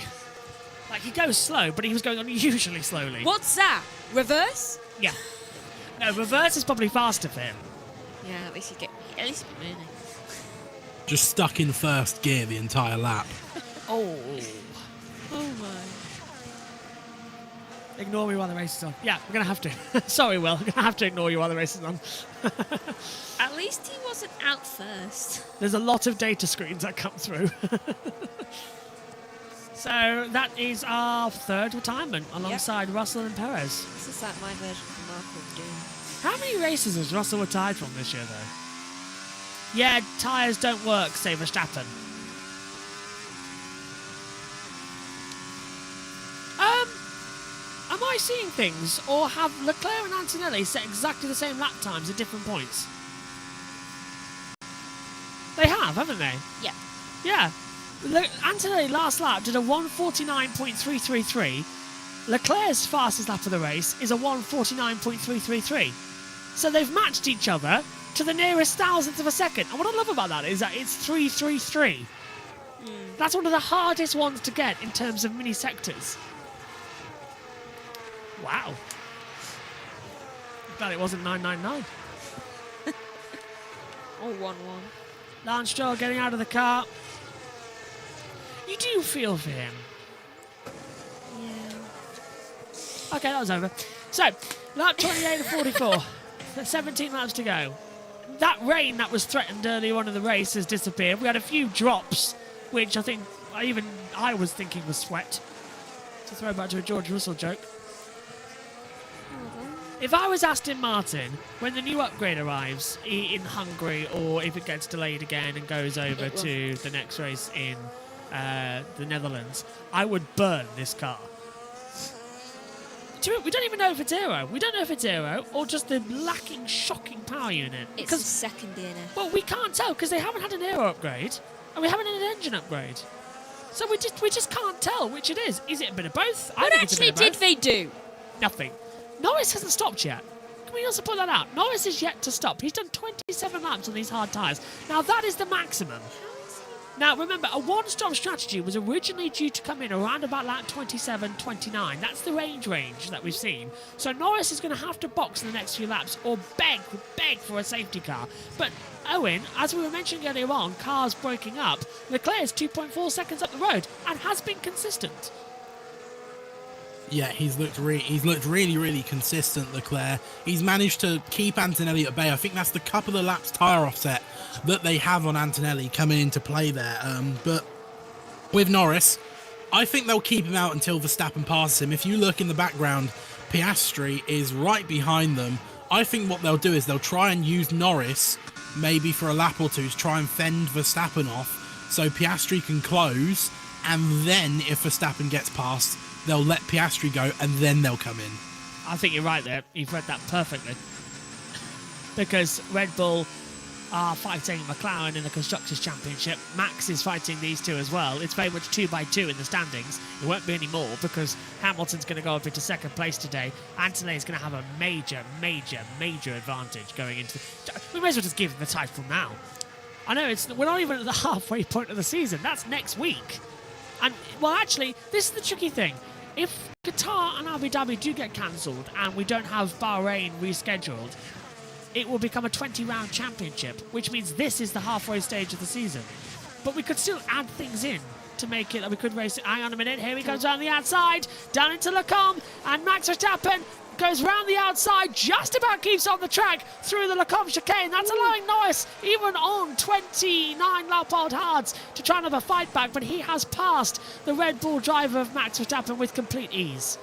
Like, he goes slow, but he was going unusually slowly. What's that? Reverse? Yeah. No, reverse is probably faster for him. Yeah, at least you get moving. Just stuck in first gear the entire lap. Oh. Oh my. Ignore me while the race is on. Yeah, we're going to have to. Sorry, Will. I'm going to have to ignore you while the race is on. At least he wasn't out first. There's a lot of data screens that come through. So that is our third retirement alongside Russell and Perez. This is like my version of Marco's doing. How many races has Russell retired from this year, though? Yeah, tyres don't work, say Verstappen. Am I seeing things, or have Leclerc and Antonelli set exactly the same lap times at different points? They have, haven't they? Yeah. Yeah. Antonelli last lap did a 1:49.333. Leclerc's fastest lap of the race is a 1:49.333. So they've matched each other to the nearest thousandth of a second. And what I love about that is that it's 333. That's one of the hardest ones to get in terms of mini sectors. Wow. Glad it wasn't 999. Or 1-1. Lance Stroll getting out of the car. You do feel for him. Yeah. Okay, that was over. So, lap 28 of 44. 17 laps to go. That rain that was threatened earlier on in the race has disappeared. We had a few drops, which I think I was thinking was sweat. To throw back to a George Russell joke. If I was Aston Martin, when the new upgrade arrives in Hungary, or if it gets delayed again and goes over to the next race in the Netherlands, I would burn this car. We don't even know if it's aero. We don't know if it's aero or just the lacking, shocking power unit. It's a second DNF. Well, we can't tell because they haven't had an aero upgrade and we haven't had an engine upgrade. So we just can't tell which it is. Is it a bit of both? What actually did they do? Nothing. Norris hasn't stopped yet. Can we also point that out? Norris is yet to stop. He's done 27 laps on these hard tyres. Now, that is the maximum. Now, remember, a one-stop strategy was originally due to come in around about lap 27, 29. That's the range that we've seen. So Norris is going to have to box in the next few laps or beg for a safety car. But Owen, as we were mentioning earlier on, cars breaking up, Leclerc's 2.4 seconds up the road and has been consistent. Yeah, he's looked really, really consistent, Leclerc. He's managed to keep Antonelli at bay. I think that's the couple of laps tyre offset that they have on Antonelli coming into play there. But with Norris, I think they'll keep him out until Verstappen passes him. If you look in the background, Piastri is right behind them I think what they'll do is they'll try and use Norris maybe for a lap or two to try and fend Verstappen off so Piastri can close, and then if Verstappen gets past, they'll let Piastri go and then they'll come in. I think you're right there. You've read that perfectly. Because Red Bull are fighting McLaren in the Constructors' Championship. Max is fighting these two as well. It's very much 2 by 2 in the standings. It won't be any more because Hamilton's going to go up into second place today. Antonelli is going to have a major advantage going into... We may as well just give him the title now. I know we're not even at the halfway point of the season. That's next week. And, well, actually, this is the tricky thing. If Qatar and Abu Dhabi do get cancelled and we don't have Bahrain rescheduled, it will become a 20-round championship, which means this is the halfway stage of the season. But we could still add things in to make it that we could race it. Hang on a minute, here he comes around the outside, down into Lecombe, and Max Verstappen goes round the outside, just about keeps on the track through the Lecombe chicane. That's allowing Norris, even on 29 lap-old hards, to try and have a fight back, but he has passed the Red Bull driver of Max Verstappen with complete ease.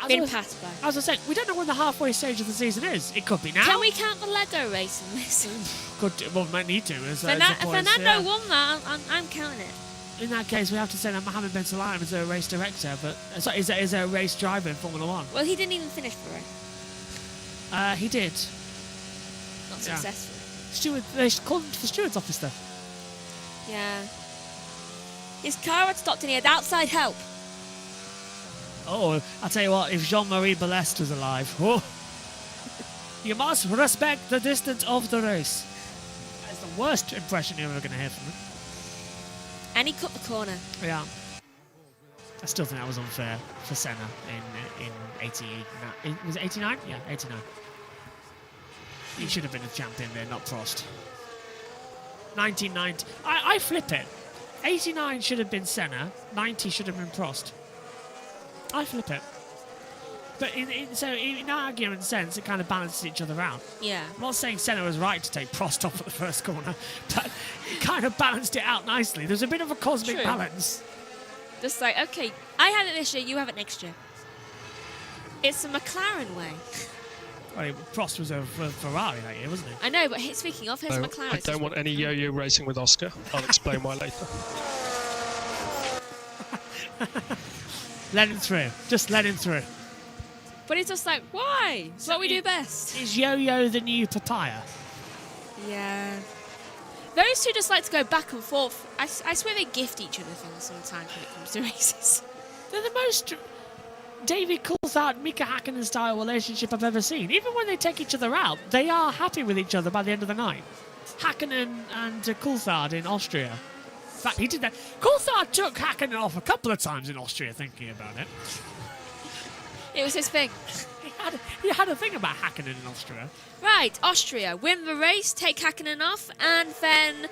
Been passed by. As I said, we don't know when the halfway stage of the season is. It could be now. Can we count the Lego race in this? Well, we might need to. Fernando won that. I'm counting it. In that case, we have to say that Mohammed Ben Sulayem is a race director, but is a race driver in Formula 1. Well, he didn't even finish the race. He did. Not successfully. Steward, they called him to the steward's office, though. Yeah. His car had stopped and he had outside help. Oh, I'll tell you what, if Jean-Marie Balest was alive, you must respect the distance of the race. That's the worst impression you're ever going to hear from him. And he cut the corner. Yeah. I still think that was unfair for Senna in 89. Was it 89? Yeah, 89. He should have been a champion there, not Prost. 1990. I flip it. 89 should have been Senna. 90 should have been Prost. I flip it. But in argument sense, it kind of balances each other out. Yeah. I'm not saying Senna was right to take Prost off at the first corner, but it kind of balanced it out nicely. There's a bit of a cosmic balance. Just like, okay, I had it this year, you have it next year. It's the McLaren way. Well, Prost was a Ferrari that year, wasn't he? I know, but speaking of, here's McLaren. I don't want any yo-yo racing with Oscar. I'll explain why later. Let him through. Just let him through. But it's just like, why? It's what we do best. Is yo-yo the new papaya? Yeah. Those two just like to go back and forth. I swear they gift each other things sometimes when it comes to races. They're the most David Coulthard, Mika Hakkinen style relationship I've ever seen. Even when they take each other out, they are happy with each other by the end of the night. Hakkinen and Coulthard in Austria. In fact, he did that. Coulthard took Hakkinen off a couple of times in Austria, thinking about it. It was his thing. He had a thing about Hakkinen in Austria. Right, Austria. Win the race, take Hakkinen off, and then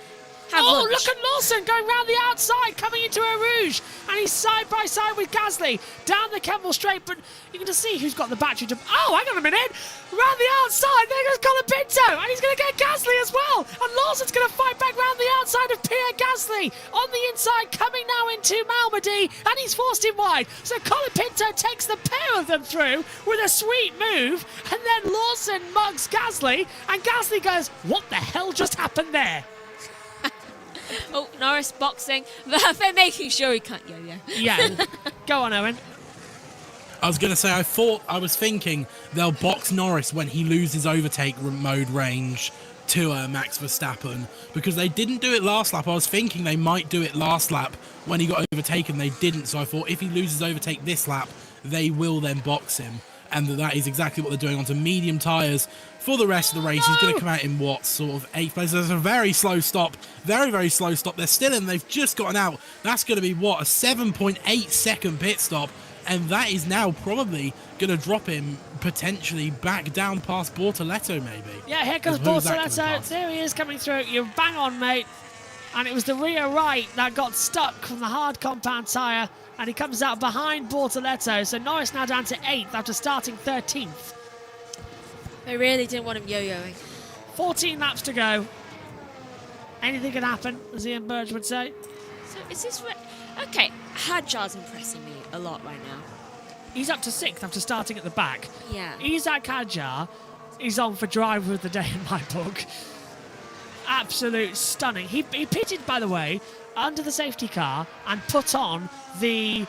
have lunch. Look at Lawson going round the outside, coming into a Rouge. And he's side by side with Gasly down the Kemmel Straight, but you can just see who's got the battery to... Oh, hang on a minute. Round the outside, there goes Colin Pinto, and he's going to get Gasly as well. And Lawson's going to fight back round the outside of Pierre Gasly. On the inside, coming now into Malmedy, and he's forced him wide. So Colin Pinto takes the pair of them through with a sweet move, and then Lawson mugs Gasly, and Gasly goes, what the hell just happened there? Oh, Norris boxing. They're making sure he can't yo-yo. Yeah. Go on, Owen. I was going to say, I was thinking they'll box Norris when he loses overtake mode range to Max Verstappen, because they didn't do it last lap. I was thinking they might do it last lap when he got overtaken. They didn't, so I thought if he loses overtake this lap, they will then box him. And that is exactly what they're doing onto medium tyres for the rest of the race. He's going to come out in what, sort of 8th place. There's a very slow stop. Very, very slow stop. They're still in. They've just gotten out. That's going to be, what, a 7.8 second pit stop. And that is now probably going to drop him potentially back down past Bortoletto, maybe. Yeah, here comes Bortoletto. There he is coming through. You're bang on, mate. And it was the rear right that got stuck from the hard compound tyre. And he comes out behind Bortoletto. So Norris now down to 8th after starting 13th. They really didn't want him yo-yoing. 14 laps to go. Anything can happen, as Ian Burge would say. So is this... Okay, Hadjar's impressing me a lot right now. He's up to 6th after starting at the back. Yeah. Isaac Hadjar is on for driver of the day in my book. Absolute stunning. He pitted, by the way, under the safety car and put on the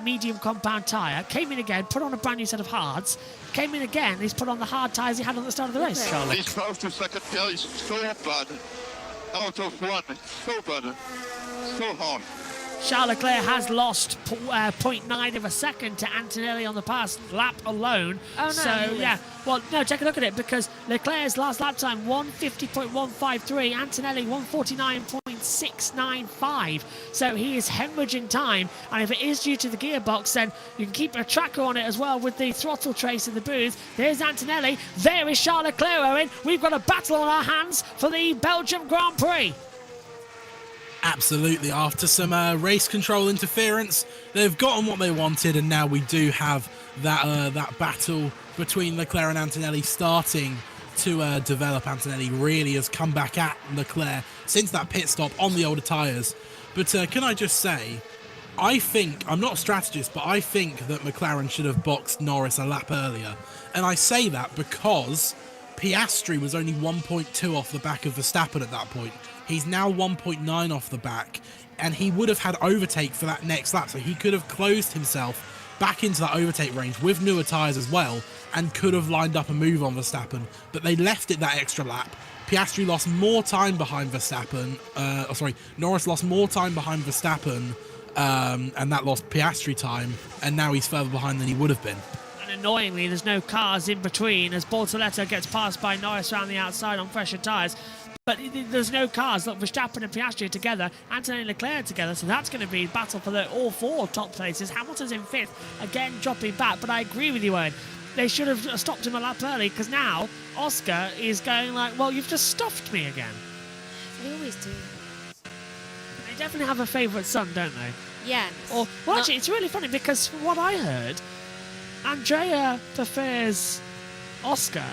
medium compound tyre. Came in again, put on a brand new set of hards. Came in again, he's put on the hard tyres he had on the start of the race. This first to second gear is so bad. Out of one, so bad. So hard. Charles Leclerc has lost 0.9 of a second to Antonelli on the past lap alone. Oh, no. So, yeah. Well, no, take a look at it, because Leclerc's last lap time, 150.153. Antonelli, 149.695. So he is hemorrhaging time. And if it is due to the gearbox, then you can keep a tracker on it as well with the throttle trace in the booth. There's Antonelli. There is Charles Leclerc, Owen. We've got a battle on our hands for the Belgium Grand Prix. Absolutely. After some race control interference, they've gotten what they wanted, and now we do have that battle between Leclerc and Antonelli starting to develop. Antonelli really has come back at Leclerc since that pit stop on the older tyres. But can I just say, I think, I'm not a strategist, but I think that McLaren should have boxed Norris a lap earlier. And I say that because Piastri was only 1.2 off the back of Verstappen at that point. He's now 1.9 off the back, and he would have had overtake for that next lap, so he could have closed himself back into that overtake range with newer tyres as well, and could have lined up a move on Verstappen, but they left it that extra lap. Piastri lost more time behind Verstappen, Norris lost more time behind Verstappen, and that lost Piastri time, and now he's further behind than he would have been. And annoyingly, there's no cars in between as Bortoleto gets passed by Norris around the outside on fresher tyres. But there's no cars. Look, Verstappen and Piastri together, Antonelli and Leclerc together, so that's going to be a battle for all 4 top places. Hamilton's in 5th, again dropping back, but I agree with you, Owen. They should have stopped him a lap early, because now Oscar is going like, well, you've just stuffed me again. They always do. They definitely have a favourite son, don't they? Yeah. Actually, it's really funny, because from what I heard, Andrea prefers Oscar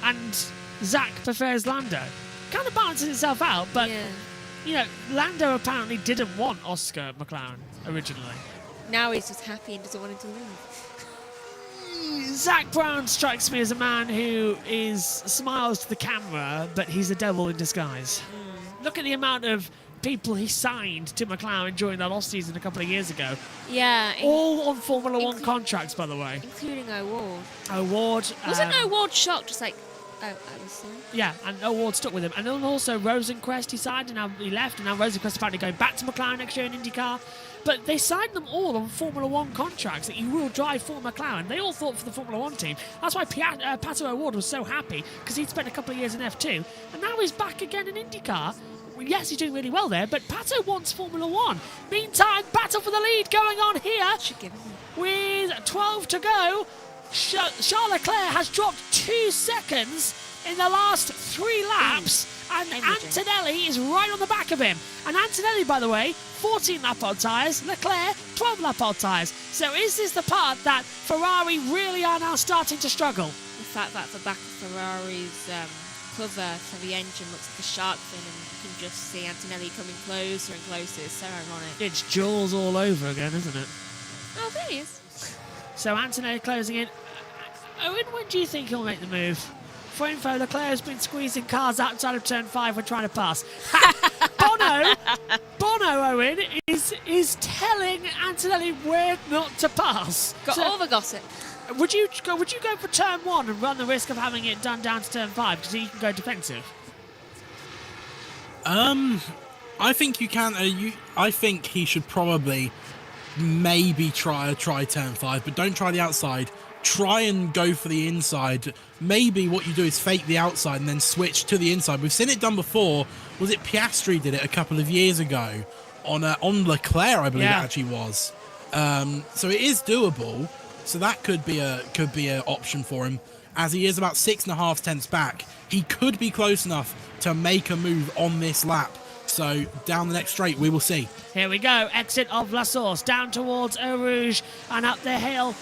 and Zach prefers Lando. Kind of balances itself out, but you know, Lando apparently didn't want Oscar McLaren originally. Now he's just happy and doesn't want him to leave. Zach Brown strikes me as a man who smiles to the camera, but he's a devil in disguise. Look at the amount of people he signed to McLaren during that off-season a couple of years ago. Yeah. All on Formula 1 contracts, by the way. Including O'Ward. Wasn't O'Ward shocked? Just like, oh, I was sorry. Yeah, and O'Ward stuck with him. And then also Rosenquist he signed, and now he left, and now Rosenquist apparently going back to McLaren next year in IndyCar. But they signed them all on Formula 1 contracts that you will drive for McLaren. They all thought for the Formula 1 team. That's why Pato O'Ward was so happy, because he'd spent a couple of years in F2, and now he's back again in IndyCar. Yes, he's doing really well there, but Pato wants Formula 1. Meantime, battle for the lead going on here. With 12 to go, Charles Leclerc has dropped 2 seconds in the last 3 laps, and Antonelli is right on the back of him. And Antonelli, by the way, 14 lap-old tyres, Leclerc, 12 lap-old tyres. So is this the part that Ferrari really are now starting to struggle? The fact that the back of Ferrari's cover for the engine looks like a shark fin, and you can just see Antonelli coming closer and closer. It's so ironic. It's Jaws all over again, isn't it? Oh, there he is. So Antonelli closing in. Owen, when do you think he'll make the move? For info, Leclerc has been squeezing cars outside of turn 5 when trying to pass. Bono, Owen, is telling Antonelli where not to pass. Got all the gossip. Would you go for turn 1 and run the risk of having it done down to turn 5 because he can go defensive? I think you can. I think he should probably maybe try turn 5, but don't try the outside. Try and go for the inside. Maybe what you do is fake the outside and then switch to the inside. We've seen it done before. Was it Piastri did it a couple of years ago on Leclerc, I believe it actually was. So it is doable. So that could be an option for him, as he is about 6.5 tenths back. He could be close enough to make a move on this lap. So down the next straight, we will see. Here we go. Exit of La Source down towards Eau Rouge and up the hill.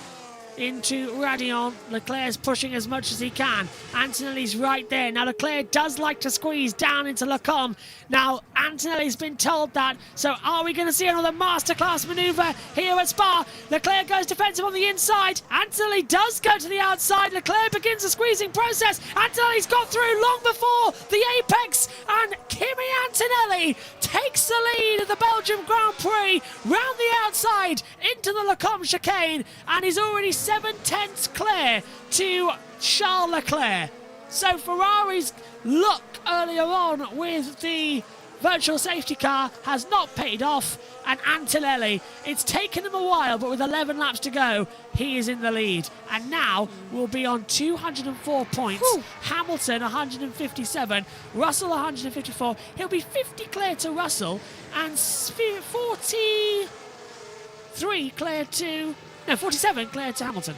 into Radion. Leclerc's pushing as much as he can. Antonelli's right there. Now Leclerc does like to squeeze down into Lecombe. Now Antonelli's been told that. So are we going to see another masterclass manoeuvre here at Spa? Leclerc goes defensive on the inside. Antonelli does go to the outside. Leclerc begins the squeezing process. Antonelli's got through long before the apex, and Kimi Antonelli takes the lead of the Belgium Grand Prix round the outside into the Lecombe chicane, and he's already 7/10 clear to Charles Leclerc. So Ferrari's luck earlier on with the virtual safety car has not paid off, and Antonelli, it's taken him a while, but with 11 laps to go, he is in the lead, and now will be on 204 points. Woo. Hamilton 157, Russell 154. He'll be 50 clear to Russell and 43 clear to 47 clear to Hamilton.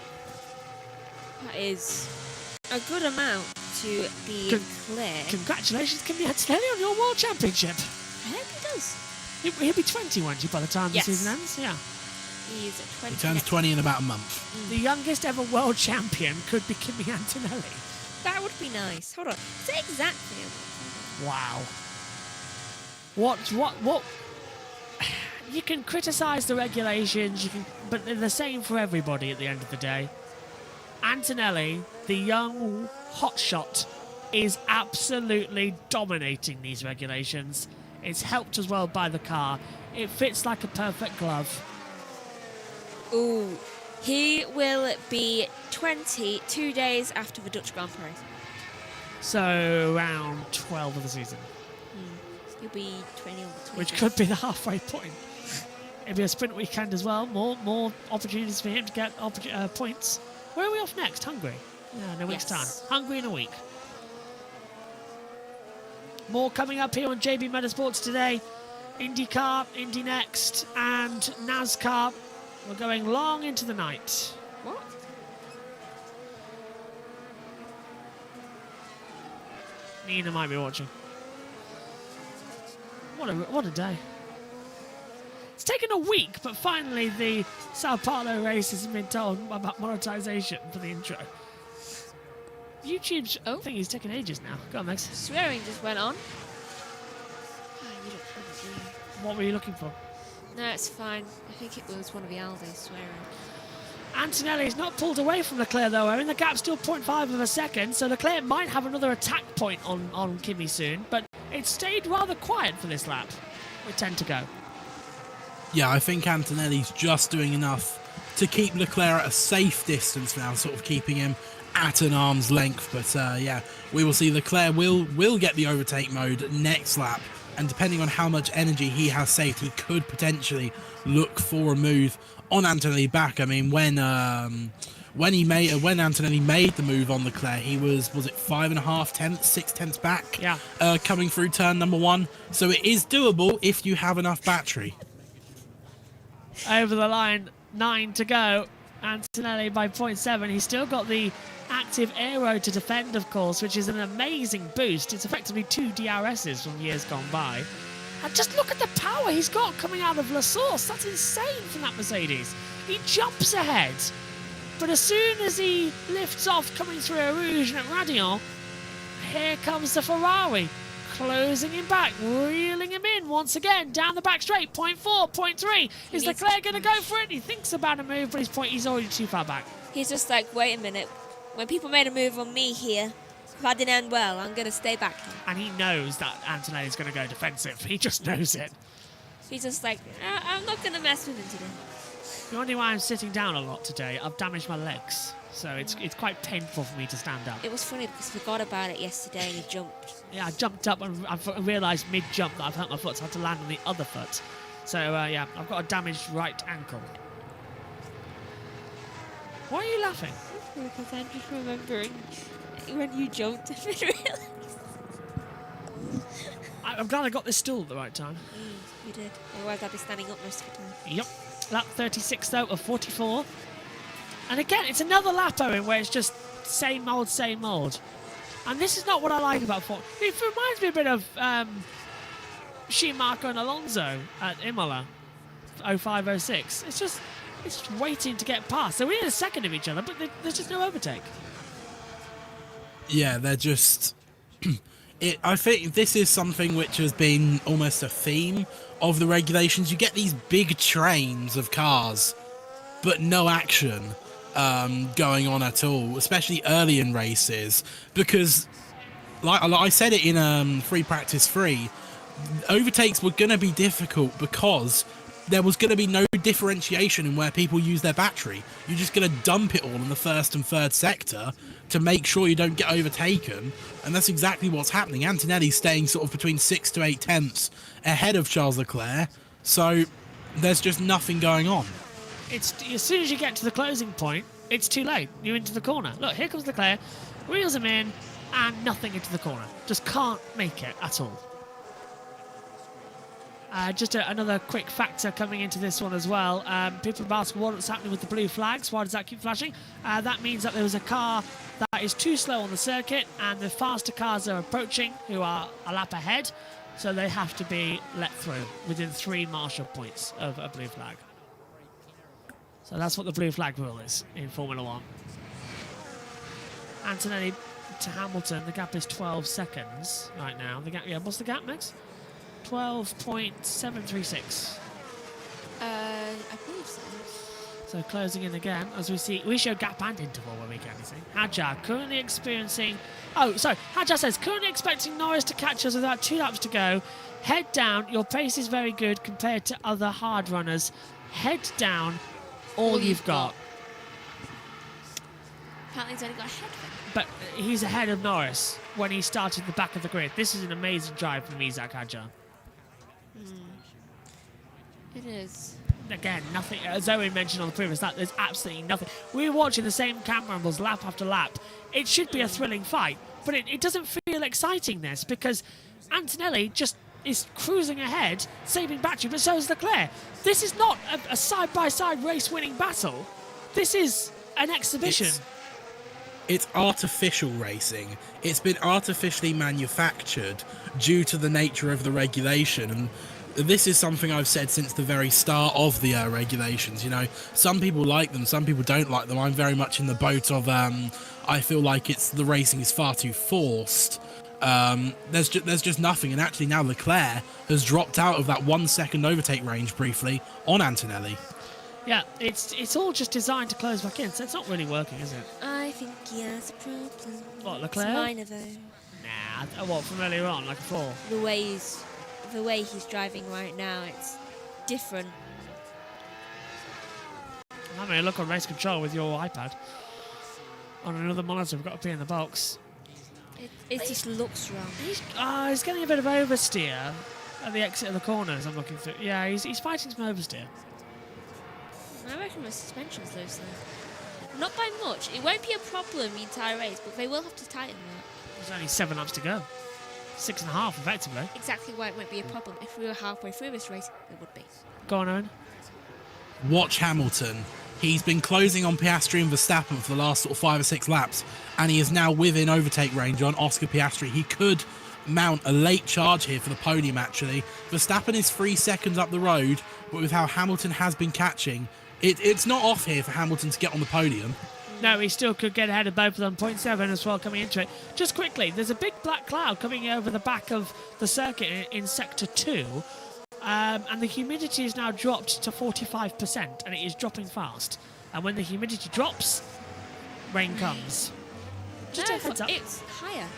That is a good amount to be clear. Congratulations, Kimi Antonelli, on your World Championship. I hope he does. He'll be 20, won't he, by the time the season ends? Yeah. He's 20. He turns 20 in about a month. The youngest ever world champion could be Kimi Antonelli. That would be nice. Hold on. Say exactly. Wow. What? You can criticise the regulations, but they're the same for everybody at the end of the day. Antonelli, the young hotshot, is absolutely dominating these regulations. It's helped as well by the car. It fits like a perfect glove. Ooh, he will be 20 2 days after the Dutch Grand Prix. So around 12 of the season. He'll be 20 on the 20. Which could be the halfway point. It'll be a sprint weekend as well. More opportunities for him to get points. Where are we off next? Hungary? Yeah, in a week's time. Hungary in a week. More coming up here on JB Motorsports today. IndyCar, Indy next, and NASCAR. We're going long into the night. What? Nina might be watching. What a day. It's taken a week, but finally the Sao Paulo race has been told about monetization for the intro. YouTube's thing is taking ages now. Go on, Max. Swearing just went on. What were you looking for? No, it's fine. I think it was one of the Aldes swearing. Antonelli's not pulled away from Leclerc though, and the gap's still 0.5 of a second, so Leclerc might have another attack point on Kimi soon, but it stayed rather quiet for this lap with 10 to go. Yeah, I think Antonelli's just doing enough to keep Leclerc at a safe distance now, sort of keeping him at an arm's length. But yeah, we will see Leclerc will get the overtake mode next lap, and depending on how much energy he has saved, he could potentially look for a move on Antonelli back. I mean, when Antonelli made the move on Leclerc, he was it 5.5 tenths, 6 tenths back? Yeah. Coming through turn number 1, so it is doable if you have enough battery. Over the line, 9 to go. Antonelli by 0.7. He's still got the active aero to defend, of course, which is an amazing boost. It's effectively 2 DRSs from years gone by. And just look at the power he's got coming out of La Source. That's insane from that Mercedes. He jumps ahead. But as soon as he lifts off coming through Eau Rouge and at Radion, here comes the Ferrari. Closing him back, reeling him in once again down the back straight. 0.4, 0.3. Is Leclerc going to go for it? He thinks about a move, but he's already too far back. He's just like, wait a minute. When people made a move on me here, if I didn't end well, I'm going to stay back here. And he knows that Antonelli's going to go defensive. He just knows it. He's just like, I'm not going to mess with him today. The only why I'm sitting down a lot today, I've damaged my legs. So it's quite painful for me to stand up. It was funny because I forgot about it yesterday and he jumped. Yeah, I jumped up and I realised mid-jump that I've hurt my foot, so I had to land on the other foot. So, yeah, I've got a damaged right ankle. Why are you laughing? Because I'm just remembering when you jumped and then realised. I'm glad I got this stool at the right time. You did. Otherwise I'd be standing up most of the time. Yep. Lap 36, though, of 44. And again, it's another lap, Owen, where it's just same old, same old. And this is not what I like about Ford. It reminds me a bit of Schumacher and Alonso at Imola, 05-06. It's just It's just waiting to get past. They're within a second of each other, but there's just no overtake. Yeah, they're just... I think this is something which has been almost a theme of the regulations. You get these big trains of cars, but no action going on at all, especially early in races, because, like I said it in Free Practice 3, overtakes were going to be difficult because there was going to be no differentiation in where people use their battery. You're just going to dump it all in the first and third sector to make sure you don't get overtaken, and that's exactly what's happening. Antonelli's staying sort of between 6 to 8 tenths ahead of Charles Leclerc, so there's just nothing going on. It's as soon as you get to the closing point, it's too late. You're into the corner. Look, here comes Leclerc, wheels him in, and nothing into the corner. Just can't make it at all. Just another quick factor coming into this one as well. People have asked what's happening with the blue flags. Why does that keep flashing? That means that there was a car that is too slow on the circuit, and the faster cars are approaching, who are a lap ahead, so they have to be let through within 3 marshal points of a blue flag. So that's what the blue flag rule is in Formula 1. Antonelli to Hamilton, the gap is 12 seconds right now. The gap, yeah, what's the gap, Max? 12.736. I believe so. So closing in again, as we see, we show gap and interval when we get anything. Hadjar currently experiencing, Hadjar says, currently expecting Norris to catch us with about 2 laps to go. Head down, your pace is very good compared to other hard runners. Head down, all you've got. Apparently he's only got a head then. But he's ahead of Norris when he started the back of the grid. This is an amazing drive from Isaac Hadjar. It is. Again, nothing, as Owen mentioned on the previous lap, there's absolutely nothing. We're watching the same camera angles lap after lap. It should be a thrilling fight, but it doesn't feel exciting, this, because Antonelli just is cruising ahead, saving battery, but so is Leclerc. This is not a side-by-side race-winning battle. This is an exhibition. It's artificial racing. It's been artificially manufactured due to the nature of the regulation, and this is something I've said since the very start of the regulations. You know, some people like them, some people don't like them. I'm very much in the boat of I feel like the racing is far too forced. There's just nothing, and actually now Leclerc has dropped out of that 1 second overtake range briefly on Antonelli. Yeah, it's all just designed to close back in, so it's not really working, is it? I think he has a problem. What, Leclerc? It's minor though. Nah, what, from earlier on, like a 4? The way he's driving right now, it's different. I'm having a look on race control with your iPad. On another monitor, we've got to be in the box. It just looks wrong. He's getting a bit of oversteer at the exit of the corners. I'm looking through. Yeah, he's fighting some oversteer. I reckon my suspension's loose though. Not by much. It won't be a problem the entire race, but they will have to tighten that. There's only 7 laps to go. 6.5 effectively. Exactly why it won't be a problem. If we were halfway through this race, it would be. Go on, Owen. Watch Hamilton. He's been closing on Piastri and Verstappen for the last sort of 5 or 6 laps, and he is now within overtake range on Oscar Piastri. He could mount a late charge here for the podium, actually. Verstappen is 3 seconds up the road, but with how Hamilton has been catching, it's not off here for Hamilton to get on the podium. No, he still could get ahead of both of them. 0.7 as well coming into it. Just quickly, there's a big black cloud coming over the back of the circuit in Sector 2. And the humidity is now dropped to 45%, and it is dropping fast. And when the humidity drops, rain comes. Just a heads up. It's higher.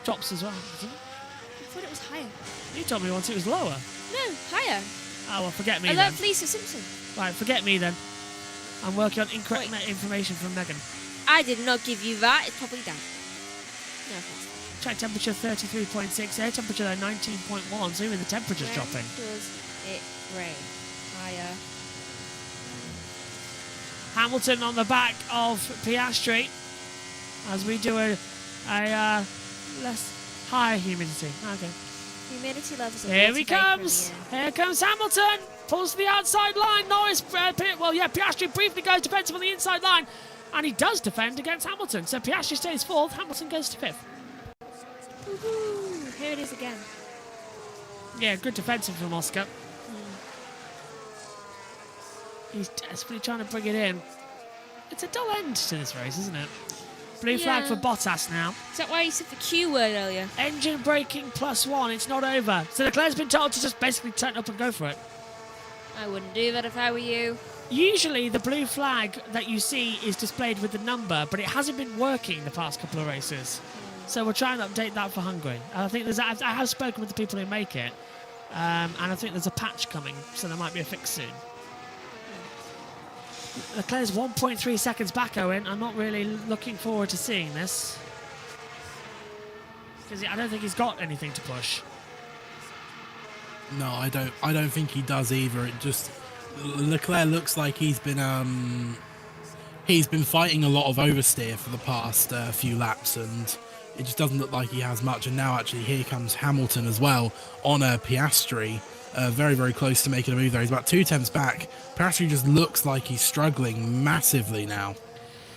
Drops as well, isn't it? I thought it was higher. You told me once it was lower. No, higher. Oh, well, forget me I then. love Lisa Simpson. Right, forget me then. I'm working on incorrect information from Megan. I did not give you that. It's probably down. No, Track temperature 33.6, air temperature 19.1, so even the temperature's dropping. Does it rain? Higher. Hamilton on the back of Piastri as we do a less higher humidity. Okay. Humidity levels. Here he comes. Here comes Hamilton. Pulls to the outside line. Norris, Piastri briefly goes defensive on the inside line, and he does defend against Hamilton. So Piastri stays 4th. Hamilton goes to 5th. Woohoo! Here it is again. Yeah, good defensive from Oscar. He's desperately trying to bring it in. It's a dull end to this race, isn't it? Blue flag for Bottas now. Is that why you said the Q word earlier? Engine braking +1. It's not over. So Leclerc's been told to just basically turn up and go for it. I wouldn't do that if I were you. Usually the blue flag that you see is displayed with the number, but it hasn't been working the past couple of races. So we're trying to update that for Hungary. I think I have spoken with the people who make it, and I think there's a patch coming, so there might be a fix soon. Leclerc's 1.3 seconds back, Owen. I'm not really looking forward to seeing this, because I don't think he's got anything to push. No, I don't think he does either. It just Leclerc looks like he's been fighting a lot of oversteer for the past few laps, and it just doesn't look like he has much. And now actually here comes Hamilton as well on a Piastri, very, very close to making a move there. He's about 2/10 back. Piastri just looks like he's struggling massively now.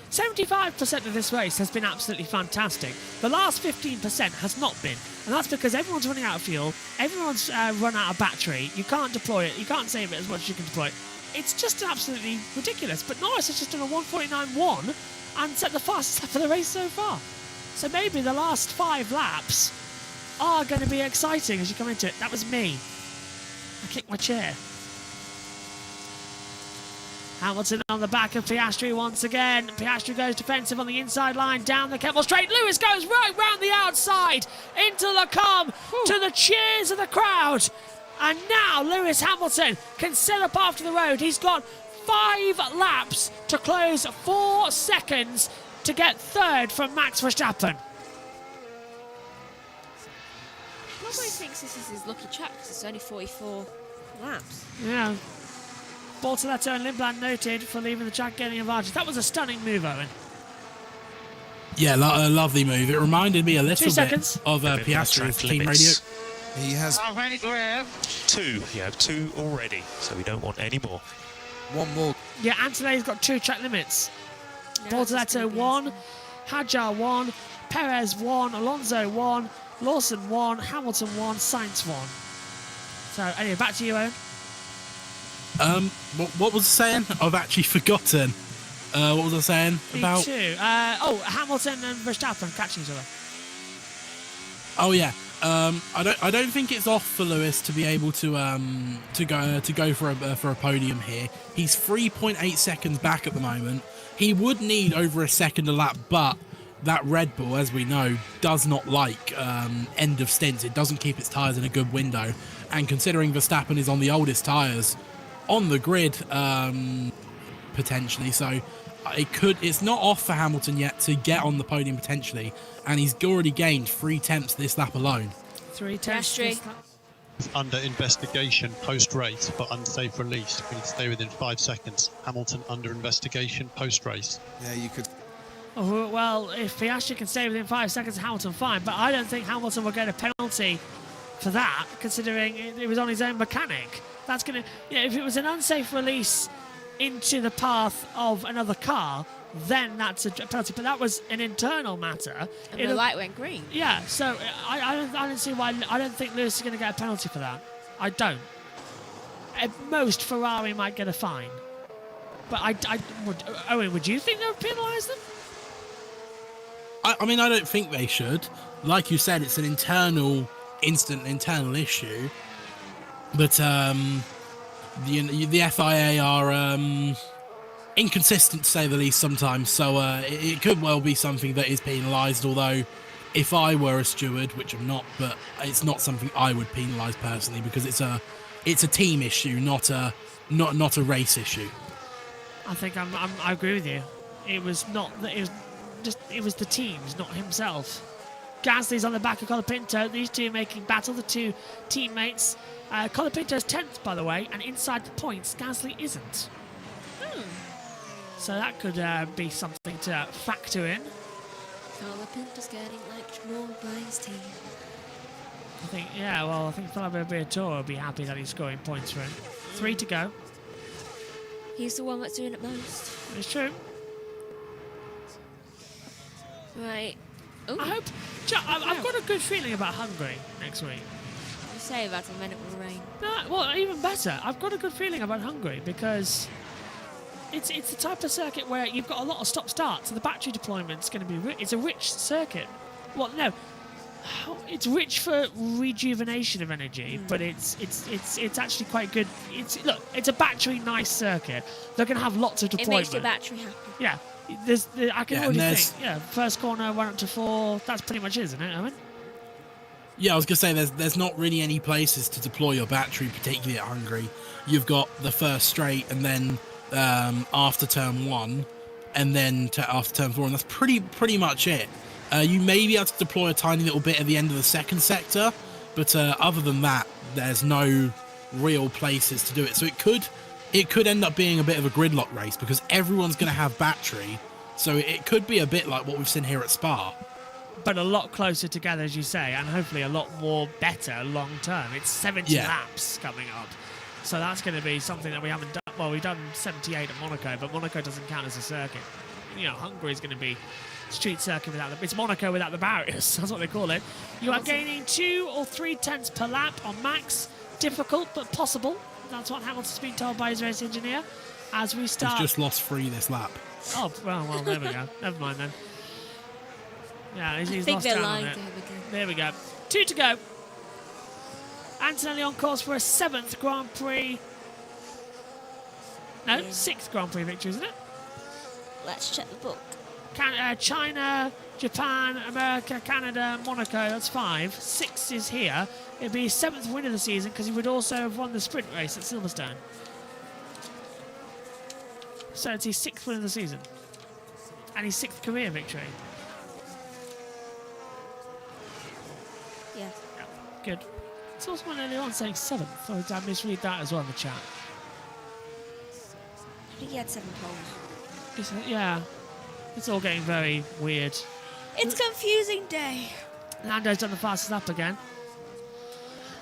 75% of this race has been absolutely fantastic. The last 15% has not been. And that's because everyone's running out of fuel. Everyone's run out of battery. You can't deploy it. You can't save it as much as you can deploy it. It's just absolutely ridiculous. But Norris has just done a 1:49.1 and set the fastest lap of the race so far. So maybe the last 5 laps are going to be exciting as you come into it. That was me. I kicked my chair. Hamilton on the back of Piastri once again. Piastri goes defensive on the inside line, down the Kemmel straight. Lewis goes right round the outside into the come to the cheers of the crowd. And now Lewis Hamilton can set up after the road. He's got 5 laps to close 4 seconds to get third from Max Verstappen. Nobody thinks this is his lucky track because it's only 44 laps. Yeah. Bortoletto and Lindblad noted for leaving the track getting advantage. That was a stunning move, Owen. Yeah, a lovely move. It reminded me a little bit of Piastri's team radio. He has How many do we have? 2. You have 2 already, so we don't want any more. One more. Yeah, Antonelli's got 2 track limits. Bortoletto 1, Hadjar 1, Perez 1, Alonso 1, Lawson 1, Hamilton 1, Sainz 1. So, anyway, back to you, Owen. What was I saying? I've actually forgotten. What was I saying about? Hamilton and Verstappen catching each other. Oh yeah. I don't think it's off for Lewis to be able to go for a podium here. He's 3.8 seconds back at the moment. He would need over a second a lap, but that Red Bull, as we know, does not like end of stints. It doesn't keep its tyres in a good window, and considering Verstappen is on the oldest tyres on the grid, potentially, so it's not off for Hamilton yet to get on the podium potentially, and he's already gained 3/10 this lap alone. 3/10. Under investigation post-race for unsafe release. We need to stay within 5 seconds. Hamilton under investigation post-race. Yeah, you could. Oh, well, if Piastri can stay within 5 seconds, Hamilton fine, but I don't think Hamilton will get a penalty for that, considering it was on his own mechanic. That's going to, if it was an unsafe release into the path of another car, then that's a penalty. But that was an internal matter. And the light went green. Yeah, so I don't see why. I don't think Lewis is going to get a penalty for that. I don't. At most, Ferrari might get a fine. But Owen, would you think they would penalise them? I mean, I don't think they should. Like you said, it's an internal issue. But the FIA are inconsistent, to say the least, sometimes. So it could well be something that is penalised. Although, if I were a steward, which I'm not, but it's not something I would penalise personally, because it's a team issue, not a race issue. I think I agree with you. It was not. It was the teams, not himself. Gasly's on the back of Colapinto. These two making battle, the two teammates. Colapinto's 10th, by the way, and inside the points, Gasly isn't. So that could be something to factor in. Colapinto's getting like more by his team. I think Fabio Briatore will be happy that he's scoring points for him. 3 to go. He's the one that's doing it most. It's true. Right. Ooh. I've got a good feeling about Hungary next week. You say that and then it will rain. No, well, even better. I've got a good feeling about Hungary because it's the type of circuit where you've got a lot of stop-start, so the battery deployment's going to be it's a rich circuit. Well, no, it's rich for rejuvenation of energy, but it's actually quite good. It's a battery nice circuit. They're going to have lots of deployment. It makes your battery happy. Yeah, I can already think. Yeah, first corner 1 up to 4. That's pretty much it, isn't it, Owen? Yeah, I was gonna say there's not really any places to deploy your battery, particularly at Hungary. You've got the first straight, and then after turn 1, and then after turn 4, and that's pretty much it. You may be able to deploy a tiny little bit at the end of the second sector, but other than that, there's no real places to do it. So it could end up being a bit of a gridlock race because everyone's going to have battery. So it could be a bit like what we've seen here at Spa. But a lot closer together, as you say, and hopefully a lot more better long term. It's 70 laps coming up. So that's going to be something that we haven't done. Well, we've done 78 at Monaco, but Monaco doesn't count as a circuit. Hungary is going to be street circuit it's Monaco without the barriers. That's what they call it. You are gaining 2 or 3 tenths per lap on max. Difficult, but possible. That's what Hamilton's been told by his race engineer. As we start... He's just lost 3 this lap. Oh, well, there we go. Never mind then. Yeah, he's think lost they're out lying on it. to him again. There we go. 2 to go. Antonelli on course for a 7th Grand Prix. No, 6th Grand Prix victory, isn't it? Let's check the book. China, Japan, America, Canada, Monaco, that's 5. 6 is here. It'd be his 7th win of the season because he would also have won the sprint race at Silverstone. So it's his 6th win of the season. And his 6th career victory. Yeah. Good. It's also one earlier on saying 7th. So I misread that as well in the chat. I think he had 7 poles. Yeah. It's all getting very weird. It's confusing day. Lando's done the fastest lap again.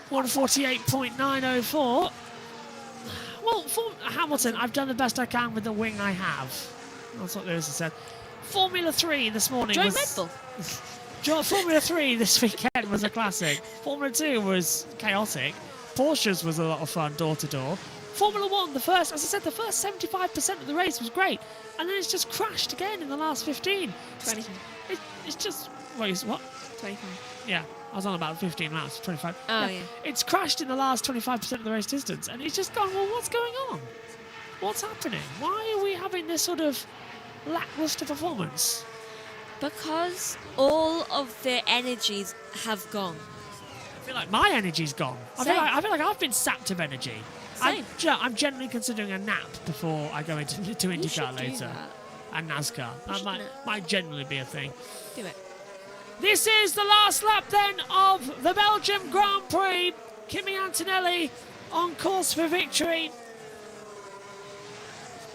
1:48.904. Well, for Hamilton, I've done the best I can with the wing I have. That's what Lewis has said. Formula 3 this morning Join was... Red Bull. Formula 3 this weekend was a classic. Formula 2 was chaotic. Porsche's was a lot of fun, door to door. Formula 1, the first 75% of the race was great. And then it's just crashed again in the last 15. 25. It's just... Wait, what? 25. Yeah, I was on about 15 laps, 25. Oh, yeah. It's crashed in the last 25% of the race distance. And it's just gone, well, what's going on? What's happening? Why are we having this sort of lackluster performance? Because all of their energies have gone. I feel like my energy's gone. I feel like I've been sapped of energy. I'm generally considering a nap before I go into IndyCar later. And NASCAR. That might generally be a thing. Do it. This is the last lap then of the Belgium Grand Prix. Kimi Antonelli on course for victory.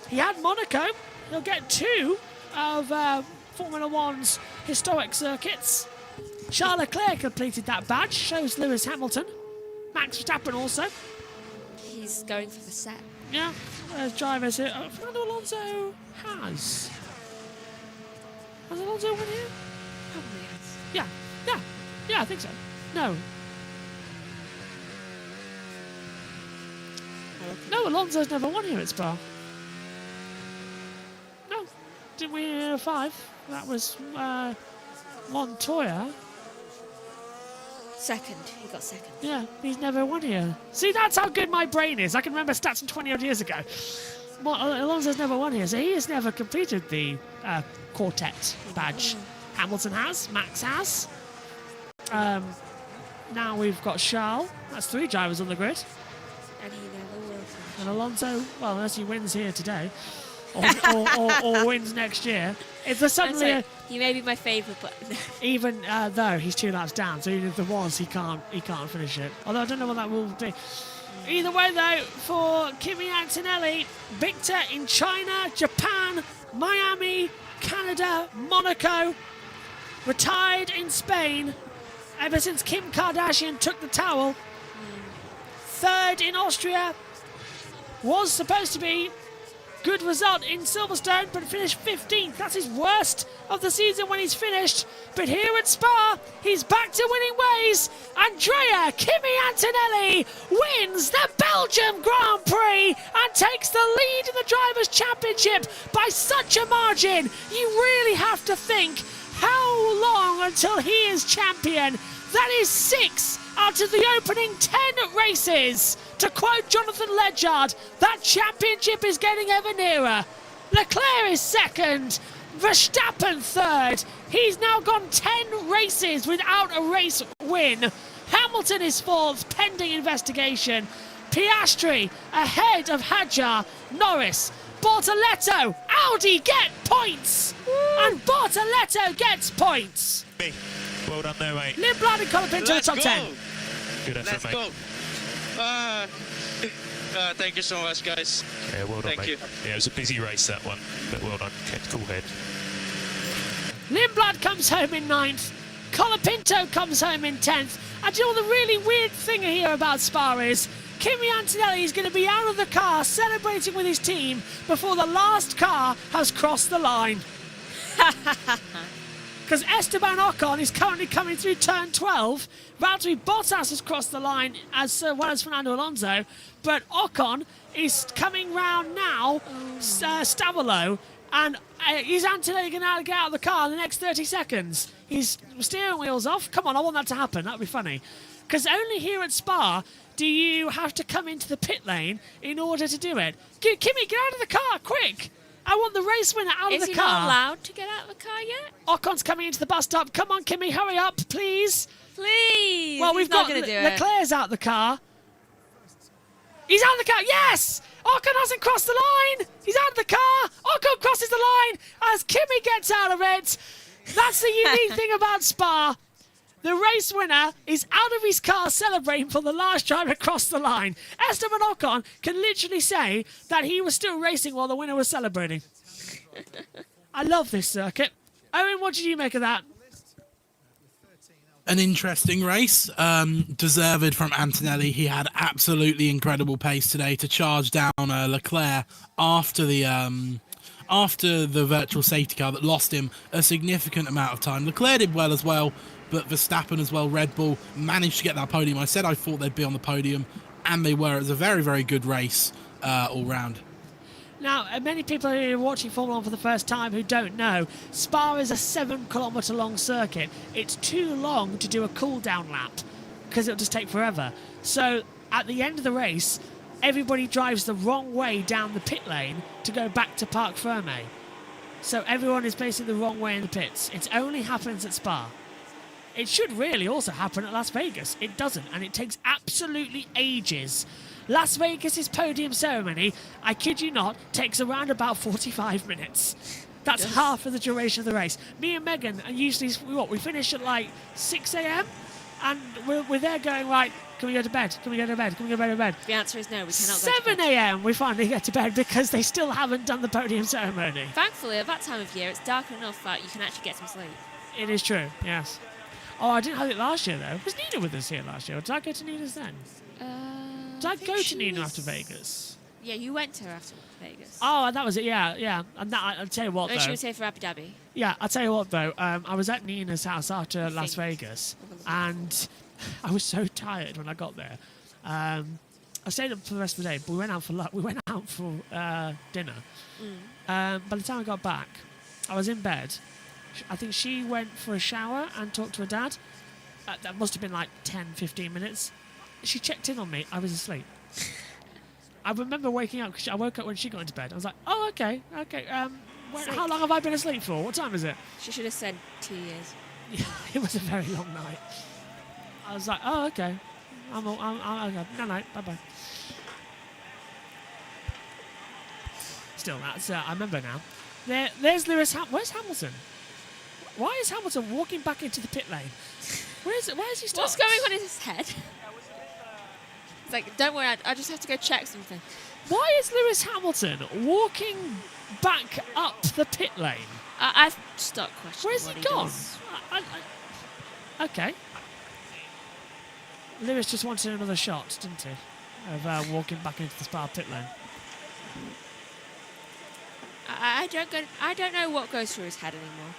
He had Monaco. He'll get 2 of Formula 1's historic circuits. Charles Leclerc completed that badge. Shows Lewis Hamilton. Max Verstappen also. He's going for the set. Yeah, there's drivers here. Fernando Alonso has. Has Alonso won here? Probably has. Yeah, I think so. No. No, Alonso's never won here at Spa. No, didn't we in 5? That was Montoya. Second, he got second. Yeah, he's never won here. See, that's how good my brain is. I can remember stats from 20 odd years ago. Alonso's never won here, so he has never completed the quartet badge. Hamilton has, Max has. Now we've got Charles. That's 3 drivers on the grid. And he never will. And Alonso, well, unless he wins here today, or wins next year. If there's suddenly he may be my favourite, but even though he's 2 laps down, so even if there was, he can't finish it. Although I don't know what that will be. Either way, though, for Kimi Antonelli, victor in China, Japan, Miami, Canada, Monaco, retired in Spain ever since Kim Kardashian took the towel. 3rd in Austria, was supposed to be good result in Silverstone, but finished 15th. That's his worst of the season when he's finished. But here at Spa, he's back to winning ways. Andrea Kimi Antonelli wins the Belgium Grand Prix and takes the lead in the Drivers' Championship by such a margin. You really have to think, how long until he is champion? That is 6 out of the opening 10 races. To quote Jonathan Ledgard, that championship is getting ever nearer. Leclerc is second, Verstappen third. He's now gone 10 races without a race win. Hamilton is fourth, pending investigation. Piastri ahead of Hadjar, Norris, Bortoletto, Audi get points! And Bortoletto gets points! Well done there, mate. Lindblad and Colapinto top 10. Good effort, mate. Thank you so much, guys. Yeah, well done, Thank mate. you. Yeah, it was a busy race, that one, but well done. Kept cool head. Lindblad comes home in 9th. Colapinto comes home in 10th. And you know what the really weird thing here about Spa is? Kimi Antonelli is going to be out of the car celebrating with his team before the last car has crossed the line. Because Esteban Ocon is currently coming through turn 12. Valtteri Bottas has crossed the line as well as Fernando Alonso. But Ocon is coming round now, Stavolo. And is Antonelli going to get out of the car in the next 30 seconds? His steering wheel's off. Come on, I want that to happen. That would be funny. Because only here at Spa do you have to come into the pit lane in order to do it. Kimi, get out of the car, quick! I want the race winner out of the car. Is he not allowed to get out of the car yet? Ocon's coming into the bus stop. Come on, Kimi, hurry up, please. Please. Well, we've got Leclerc's out the car. He's out of the car. Yes! Ocon hasn't crossed the line. He's out of the car. Ocon crosses the line as Kimi gets out of it. That's the unique thing about Spa. The race winner is out of his car celebrating for the last time across the line. Esteban Ocon can literally say that he was still racing while the winner was celebrating. I love this circuit. Owen, what did you make of that? An interesting race, deserved from Antonelli. He had absolutely incredible pace today to charge down Leclerc after the virtual safety car that lost him a significant amount of time. Leclerc did well as well, but Verstappen as well, Red Bull, managed to get that podium. I said I thought they'd be on the podium, and they were. It was a very, very good race all round. Now, many people who are watching Formula 1 for the first time who don't know, Spa is a 7-kilometre long circuit. It's too long to do a cool-down lap because it'll just take forever. So, at the end of the race, everybody drives the wrong way down the pit lane to go back to Parc Fermé. So everyone is basically the wrong way in the pits. It only happens at Spa. It should really also happen at Las Vegas. It doesn't, and it takes absolutely ages. Las Vegas' podium ceremony, I kid you not, takes around about 45 minutes. That's half of the duration of the race. Me and Megan are usually, we finish at like 6 a.m. and we're there going, right, can we go to bed? Can we go to bed? Can we go to bed? The answer is no, we cannot go to 7 a.m. we finally get to bed because they still haven't done the podium ceremony. Thankfully, at that time of year, it's dark enough that you can actually get some sleep. It is true, yes. Oh, I didn't have it last year, though. Was Nina with us here last year? Or did I go to Nina's then? Did I go to Nina after Vegas? Yeah, you went to her after Vegas. Oh, that was it, yeah. And that, I'll tell you what, though. And she was here for Abu Dhabi. Yeah, I'll tell you what, though. I was at Nina's house after Las Vegas, and I was so tired when I got there. I stayed up for the rest of the day, but we went out for dinner. By the time I got back, I was in bed. I think she went for a shower and talked to her dad. That must have been like 10, 15 minutes. She checked in on me. I was asleep. I remember waking up because I woke up when she got into bed. I was like, oh, okay. How long have I been asleep for? What time is it? She should have said 2 years. Yeah, it was a very long night. I was like, oh, okay. I'm okay. No, bye-bye. Still, that's, I remember now. There's Lewis Hamilton. Where's Hamilton? Why is Hamilton walking back into the pit lane? Where is he stopped? What's going on in his head? It's like, don't worry, I just have to go check something. Why is Lewis Hamilton walking back up the pit lane? I've stopped questioning. Where's he gone? Okay. Lewis just wanted another shot, didn't he? Of walking back into the Spa pit lane. I don't know what goes through his head anymore.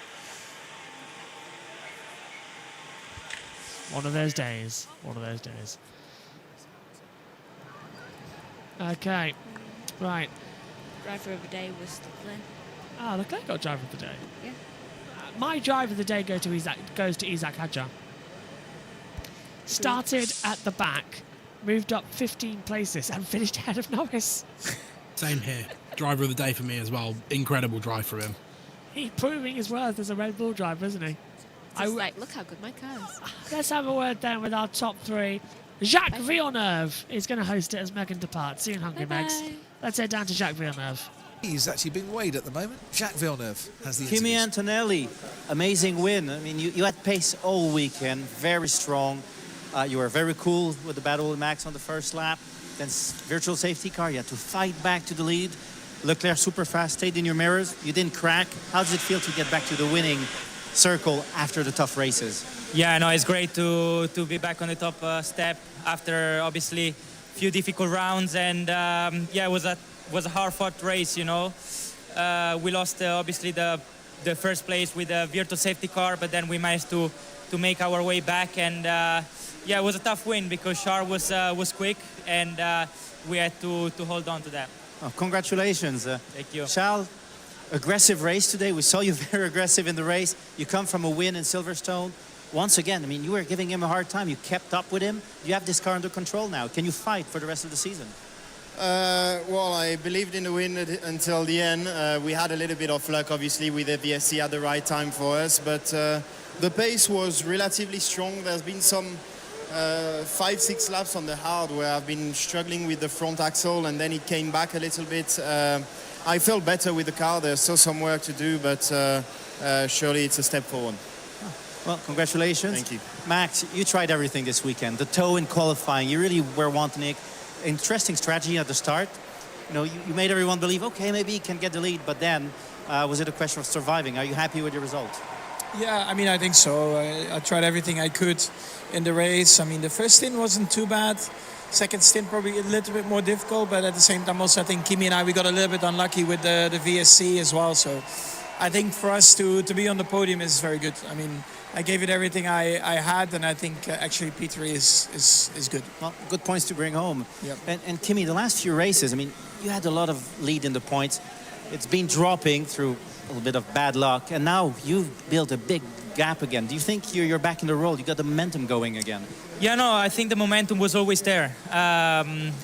One of those days. One of those days. Okay. Right. Driver of the day was Leclerc. Ah, Leclerc got driver of the day. Yeah. My driver of the day goes to Isaac Hadjar. Started at the back, moved up 15 places and finished ahead of Norris. Same here. Driver of the day for me as well. Incredible drive for him. He's proving his worth as a Red Bull driver, isn't he? Just like, look how good my car is. Let's have a word then with our top three. Jacques Villeneuve is going to host it as Megan departs. See you in Hungary, Megs. Let's head down to Jacques Villeneuve. He's actually being weighed at the moment. Jacques Villeneuve has the Kimi interviews. Antonelli, amazing win. I mean, you had pace all weekend, very strong. You were very cool with the battle with Max on the first lap. Then virtual safety car, you had to fight back to the lead. Leclerc super fast, stayed in your mirrors. You didn't crack. How does it feel to get back to the winning circle after the tough races? Yeah, no, it's great to be back on the top step after obviously a few difficult rounds, and yeah, it was a hard-fought race. You know, we lost obviously the first place with the virtual safety car, but then we managed to make our way back, and yeah, it was a tough win because Charles was quick, and we had to hold on to that. Oh, congratulations. Thank you. Charles, aggressive race today. We saw you very aggressive in the race. You come from a win in Silverstone. Once again, I mean, you were giving him a hard time. You kept up with him. You have this car under control now. Can you fight for the rest of the season? Well, I believed in the win until the end. We had a little bit of luck, obviously, with the VSC at the right time for us, but the pace was relatively strong. There's been some 5-6 laps on the hard where I've been struggling with the front axle, and then it came back a little bit. I felt better with the car. There's still some work to do, but surely it's a step forward. Well, congratulations. Thank you. Max, you tried everything this weekend. The toe in qualifying, you really were wanting it. Interesting strategy at the start. You know, you made everyone believe, okay, maybe he can get the lead, but then was it a question of surviving? Are you happy with your result? Yeah, I mean, I think so. I tried everything I could in the race. I mean, the first stint wasn't too bad. Second stint probably a little bit more difficult, but at the same time also I think Kimi and we got a little bit unlucky with the VSC as well. So I think for us to be on the podium is very good. I mean, I gave it everything I had, and I think actually P3 is good. Well, good points to bring home. Yep. And Kimi, the last few races, I mean, you had a lot of lead in the points. It's been dropping through a little bit of bad luck, and now you've built a big gap again. Do you think you're back in the roll? You got the momentum going again? Yeah, no, I think the momentum was always there.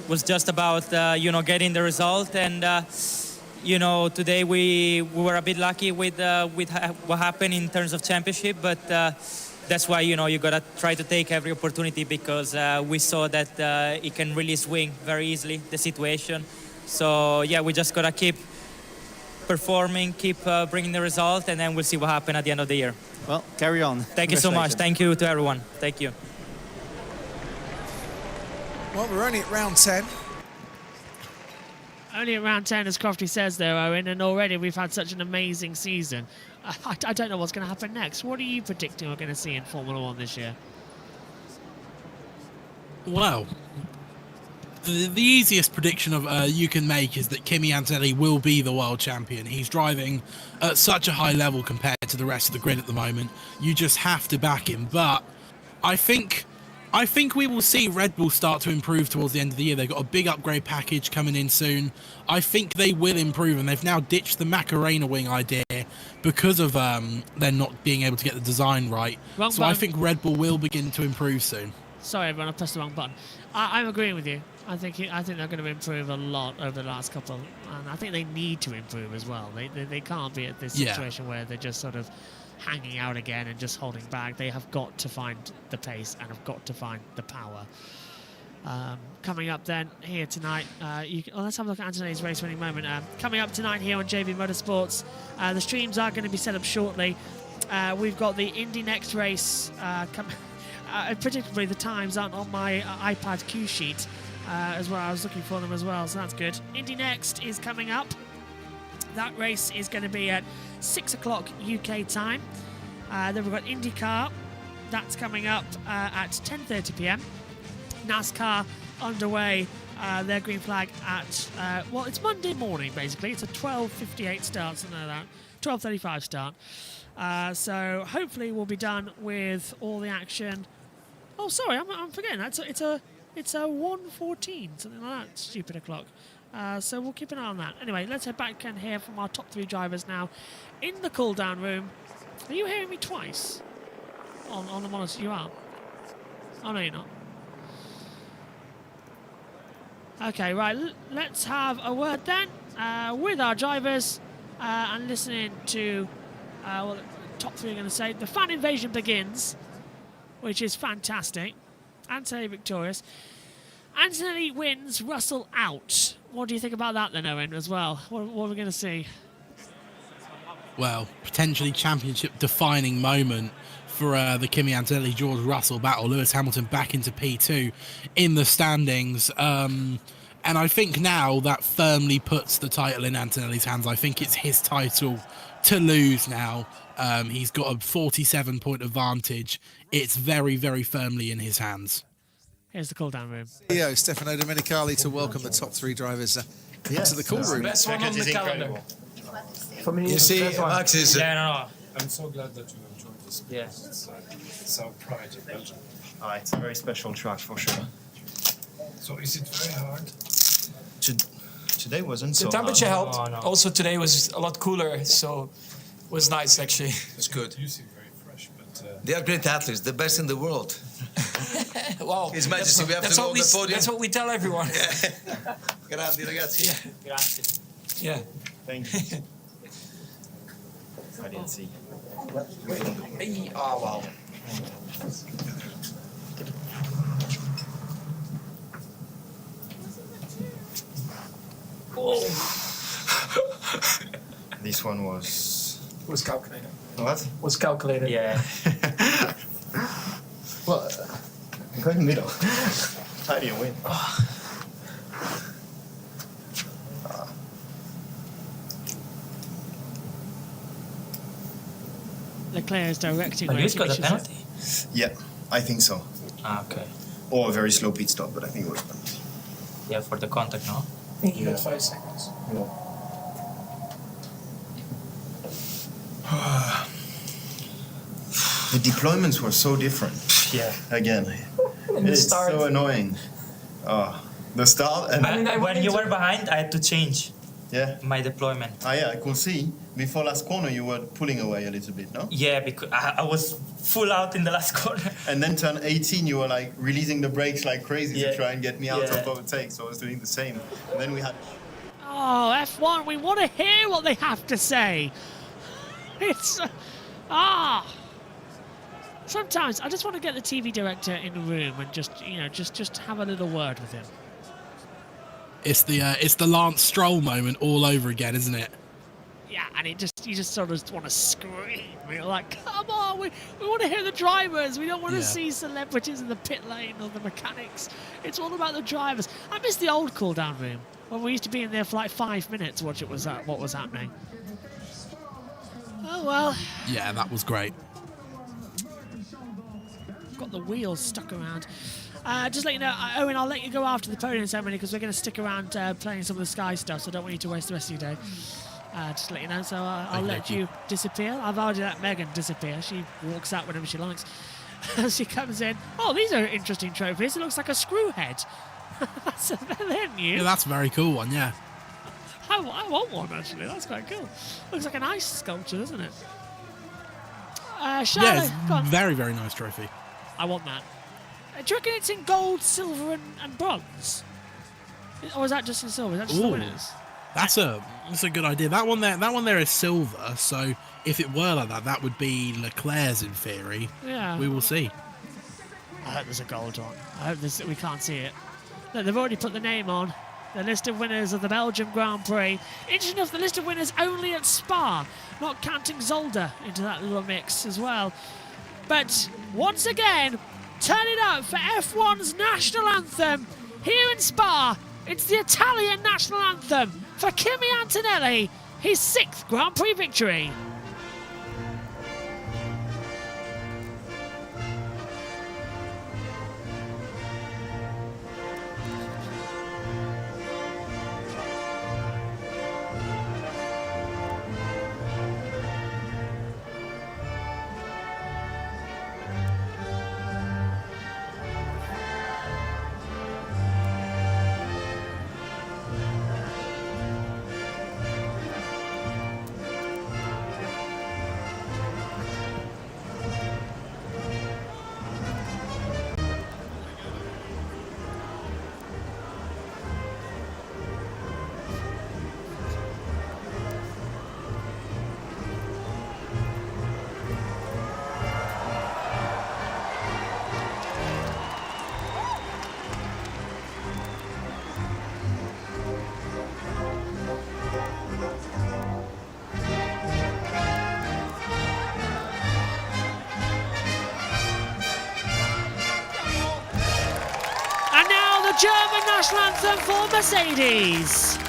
Was just about you know, getting the result, and you know, today we were a bit lucky with what happened in terms of championship, but that's why, you know, you gotta try to take every opportunity, because we saw that it can really swing very easily, the situation. So yeah, we just gotta keep performing, keep bringing the result, and then we'll see what happens at the end of the year. Well, carry on. Thank you so much. Thank you to everyone. Thank you. Well, we're only at round 10. Only at round 10, as Crofty says there, Owen, and already we've had such an amazing season. I don't know what's going to happen next. What are you predicting we're going to see in Formula 1 this year? Well, the easiest prediction you can make is that Kimi Antonelli will be the world champion. He's driving at such a high level compared to the rest of the grid at the moment. You just have to back him. But I think we will see Red Bull start to improve towards the end of the year. They've got a big upgrade package coming in soon. I think they will improve, and they've now ditched the Macarena wing idea because of them not being able to get the design right. Wrong so button. I think Red Bull will begin to improve soon. Sorry, everyone, I pressed the wrong button. I'm agreeing with you. I think they're going to improve a lot over the last couple, and I think they need to improve as well. They can't be at this situation where they're just sort of hanging out again and just holding back. They have got to find the pace and have got to find the power. Coming up then here tonight, let's have a look at Antonelli's race winning moment. Coming up tonight here on JB Motorsports, the streams are going to be set up shortly. We've got the Indy Next race. Particularly the times aren't on my iPad cue sheet as well. I was looking for them as well, so that's good. Indy Next is coming up. That race is going to be at 6 o'clock UK time. Then we've got IndyCar. That's coming up at 10:30 p.m. NASCAR underway their green flag at, well, it's Monday morning, basically. It's a 12:58 start, something like that. 12:35 start. So hopefully we'll be done with all the action. Oh, sorry, I'm forgetting that. It's a 1:14, something like that stupid o'clock. So we'll keep an eye on that. Anyway, let's head back and hear from our top 3 drivers now in the cool-down room. Are you hearing me twice on the monitor? You are? Oh, no, you're not. Okay, right, let's have a word then with our drivers and listening to what the top 3 are going to say. The fan invasion begins, which is fantastic. Antonelli victorious. Antonelli wins, Russell out. What do you think about that then, Owen, as well? What are we going to see? Well, potentially championship-defining moment for the Kimi Antonelli-George Russell battle. Lewis Hamilton back into P2 in the standings. And I think now that firmly puts the title in Antonelli's hands. I think it's his title to lose now. He's got a 47-point advantage. It's very, very firmly in his hands. Here's the cool-down room. CEO Stefano Domenicali to welcome the top 3 drivers into the cool room. Best one on the calendar. For me, you see, Max is... no. I'm so glad that you have joined us. Yes. It's our pride in Belgium. It's a very special track for sure. So is it very hard? Today wasn't The so temperature hard. helped. Also today was a lot cooler, so it was nice actually. It's good. You seem very fresh, but... They are great athletes, the best in the world. Wow. His Majesty, we have to go on the podium. That's what we tell everyone. Grandi ragazzi. Grazie. Yeah. Thank you. I didn't see. Oh, wow. Oh. This one was calculated. What? Was calculated. Yeah. Well, go in the middle. How do you win? Leclerc is directing. But race, Lewis got a which is penalty? Yeah, I think so. Okay. Or a very slow pit stop, but I think it was penalty. Yeah, for the contact, no? I think you had 5 seconds. The deployments were so different. Yeah. Again, it's start. so annoying. The start and When you were behind, I had to change my deployment. Yeah, I could see. Before last corner, you were pulling away a little bit, no? Yeah, because I was full out in the last corner. And then turn 18, you were like releasing the brakes like crazy to try and get me out Yeah. of overtake. So I was doing the same. And then we had. Oh, F1, we want to hear what they have to say. It's... Sometimes I just want to get the TV director in the room and just have a little word with him. It's the Lance Stroll moment all over again, isn't it? Yeah, and you just sort of want to scream. You're like, come on, we want to hear the drivers. We don't want to see celebrities in the pit lane or the mechanics. It's all about the drivers. I miss the old cool-down room when we used to be in there for like 5 minutes, watch what was happening. Oh well. Yeah, that was great. Got the wheels stuck around. Just let you know, Owen, I'll let you go after the podium ceremony because we're going to stick around playing some of the Sky stuff, so I don't want you to waste the rest of your day. Just to let you know, so I'll let you disappear. I've already let Megan disappear. She walks out whenever she likes. She comes in. Oh, these are interesting trophies. It looks like a screw head. They're new. Yeah, that's a very cool one, yeah. I want one, actually. That's quite cool. Looks like an ice sculpture, doesn't it? Charlotte, yeah, it's very, very nice trophy. I want that. Do you reckon it's in gold, silver, and bronze? Or is that just in silver? Is that just the winners? That's a good idea. That one there is silver. So if it were like that, that would be Leclerc's in theory. Yeah. We will see. I hope there's a gold one. I hope we can't see it. Look, they've already put the name on. The list of winners of the Belgium Grand Prix. Interesting enough, the list of winners only at Spa, not counting Zolder into that little mix as well. But once again, turn it up for F1's national anthem here in Spa. It's the Italian national anthem for Kimi Antonelli, his 6th Grand Prix victory. German national anthem for Mercedes.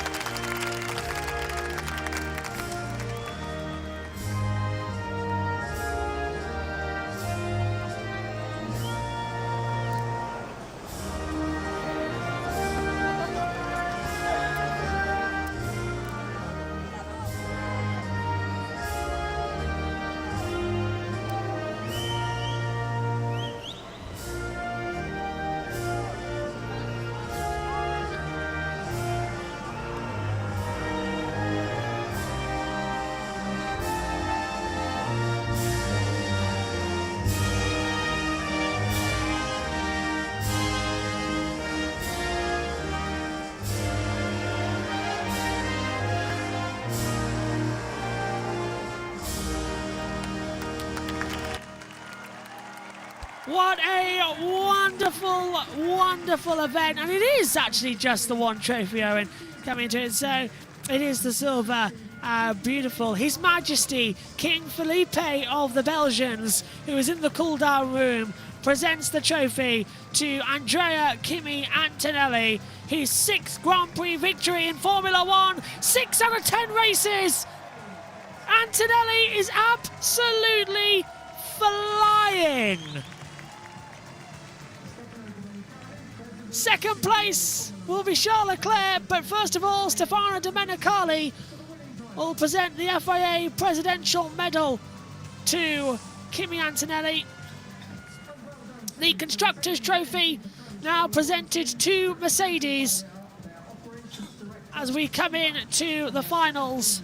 What a wonderful, wonderful event. And it is actually just the one trophy, Owen, coming to it. So it is the silver. Beautiful. His Majesty, King Felipe of the Belgians, who is in the cool-down room, presents the trophy to Andrea Kimi Antonelli. His 6th Grand Prix victory in Formula 1. 6 out of 10 races. Antonelli is absolutely flying. Second place will be Charles Leclerc, but first of all, Stefano Domenicali will present the FIA Presidential Medal to Kimi Antonelli. The Constructors' Trophy now presented to Mercedes as we come in to the finals.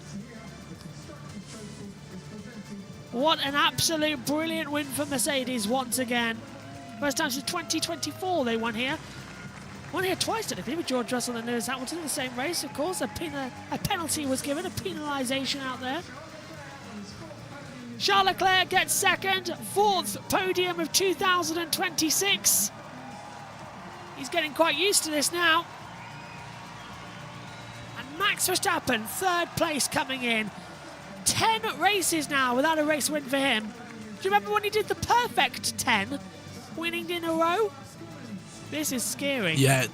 What an absolute brilliant win for Mercedes once again. First time since 2024 they won here. Won here twice, technically, with George Russell and Lewis Hamilton in the same race. Of course, a penalty was given, a penalisation out there. Charles Leclerc gets second, 4th podium of 2026. He's getting quite used to this now. And Max Verstappen, 3rd place coming in. 10 races now without a race win for him. Do you remember when he did the perfect 10, winning in a row? This is scary. Yeah,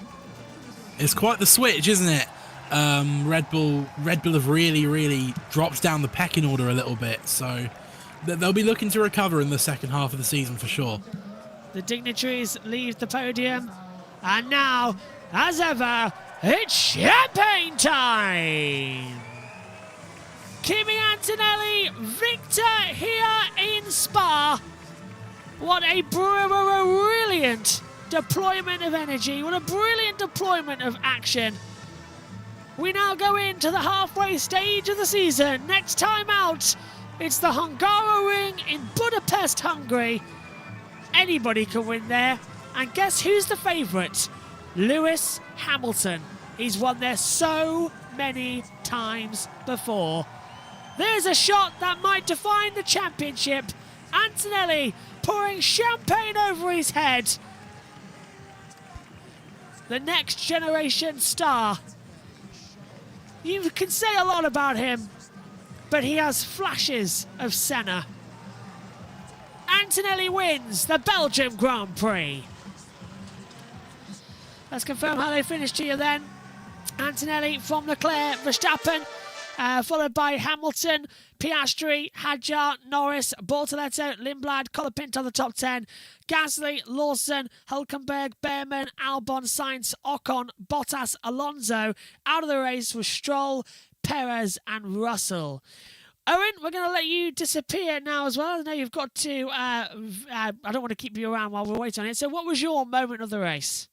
it's quite the switch, isn't it? Red Bull have really dropped down the pecking order a little bit, so they'll be looking to recover in the second half of the season for sure. The dignitaries leave the podium, and now, as ever, it's champagne time! Kimi Antonelli, victor here in Spa. What a brilliant deployment of energy. What a brilliant deployment of action. We now go into the halfway stage of the season. Next time out, it's the Hungaroring in Budapest, Hungary. Anybody can win there. And guess who's the favourite? Lewis Hamilton. He's won there so many times before. There's a shot that might define the championship. Antonelli pouring champagne over his head. The next generation star. You can say a lot about him, but he has flashes of Senna. Antonelli wins the Belgium Grand Prix. Let's confirm how they finished here then. Antonelli from Leclerc, Verstappen, followed by Hamilton, Piastri, Hadjar, Norris, Bortoletto, Lindblad, Colapinto, the top 10. Gasly, Lawson, Hülkenberg, Behrman, Albon, Sainz, Ocon, Bottas, Alonso. Out of the race was Stroll, Perez and Russell. Owen, we're going to let you disappear now as well. I know you've got to... I don't want to keep you around while we're waiting on it. So what was your moment of the race?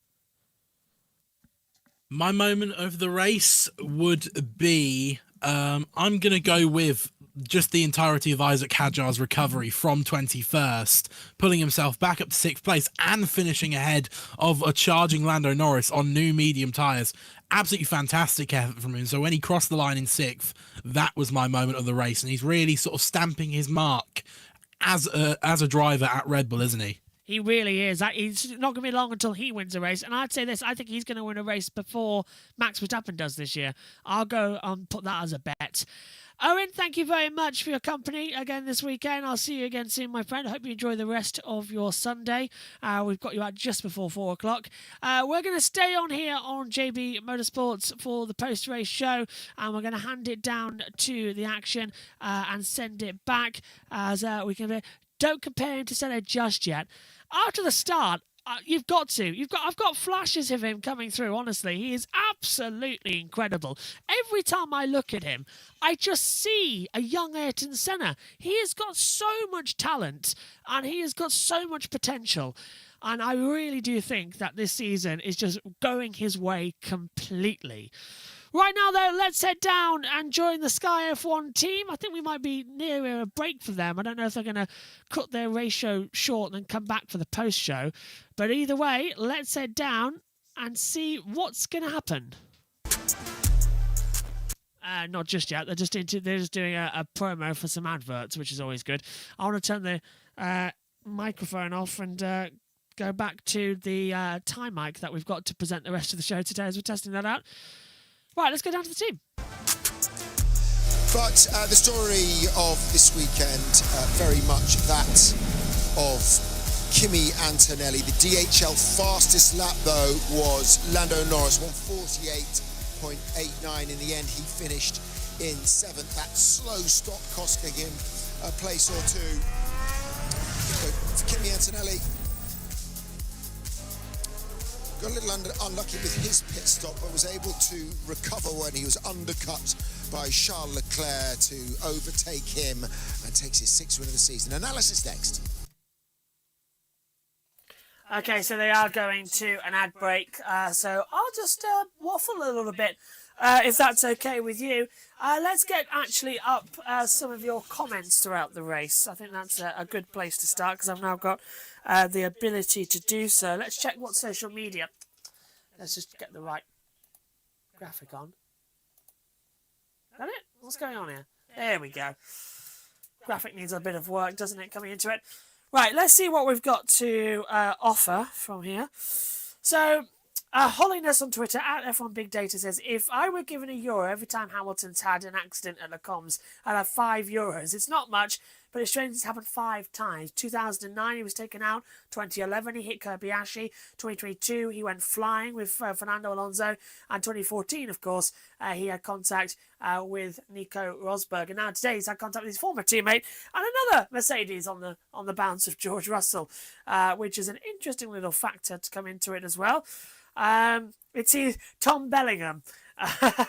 My moment of the race would be... I'm going to go with just the entirety of Isaac Hadjar's recovery from 21st, pulling himself back up to 6th place and finishing ahead of a charging Lando Norris on new medium tyres. Absolutely fantastic effort from him. So when he crossed the line in 6th, that was my moment of the race. And he's really sort of stamping his mark as a driver at Red Bull, isn't he? He really is. It's not going to be long until he wins a race. And I'd say this, I think he's going to win a race before Max Verstappen does this year. I'll go and put that as a bet. Owen, thank you very much for your company again this weekend. I'll see you again soon, my friend. I hope you enjoy the rest of your Sunday. We've got you out just before 4 o'clock. We're going to stay on here on JB Motorsports for the post-race show, and we're going to hand it down to the action and send it back as we can. Don't compare him to Senna just yet. After the start, you've got to. I've got flashes of him coming through, honestly. He is absolutely incredible. Every time I look at him, I just see a young Ayrton Senna. He has got so much talent, and he has got so much potential. And I really do think that this season is just going his way completely. Right now, though, let's head down and join the Sky F1 team. I think we might be near a break for them. I don't know if they're going to cut their race show short and then come back for the post-show. But either way, let's head down and see what's going to happen. Not just yet. They're just doing a promo for some adverts, which is always good. I want to turn the microphone off and go back to the time mic that we've got to present the rest of the show today as we're testing that out. Right, let's go down to the team. But the story of this weekend, very much that of Kimi Antonelli. The DHL fastest lap, though, was Lando Norris, 1:48.89. In the end, he finished in 7th. That slow stop costing him a place or two. But Kimi Antonelli got a little unlucky with his pit stop, but was able to recover when he was undercut by Charles Leclerc to overtake him and takes his 6th win of the season. Analysis next. Okay, so they are going to an ad break, so I'll just waffle a little bit, if that's okay with you. Let's get actually up some of your comments throughout the race. I think that's a good place to start, because I've now got the ability to do so. Let's check what social media. Let's just get the right graphic on. Is that it? What's going on here? There we go. Graphic needs a bit of work, doesn't it, coming into it? Right, let's see what we've got to offer from here. So, Holliness on Twitter, at F1 Big Data, says, if I were given €1 every time Hamilton's had an accident at Le Combs, I'd have €5. It's not much, but it's strange it's happened 5 times. 2009, he was taken out. 2011, he hit Kobayashi. 2022, he went flying with Fernando Alonso. And 2014, of course, he had contact with Nico Rosberg. And now today, he's had contact with his former teammate and another Mercedes on the bounce of George Russell, which is an interesting little factor to come into it as well. It's Tom Bellingham.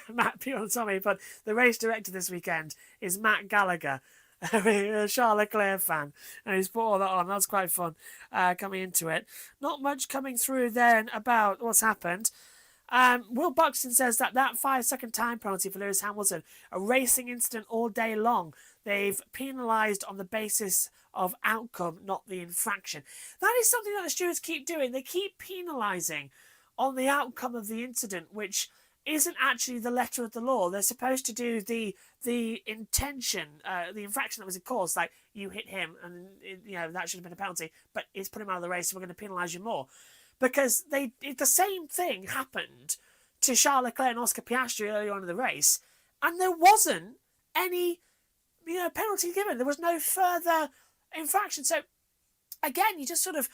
Matt Pugh and Tommy, but the race director this weekend is Matt Gallagher, a Charles Leclerc fan, and he's put all that on. That's quite fun coming into it. Not much coming through then about what's happened. Will Buxton says that 5-second time penalty for Lewis Hamilton, a racing incident all day long. They've penalised on the basis of outcome, not the infraction. That is something that the stewards keep doing. They keep penalising on the outcome of the incident, which isn't actually the letter of the law. They're supposed to do the intention, the infraction that was caused, like you hit him and that should have been a penalty, but it's put him out of the race, so we're going to penalise you more. Because the same thing happened to Charles Leclerc and Oscar Piastri early on in the race, and there wasn't any penalty given. There was no further infraction. So again, you just sort of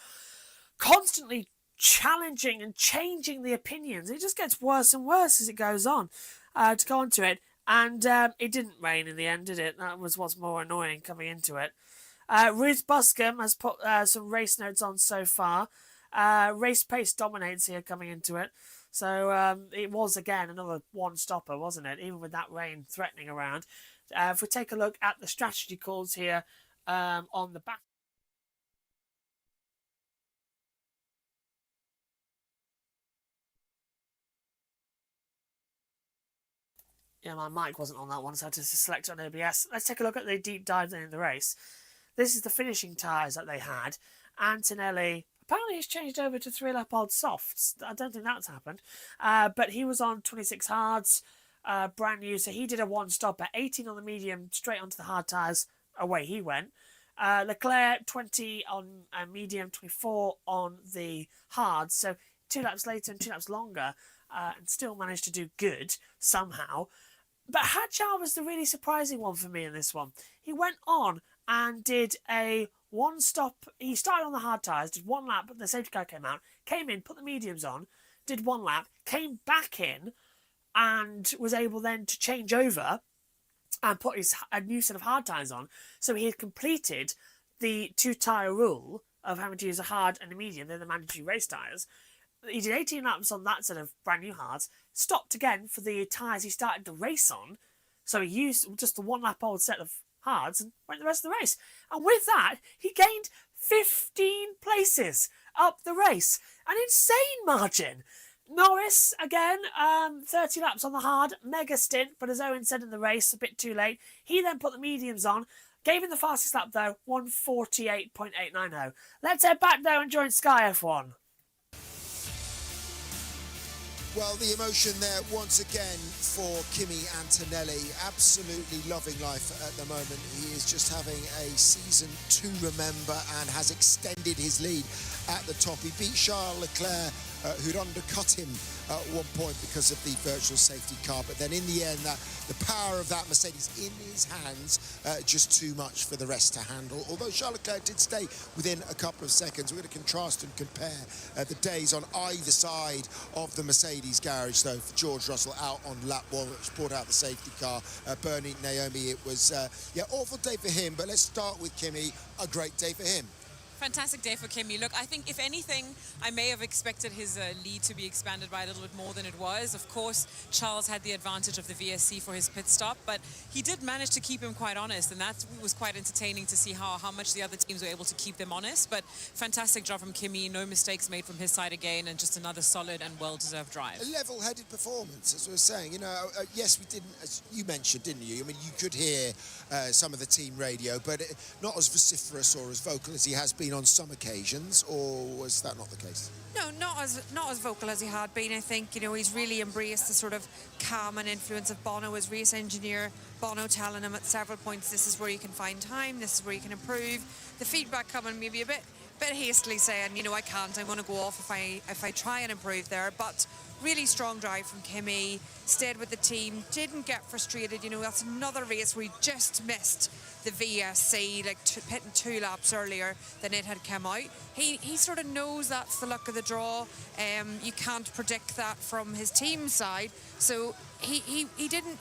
constantly challenging and changing the opinions. It just gets worse and worse as it goes on. To go on to it, and it didn't rain in the end, did it? That was what's more annoying coming into it. Ruth Buscombe has put some race notes on so far. Race pace dominates here coming into it. So it was again another one stopper, wasn't it? Even with that rain threatening around. If we take a look at the strategy calls here on the back. Yeah, my mic wasn't on that one, so I had to select on OBS. Let's take a look at the deep dive in the race. This is the finishing tyres that they had. Antonelli, apparently he's changed over to 3-lap old softs. I don't think that's happened. But he was on 26 hards, brand new. So he did a one-stopper, 18 on the medium, straight onto the hard tyres. Away he went. Leclerc 20 on medium, 24 on the hard. So 2 laps later and 2 laps longer, and still managed to do good somehow. But Hadjar was the really surprising one for me in this one. He went on and did a one-stop. He started on the hard tyres, did 1 lap, but the safety car came out, came in, put the mediums on, did 1 lap, came back in, and was able then to change over and put a new set of hard tyres on. So he had completed the 2-tyre rule of having to use a hard and a medium. They're the mandatory race tyres. He did 18 laps on that set of brand new hards, stopped again for the tyres he started the race on. So he used just the 1 lap old set of hards and went the rest of the race. And with that, he gained 15 places up the race. An insane margin. Norris, again, 30 laps on the hard, mega stint, but as Owen said in the race, a bit too late. He then put the mediums on, gave him the fastest lap though, 1:48.890. Let's head back there and join Sky F1. Well, the emotion there once again for Kimi Antonelli. Absolutely loving life at the moment. He is just having a season to remember and has extended his lead at the top. He beat Charles Leclerc, who'd undercut him at one point because of the virtual safety car. But then in the end, the power of that Mercedes in his hands, just too much for the rest to handle. Although Charles Leclerc did stay within a couple of seconds. We're going to contrast and compare the days on either side of the Mercedes garage, though, for George Russell out on lap 1, which brought out the safety car. Bernie Naomi, it was, awful day for him. But let's start with Kimi. A great day for him. Fantastic day for Kimi. Look, I think if anything, I may have expected his lead to be expanded by a little bit more than it was. Of course, Charles had the advantage of the VSC for his pit stop, but he did manage to keep him quite honest, and that was quite entertaining to see how much the other teams were able to keep them honest. But fantastic job from Kimi, no mistakes made from his side again, and just another solid and well-deserved drive. A level-headed performance, as we were saying. You know, yes, we didn't, as you mentioned, didn't you? I mean, you could hear some of the team radio, but not as vociferous or as vocal as he has been on some occasions, or was that not the case? No, not as vocal as he had been. I think, you know, he's really embraced the sort of calm and influence of Bono as race engineer. Bono telling him at several points, this is where you can find time, this is where you can improve. The feedback coming maybe a bit hastily saying, you know, I can't, I'm going to go off if I try and improve there. But really strong drive from Kimi, stayed with the team, didn't get frustrated. You know, that's another race where he just missed the VSC, like pitting 2 laps earlier than it had come out. He sort of knows that's the luck of the draw. You can't predict that from his team side. So he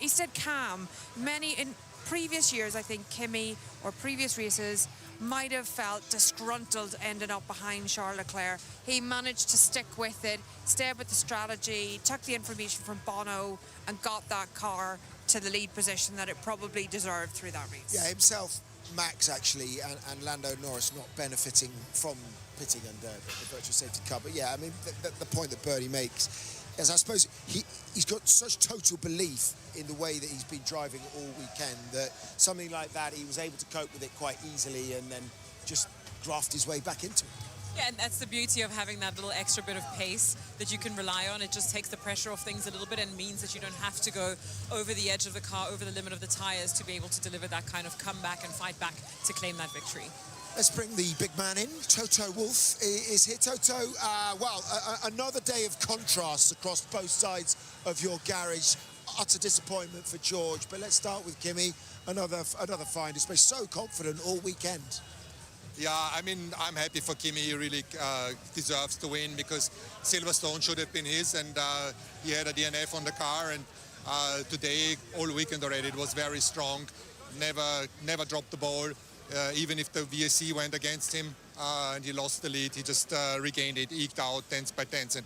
stayed calm. In previous years, I think Kimi, or previous races, might have felt disgruntled ending up behind Charles Leclerc. He managed to stick with it, stayed with the strategy, took the information from Bono and got that car to the lead position that it probably deserved through that race. Yeah, himself, Max actually, and Lando Norris not benefiting from pitting under the virtual safety car. But yeah, I mean, the point that Bernie makes is, I suppose he's got such total belief in the way that he's been driving all weekend that something like that, he was able to cope with it quite easily and then just graft his way back into it. Yeah, and that's the beauty of having that little extra bit of pace that you can rely on. It just takes the pressure off things a little bit and means that you don't have to go over the edge of the car, over the limit of the tyres to be able to deliver that kind of comeback and fight back to claim that victory. Let's bring the big man in. Toto Wolff is here. Toto, another day of contrasts across both sides of your garage. Utter disappointment for George, but let's start with Kimi. Another fine display. So confident all weekend. Yeah, I mean, I'm happy for Kimi. He really deserves to win because Silverstone should have been his, and he had a DNF on the car. And today, all weekend already, it was very strong. Never dropped the ball. Even if the VSC went against him and he lost the lead, he just regained it, eked out tenths by tenths, and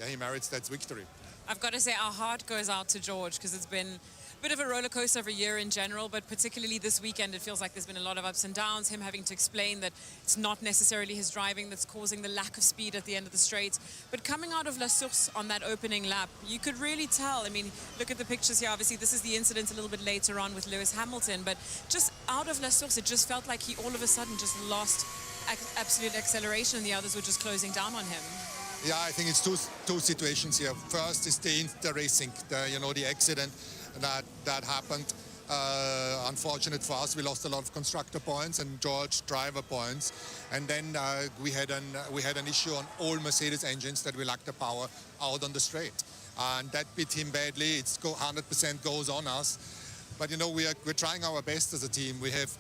he merits that victory. I've got to say our heart goes out to George because it's been a bit of a roller coaster of a year in general, but particularly this weekend it feels like there's been a lot of ups and downs, him having to explain that it's not necessarily his driving that's causing the lack of speed at the end of the straight. But coming out of La Source on that opening lap, you could really tell. I mean, look at the pictures here. Obviously this is the incident a little bit later on with Lewis Hamilton, but just out of La Source it just felt like he all of a sudden just lost absolute acceleration and the others were just closing down on him. Yeah, I think it's two situations here. First is the racing, the accident that happened. Unfortunate for us, we lost a lot of constructor points and George driver points. And then we had an issue on all Mercedes engines that we lacked the power out on the straight. And that bit him badly. It's 100% goes on us. But you know, we're trying our best as a team. We have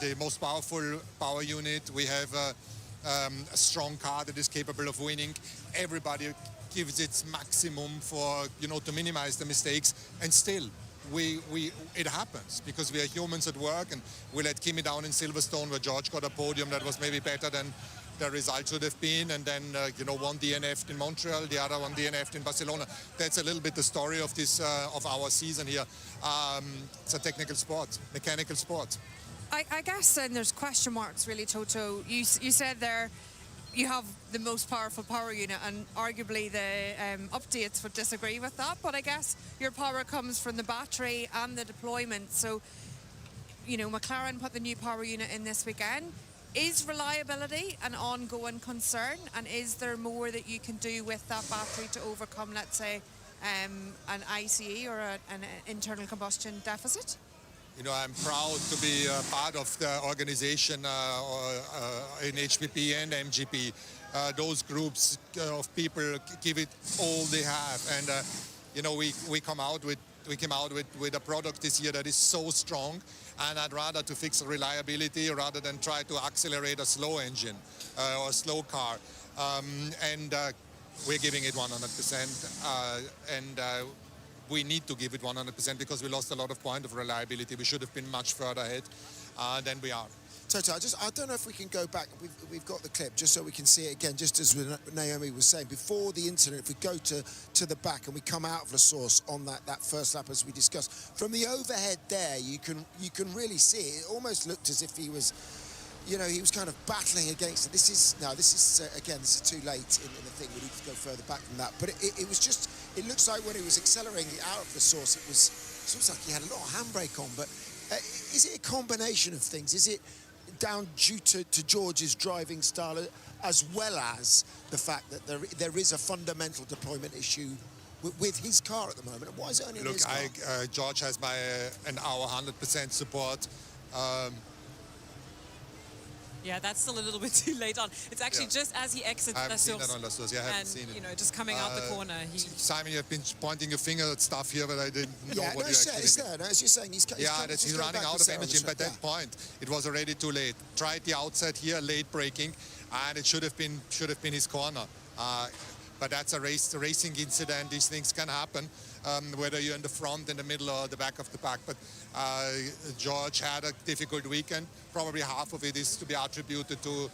the most powerful power unit. We have a strong car that is capable of winning. Everybody gives its maximum for, you know, to minimize the mistakes. And still, it happens because we are humans at work, and we let Kimi down in Silverstone where George got a podium that was maybe better than the result should have been, and then you know, one DNF'd in Montreal, the other one DNF'd in Barcelona. That's a little bit the story of this of our season here. It's a technical sport, mechanical sport. I guess then there's question marks really, Toto. You said there you have the most powerful power unit, and arguably the updates would disagree with that, but I guess your power comes from the battery and the deployment. So, you know, McLaren put the new power unit in this weekend. Is reliability an ongoing concern, and is there more that you can do with that battery to overcome, let's say, an ICE or an internal combustion deficit? You know, I'm proud to be part of the organization in HPP and MGP. Those groups of people give it all they have, and you know, we came out with a product this year that is so strong, and I'd rather to fix reliability rather than try to accelerate a slow engine or a slow car. We're giving it 100%, we need to give it 100% because we lost a lot of point of reliability. We should have been much further ahead than we are. Toto, I don't know if we can go back. We've got the clip just so we can see it again, just as Naomi was saying. Before the incident, if we go to the back and we come out of La Source on that first lap as we discussed, from the overhead there, you can really see it. It almost looked as if he was, you know, he was kind of battling against it. This is too late in the thing. We need to go further back than that. But it was just, it looks like when he was accelerating out of the source, it looks like he had a lot of handbrake on. But is it a combination of things? Is it down due to George's driving style, as well as the fact that there is a fundamental deployment issue with his car at the moment? And why is it only his car? George has our 100% support. Yeah, that's still a little bit too late on. It's actually just as he exits La Source. I haven't seen it. You know, just coming out the corner. Simon, you've been pointing your finger at stuff here, but I didn't know what you actually it's there. No, as you're saying, he's running out of energy, and by that point, it was already too late. Tried the outside here, late braking, and it should have been his corner. But that's a racing incident. These things can happen, whether you're in the front, in the middle, or the back of the pack. But George had a difficult weekend. Probably half of it is to be attributed to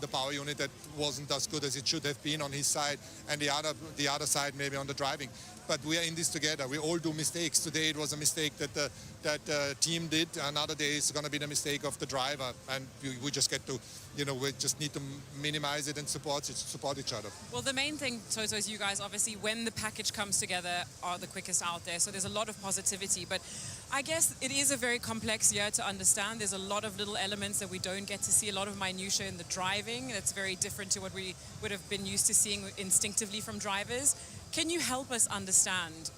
the power unit that wasn't as good as it should have been on his side, and the other side maybe on the driving. But we are in this together. We all do mistakes. Today it was a mistake that the team did. Another day it's going to be the mistake of the driver, and we just get to, you know, we just need to minimize it and support each other. Well, the main thing, Toto, is you guys obviously, when the package comes together, are the quickest out there. So there's a lot of positivity. But I guess it is a very complex year to understand. There's a lot of little elements that we don't get to see, a lot of minutiae in the driving. That's very different to what we would have been used to seeing instinctively from drivers. Can you help us understand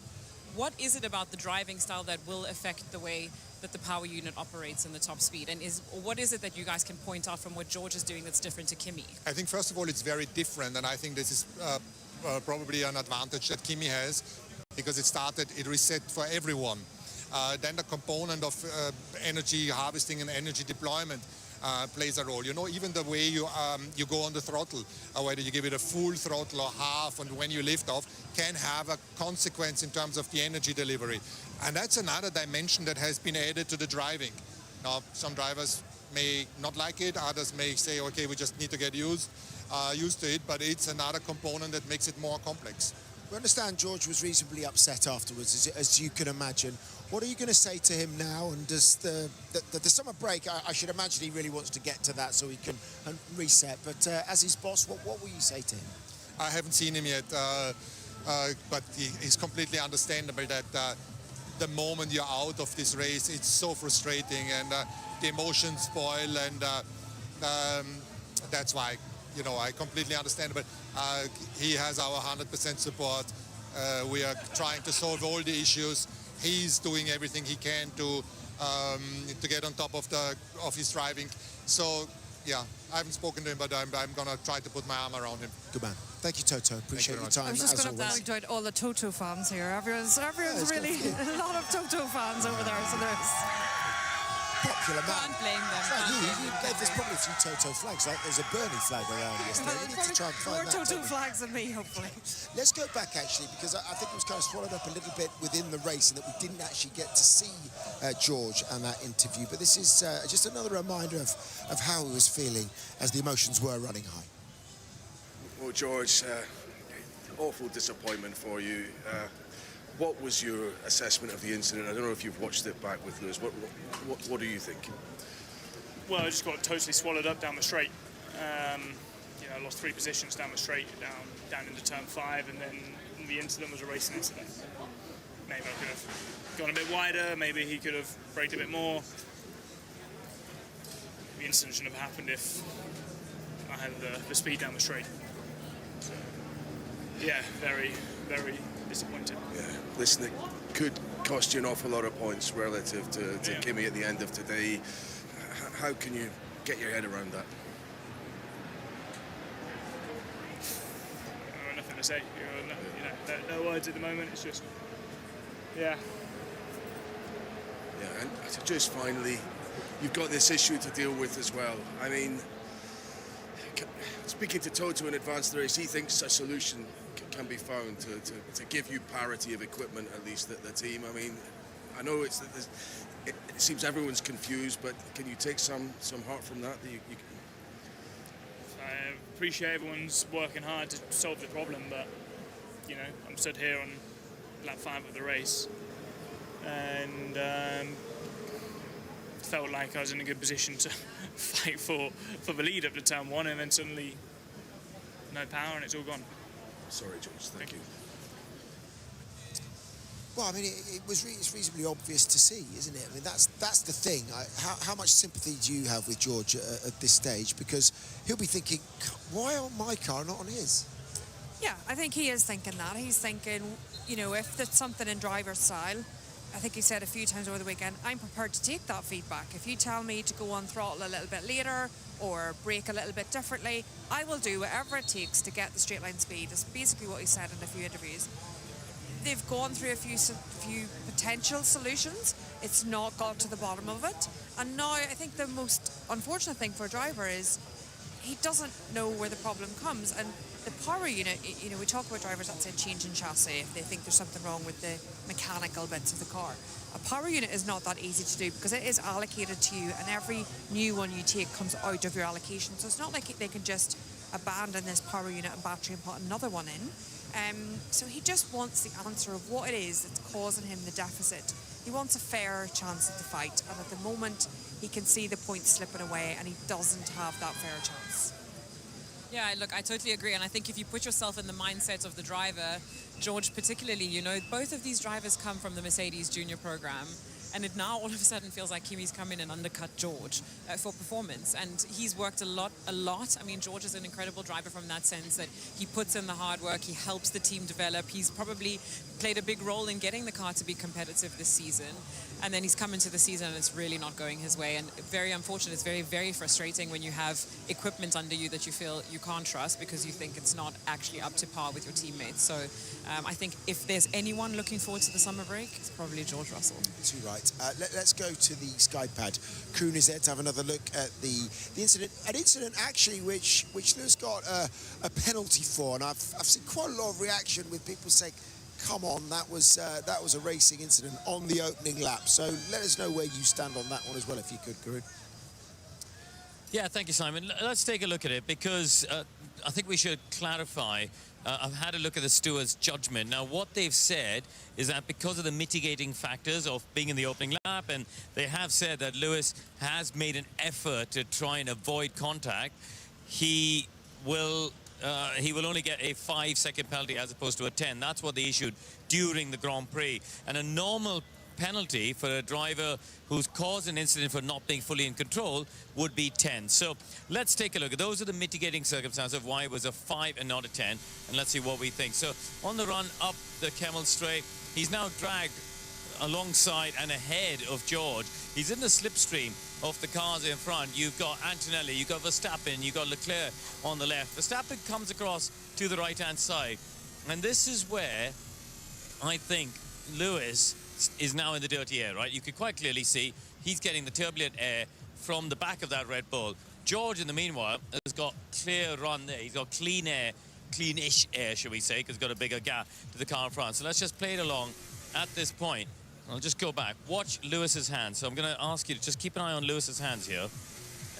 what is it about the driving style that will affect the way that the power unit operates in the top speed? And what is it that you guys can point out from what George is doing that's different to Kimi? I think, first of all, it's very different, and I think this is probably an advantage that Kimi has, because it reset for everyone. Then the component of energy harvesting and energy deployment plays a role. You know, even the way you go on the throttle, whether you give it a full throttle or half, and when you lift off, can have a consequence in terms of the energy delivery. And that's another dimension that has been added to the driving. Now, some drivers may not like it, others may say, okay, we just need to get used to it, but it's another component that makes it more complex. We understand George was reasonably upset afterwards, as you can imagine. What are you going to say to him now? And does the summer break, I should imagine he really wants to get to that so he can reset. But as his boss, what will you say to him? I haven't seen him yet, but he's completely understandable that the moment you're out of this race, it's so frustrating, and the emotions spoil, and that's why, you know, I completely understand. But he has our 100% support. We are trying to solve all the issues. he's doing everything he can to get on top of his driving. So yeah, I haven't spoken to him, but I'm gonna try to put my arm around him. Good man. Thank you, Toto. Appreciate your time. I was just as going to always. point out all the Toto fans here. Everyone's really a lot of Toto fans over there. So there's Popular man. Can't blame them. It's like you gave us probably a few Toto flags. Like there's a Bernie flag around yesterday. We need to try and find more that. Toto don't we? flags than me, hopefully. Let's go back actually, because I think it was kind of swallowed up a little bit within the race, and that we didn't actually get to see George and that interview. But this is just another reminder of how he was feeling as the emotions were running high. Well, George, awful disappointment for you. What was your assessment of the incident? I don't know if you've watched it back with Lewis. What do you think? Well, I just got totally swallowed up down the straight. You know, I lost 3 positions down the straight, down into turn 5, and then the incident was a racing incident. Maybe I could have gone a bit wider. Maybe he could have braked a bit more. The incident shouldn't have happened if I had the speed down the straight. So, yeah, very, very disappointed. Yeah, listen, it could cost you an awful lot of points relative to Kimi at the end of today. How can you get your head around that? Nothing to say. No words at the moment. It's just, yeah. Yeah, and just finally, you've got this issue to deal with as well. I mean, speaking to Toto in advance of the race, he thinks a solution can be found to give you parity of equipment, at least at the team. I mean, I know it seems everyone's confused, but can you take some heart from that? I appreciate everyone's working hard to solve the problem, but you know, I'm stood here on lap 5 of the race, and felt like I was in a good position to fight for the lead up to turn 1, and then suddenly no power and it's all gone. Sorry, George. Thank you. Well, I mean, it's reasonably obvious to see, isn't it? I mean, that's the thing. How much sympathy do you have with George at this stage? Because he'll be thinking, why on my car, not on his? Yeah, I think he is thinking that. He's thinking, you know, if there's something in driver style, I think he said a few times over the weekend, I'm prepared to take that feedback. If you tell me to go on throttle a little bit later or brake a little bit differently, I will do whatever it takes to get the straight line speed. That's basically what he said in a few interviews. They've gone through a few potential solutions. It's not got to the bottom of it. And now I think the most unfortunate thing for a driver is he doesn't know where the problem comes. And the power unit, you know, we talk about drivers that say change in chassis if they think there's something wrong with the mechanical bits of the car. A power unit is not that easy to do because it is allocated to you, and every new one you take comes out of your allocation. So it's not like they can just abandon this power unit and battery and put another one in. So he just wants the answer of what it is that's causing him the deficit. He wants a fair chance at the fight, and at the moment he can see the points slipping away and he doesn't have that fair chance. Yeah, look, I totally agree. And I think if you put yourself in the mindset of the driver, George particularly, you know, both of these drivers come from the Mercedes Junior program. And it now all of a sudden feels like Kimi's come in and undercut George for performance. And he's worked a lot. I mean, George is an incredible driver from that sense that he puts in the hard work. He helps the team develop. He's probably played a big role in getting the car to be competitive this season. And then he's come into the season and it's really not going his way. And very unfortunate. It's very, very frustrating when you have equipment under you that you feel you can't trust because you think it's not actually up to par with your teammates. So I think if there's anyone looking forward to the summer break, it's probably George Russell. Too right. Let's go to the Skypad. Kroon is there to have another look at the incident. An incident actually which Lewis got a penalty for, and I've seen quite a lot of reaction with people saying, "Come on, that was a racing incident on the opening lap." So let us know where you stand on that one as well, if you could, Kroon. Yeah, thank you, Simon. Let's take a look at it because I think we should clarify. I've had a look at the steward's judgment. Now, what they've said is that because of the mitigating factors of being in the opening lap, and they have said that Lewis has made an effort to try and avoid contact, he will only get a 5-second penalty as opposed to a 10. That's what they issued during the Grand Prix. And a normal penalty for a driver who's caused an incident for not being fully in control would be 10. So let's take a look. Those are the mitigating circumstances of why it was a 5 and not a 10. And let's see what we think. So on the run up the Kemmel straight, he's now dragged alongside and ahead of George. He's in the slipstream of the cars in front. You've got Antonelli, you've got Verstappen, you've got Leclerc on the left. Verstappen comes across to the right-hand side. And this is where I think Lewis is now in the dirty air, right? You can quite clearly see he's getting the turbulent air from the back of that Red Bull. George, in the meanwhile, has got clear run there. He's got clean air, cleanish air, shall we say, because he's got a bigger gap to the car in front. So let's just play it along at this point. I'll just go back. Watch Lewis's hands. So I'm going to ask you to just keep an eye on Lewis's hands here.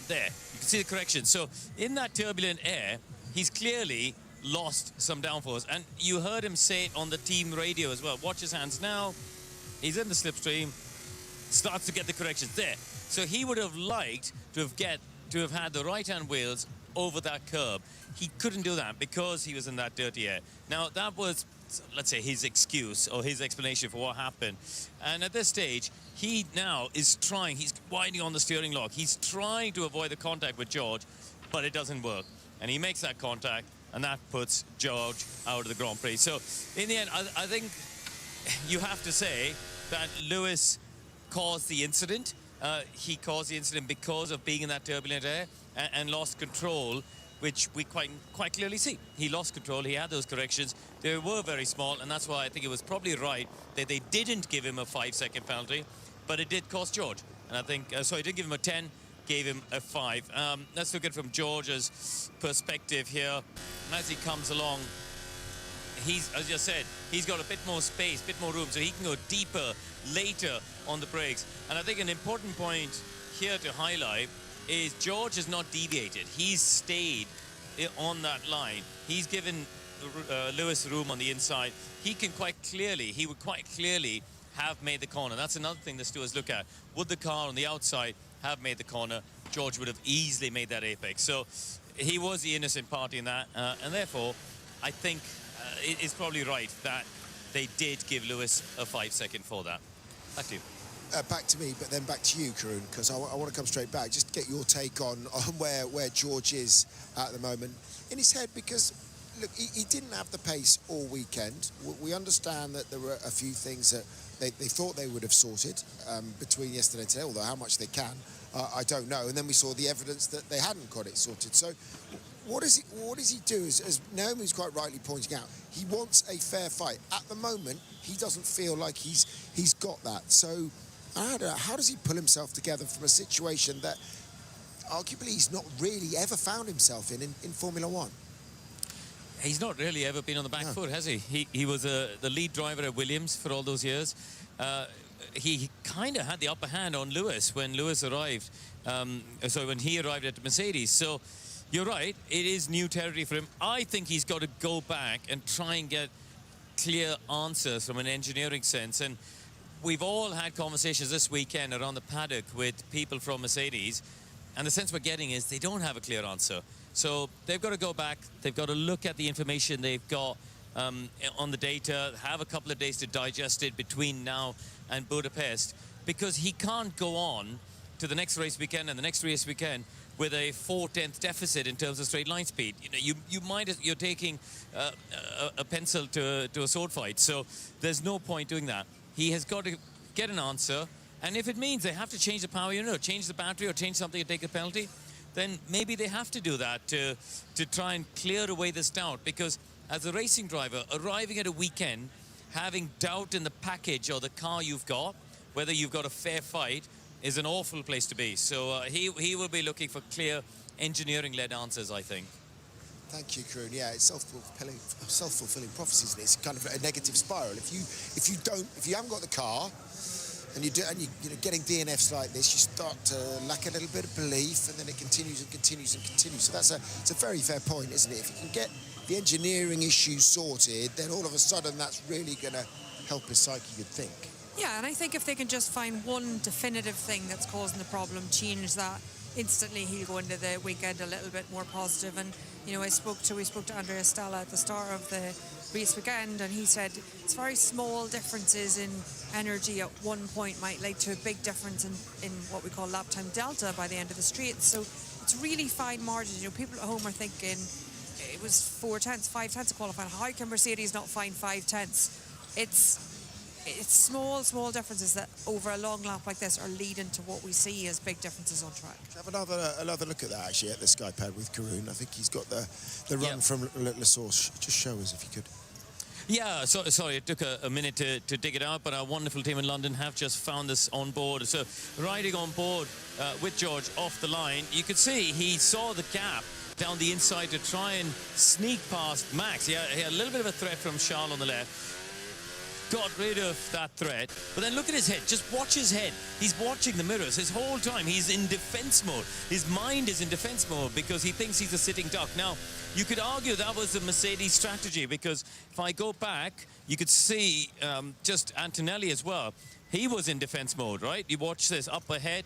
There, you can see the correction. So in that turbulent air, he's clearly lost some downforce. And you heard him say it on the team radio as well. Watch his hands now. He's in the slipstream. Starts to get the corrections there. So he would have liked to have had the right-hand wheels over that curb. He couldn't do that because he was in that dirty air. Now, that was, let's say, his excuse or his explanation for what happened. And at this stage, he now is trying, he's winding on the steering lock. He's trying to avoid the contact with George, but it doesn't work. And he makes that contact, and that puts George out of the Grand Prix. So, in the end, I think you have to say that Lewis caused the incident. He caused the incident because of being in that turbulent air and lost control, which we quite clearly see. He lost control, he had those corrections. They were very small, and that's why I think it was probably right that they didn't give him a 5-second penalty, but it did cost George. And I think, sorry, didn't give him a 10, gave him a 5. Let's look at it from George's perspective here. And as he comes along, he's, as you said, he's got a bit more space, a bit more room, so he can go deeper later on the brakes. And I think an important point here to highlight is George has not deviated. He's stayed on that line. He's given Lewis room on the inside. He would quite clearly have made the corner. That's another thing the stewards look at. Would the car on the outside have made the corner? George would have easily made that apex. So he was the innocent party in that. And therefore, I think it's probably right that they did give Lewis a 5-second for that. Back to you. Back to me, but then back to you, Karun, because I want to come straight back, just to get your take on where George is at the moment in his head, because, look, he didn't have the pace all weekend. We understand that there were a few things that they thought they would have sorted between yesterday and today, although how much they can, I don't know. And then we saw the evidence that they hadn't got it sorted. So what does he do? As Naomi's quite rightly pointing out, he wants a fair fight. At the moment, he doesn't feel like he's got that. So how does he pull himself together from a situation that arguably he's not really ever found himself in Formula One? He's not really ever been on the back foot, has he? He was the lead driver at Williams for all those years. He kind of had the upper hand on Lewis when Lewis arrived. When he arrived at Mercedes. So you're right, it is new territory for him. I think he's got to go back and try and get clear answers from an engineering sense. And we've all had conversations this weekend around the paddock with people from Mercedes, and the sense we're getting is they don't have a clear answer. So they've got to go back, they've got to look at the information they've got on the data, have a couple of days to digest it between now and Budapest, because he can't go on to the next race weekend and the next race weekend with a 4/10 deficit in terms of straight line speed. You know, you're taking a pencil to a sword fight, so there's no point doing that. He has got to get an answer, and if it means they have to change the power unit or change the battery or change something and take a penalty, then maybe they have to do that to try and clear away this doubt. Because as a racing driver, arriving at a weekend, having doubt in the package or the car you've got, whether you've got a fair fight, is an awful place to be. So he will be looking for clear engineering-led answers, I think. Thank you, Karun. Yeah, it's self-fulfilling prophecy, isn't it? It's kind of a negative spiral. If you haven't got the car, and you're getting DNFs like this, you start to lack a little bit of belief, and then it continues and continues and continues. So it's a very fair point, isn't it? If you can get the engineering issues sorted, then all of a sudden that's really going to help his psyche, you'd think. Yeah, and I think if they can just find one definitive thing that's causing the problem, change that, instantly he'll go into the weekend a little bit more positive. And you know, we spoke to Andrea Stella at the start of the race weekend, and he said it's very small differences in energy at one point might lead to a big difference in what we call lap time delta by the end of the straight. So it's really fine margins. You know, people at home are thinking it was 4/10, 5/10 to qualify. How can Mercedes not find 5/10? it's small differences that over a long lap like this are leading to what we see as big differences on track. Have another look at that actually at the Sky Pad with Karun. I think he's got the run from La Source. Just show us if you could. Yeah, sorry, it took a minute to dig it out, but our wonderful team in London have just found this on board. So riding on board with George off the line, you could see he saw the gap down the inside to try and sneak past Max. He had a little bit of a threat from Charles on the left. Got rid of that threat, but then look at his head. Just watch his head. He's watching the mirrors his whole time. He's in defense mode. His mind is in defense mode because he thinks he's a sitting duck. Now, you could argue that was the Mercedes strategy because if I go back, you could see just Antonelli as well. He was in defense mode, right? You watch this up ahead.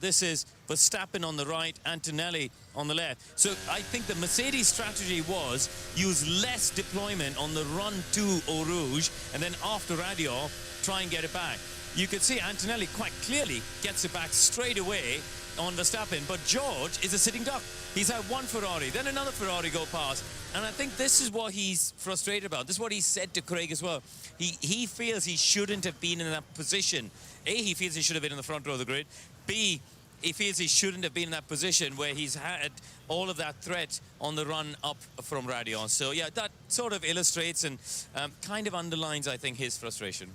This is Verstappen on the right, Antonelli on the left. So I think the Mercedes strategy was use less deployment on the run to Eau Rouge, and then after Radio, try and get it back. You could see Antonelli quite clearly gets it back straight away on Verstappen, but George is a sitting duck. He's had one Ferrari, then another Ferrari go past, and I think this is what he's frustrated about. This is what he said to Craig as well. He feels he shouldn't have been in that position. A, he feels he should have been in the front row of the grid. B, he feels he shouldn't have been in that position where he's had all of that threat on the run up from Radion. So yeah, that sort of illustrates and kind of underlines, I think, his frustration.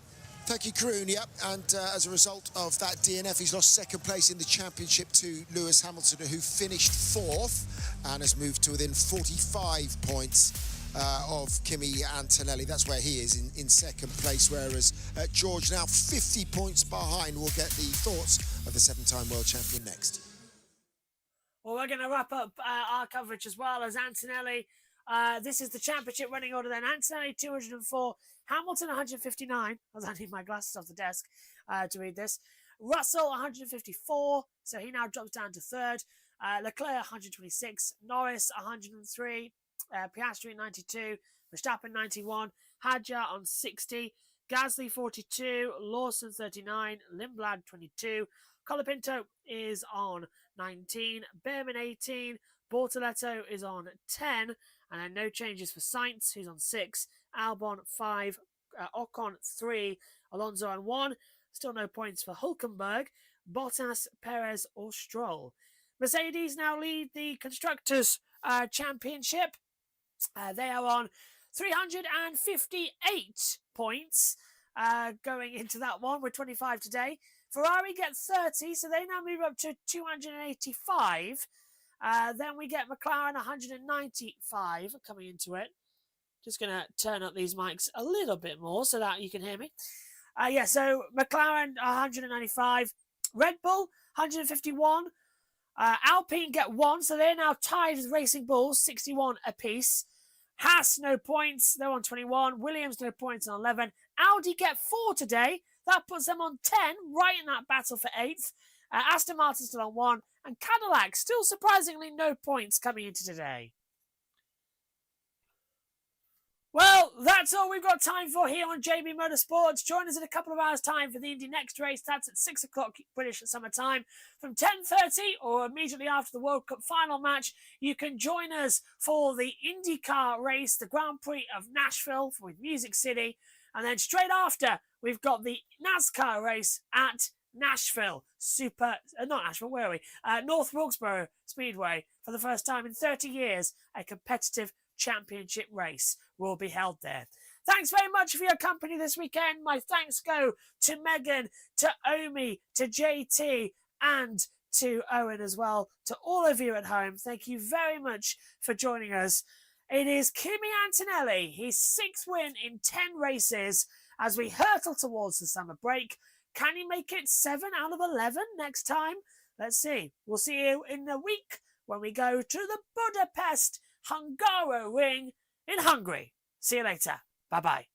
Thank you, Karun. Yep, and as a result of that DNF, he's lost second place in the championship to Lewis Hamilton, who finished fourth and has moved to within 45 points of Kimi Antonelli. That's where he is in second place, whereas George, now 50 points behind. We'll get the thoughts of the seven-time world champion next. Well, we're going to wrap up our coverage as well as Antonelli. This is the championship running order then. Antonelli 204, Hamilton 159. I need my glasses off the desk to read this. Russell 154, so he now drops down to third. Leclerc 126, Norris 103, Piastri 92, Verstappen 91, Hadjar on 60, Gasly 42, Lawson 39, Lindblad 22, Colapinto is on 19, Behrman 18, Bortoletto is on 10, and then no changes for Sainz, who's on 6, Albon 5, Ocon 3, Alonso on 1, still no points for Hülkenberg, Bottas, Perez or Stroll. Mercedes now lead the Constructors' Championship. They are on 358 points going into that one with 25 today. Ferrari get 30, so they now move up to 285. Then we get McLaren 195 coming into it. Just going to turn up these mics a little bit more so that you can hear me. So McLaren 195, Red Bull 151, Alpine get 1, so they're now tied with Racing Bulls, 61 apiece. Haas, no points, they're on 21. Williams, no points on 11. Audi get 4 today. That puts them on 10, right in that battle for 8th. Aston Martin still on 1. And Cadillac, still surprisingly no points coming into today. Well, that's all we've got time for here on JB Motorsports. Join us in a couple of hours' time for the Indy Next race. That's at 6 o'clock British Summer Time. From 10:30 or immediately after the World Cup final match, you can join us for the IndyCar race, the Grand Prix of Nashville with Music City. And then straight after, we've got the NASCAR race at Nashville. North Wilkesboro Speedway. For the first time in 30 years, a competitive championship race will be held there. Thanks very much for your company this weekend. My thanks go to Megan, to Omi, to JT, and to Owen as well. To all of you at home, thank you very much for joining us. It is Kimi Antonelli, his 6th win in 10 races as we hurtle towards the summer break. Can he make it 7 out of 11 next time? Let's see. We'll see you in a week when we go to the Budapest Hungaroring in Hungary. See you later. Bye-bye.